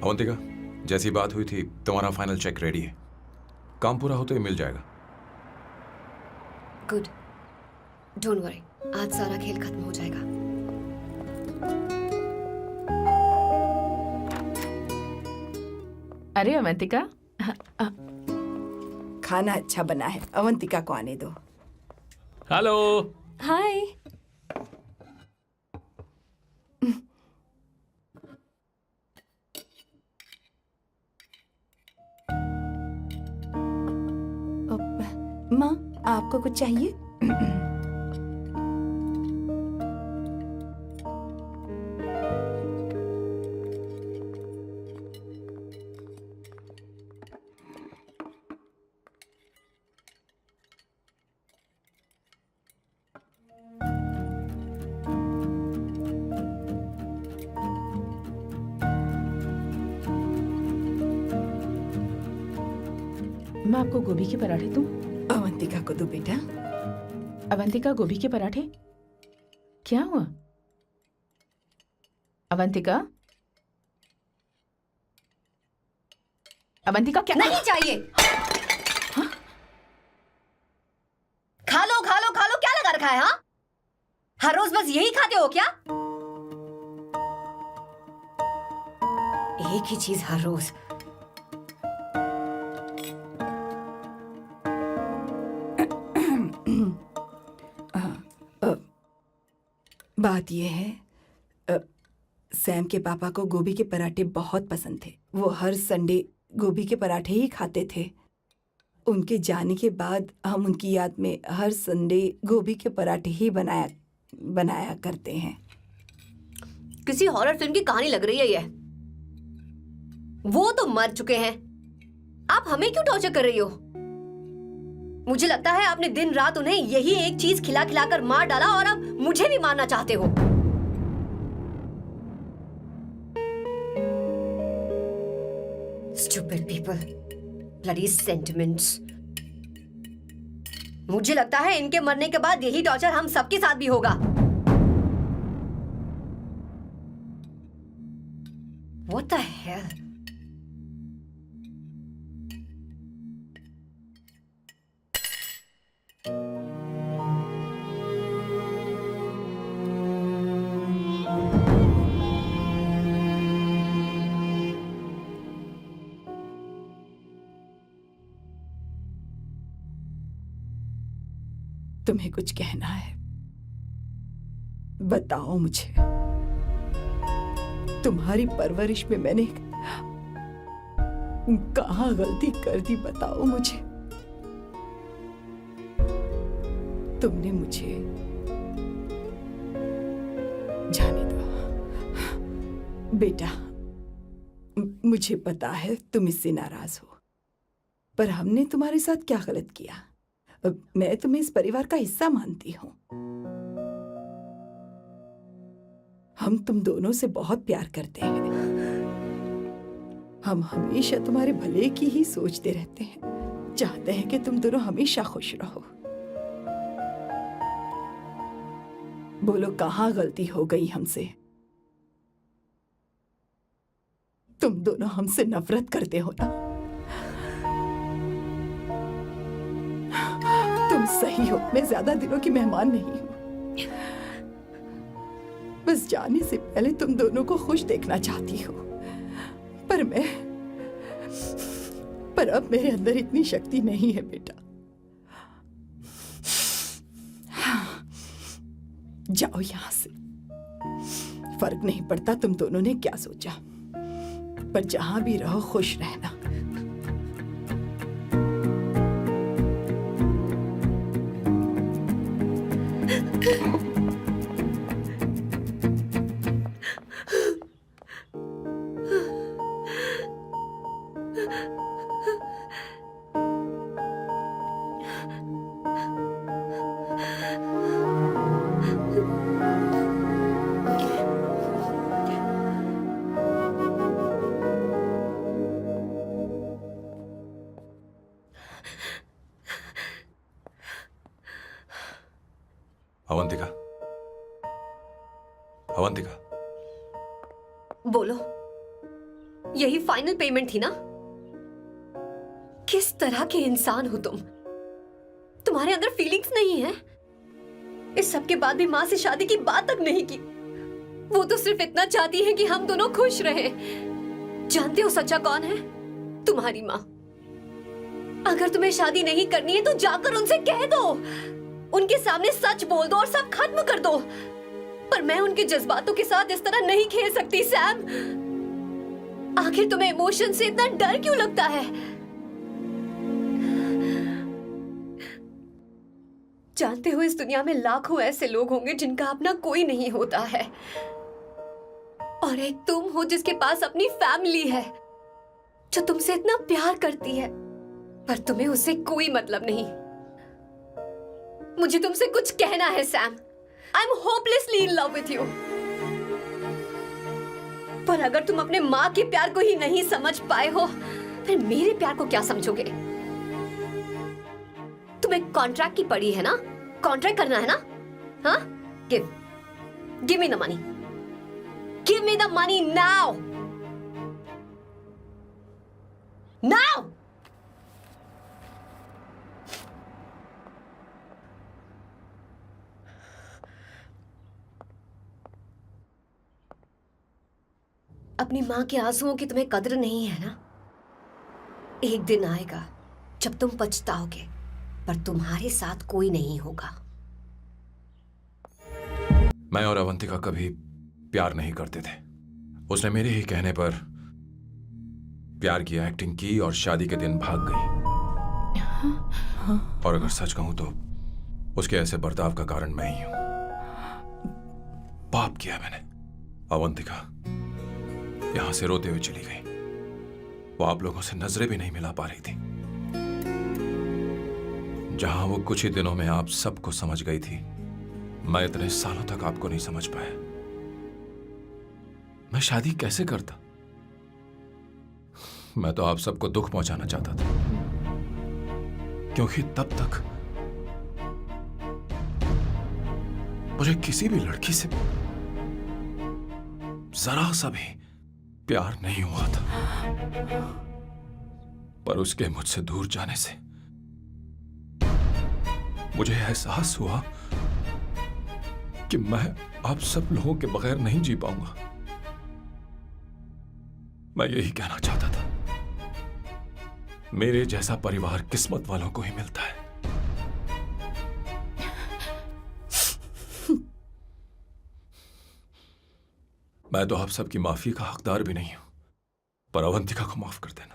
अवंतिका, जैसी बात हुई थी तुम्हारा फाइनल चेक रेडी है। काम पूरा होते ही मिल जाएगा। गुड, डोंट वरी, आज सारा खेल खत्म हो जाएगा। अरे अवंतिका, खाना अच्छा बना है, अवंतिका को आने दो। हेलो। हाय। माँ, आपको कुछ चाहिए? मैं आपको गोभी के पराठे दूं? अवंतिका को दो बेटा। अवंतिका, गोभी के पराठे? क्या हुआ अवंतिका? अवंतिका क्या? नहीं चाहिए। खा लो खा लो खा लो, क्या लगा रखा है? हाँ, हर रोज बस यही खाते हो क्या? एक ही चीज हर रोज। बात यह है, सैम के पापा को गोभी के पराठे बहुत पसंद थे। वो हर संडे गोभी के पराठे ही खाते थे। उनके जाने के बाद हम उनकी याद में हर संडे गोभी के पराठे ही बनाया करते हैं। किसी हॉरर फिल्म की कहानी लग रही है ये। वो तो मर चुके हैं, आप हमें क्यों टॉर्चर कर रही हो? मुझे लगता है आपने दिन रात उन्हें यही एक चीज खिला खिला कर मार डाला और अब मुझे भी मारना चाहते हो। Stupid people, bloody sentiments. मुझे लगता है इनके मरने के बाद यही टॉर्चर हम सबके साथ भी होगा। What the hell? तुम्हें कुछ कहना है? बताओ मुझे। तुम्हारी परवरिश में मैंने कहाँ गलती कर दी, बताओ मुझे। तुमने मुझे जाने दो बेटा। मुझे पता है तुम इससे नाराज हो, पर हमने तुम्हारे साथ क्या गलत किया? मैं तुम्हें इस परिवार का हिस्सा मानती हूँ। हम तुम दोनों से बहुत प्यार करते हैं। हम हमेशा तुम्हारे भले की ही सोचते रहते हैं, चाहते हैं कि तुम दोनों हमेशा खुश रहो। बोलो कहाँ गलती हो गई हमसे? तुम दोनों हमसे नफरत करते हो ना? तुम सही हो, मैं ज्यादा दिनों की मेहमान नहीं हूं। बस जाने से पहले तुम दोनों को खुश देखना चाहती हूँ, पर अब मेरे अंदर इतनी शक्ति नहीं है बेटा। जाओ यहां से। फर्क नहीं पड़ता तुम दोनों ने क्या सोचा, पर जहां भी रहो खुश रहना। अवंतिका, अवंतिका, बोलो, यही फाइनल पेमेंट थी ना? किस तरह के इंसान हो तुम? तुम्हारे अंदर फीलिंग्स नहीं है? इस सब के बाद भी माँ से शादी की बात तक नहीं की। वो तो सिर्फ इतना चाहती है कि हम दोनों खुश रहें। जानते हो सच्चा कौन है? तुम्हारी माँ। अगर तुम्हें शादी नहीं करनी है तो जाकर उनसे कह दो, उनके सामने सच बोल दो और सब खत्म कर दो। पर मैं उनके जज्बातों के साथ इस तरह नहीं खेल सकती सैम। आखिर तुम्हें इमोशन से इतना डर क्यों लगता है? जानते हो इस दुनिया में लाखों ऐसे लोग होंगे जिनका अपना कोई नहीं होता है, और एक तुम हो जिसके पास अपनी फैमिली है जो तुमसे इतना प्यार करती है, पर तुम्हें उससे कोई मतलब नहीं। मुझे तुमसे कुछ कहना है Sam. I am hopelessly in love with you. पर अगर तुम अपने माँ के प्यार को ही नहीं समझ पाए हो, फिर मेरे प्यार को क्या समझोगे? तुम्हें कॉन्ट्रैक्ट की पड़ी है ना? कॉन्ट्रैक्ट करना है ना? हाँ? Give me the money. Give me the money now. Now. अपनी माँ के आंसुओं की तुम्हें कदर नहीं है ना? एक दिन आएगा जब तुम पछताओगे, पर तुम्हारे साथ कोई नहीं होगा। मैं और अवंतिका कभी प्यार नहीं करते थे। उसने मेरे ही कहने पर प्यार की एक्टिंग की और शादी के दिन भाग गई। और अगर सच कहूं तो उसके ऐसे बर्ताव का कारण मैं ही हूं। पाप किया मैंने। अवंतिका यहां से रोते हुए चली गई। वो आप लोगों से नजरें भी नहीं मिला पा रही थी। जहां वो कुछ ही दिनों में आप सबको समझ गई थी, मैं इतने सालों तक आपको नहीं समझ पाया। मैं शादी कैसे करता? मैं तो आप सबको दुख पहुंचाना चाहता था, क्योंकि तब तक मुझे किसी भी लड़की से जरा सा भी प्यार नहीं हुआ था। पर उसके मुझसे दूर जाने से मुझे एहसास हुआ कि मैं आप सब लोगों के बगैर नहीं जी पाऊंगा। मैं यही कहना चाहता था, मेरे जैसा परिवार किस्मत वालों को ही मिलता है। मैं तो आप सबकी माफी का हकदार भी नहीं हूं, पर अवंतिका को माफ कर देना।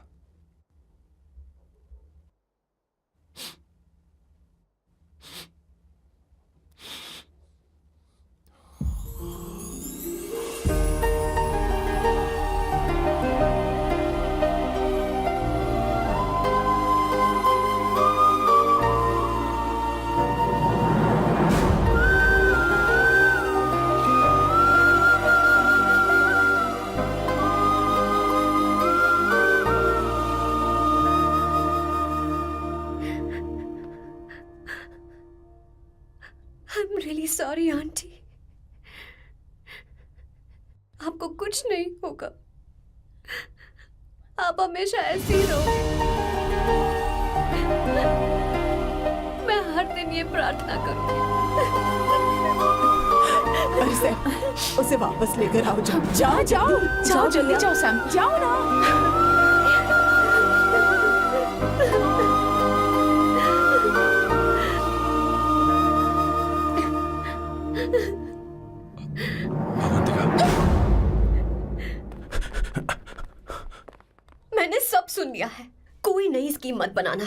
I'm really sorry, aunty. आपको कुछ नहीं होगा। आप हमेशा ऐसी ही रहो। मैं हर दिन ये प्रार्थना करूंगी। अरे सैम, उसे वापस लेकर आओ। जाओ जाओ जाओ जल्दी जाओ सैम। जाओ ना। मैंने सब सुन लिया है। कोई नई स्कीम मत बनाना।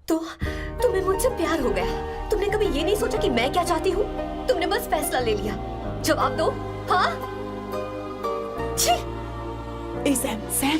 तो तुम्हें मुझसे प्यार हो गया। तुमने कभी ये नहीं सोचा कि मैं क्या चाहती हूँ? तुमने बस फैसला ले लिया। जवाब दो। हाँ? छी! ए सैम, सैम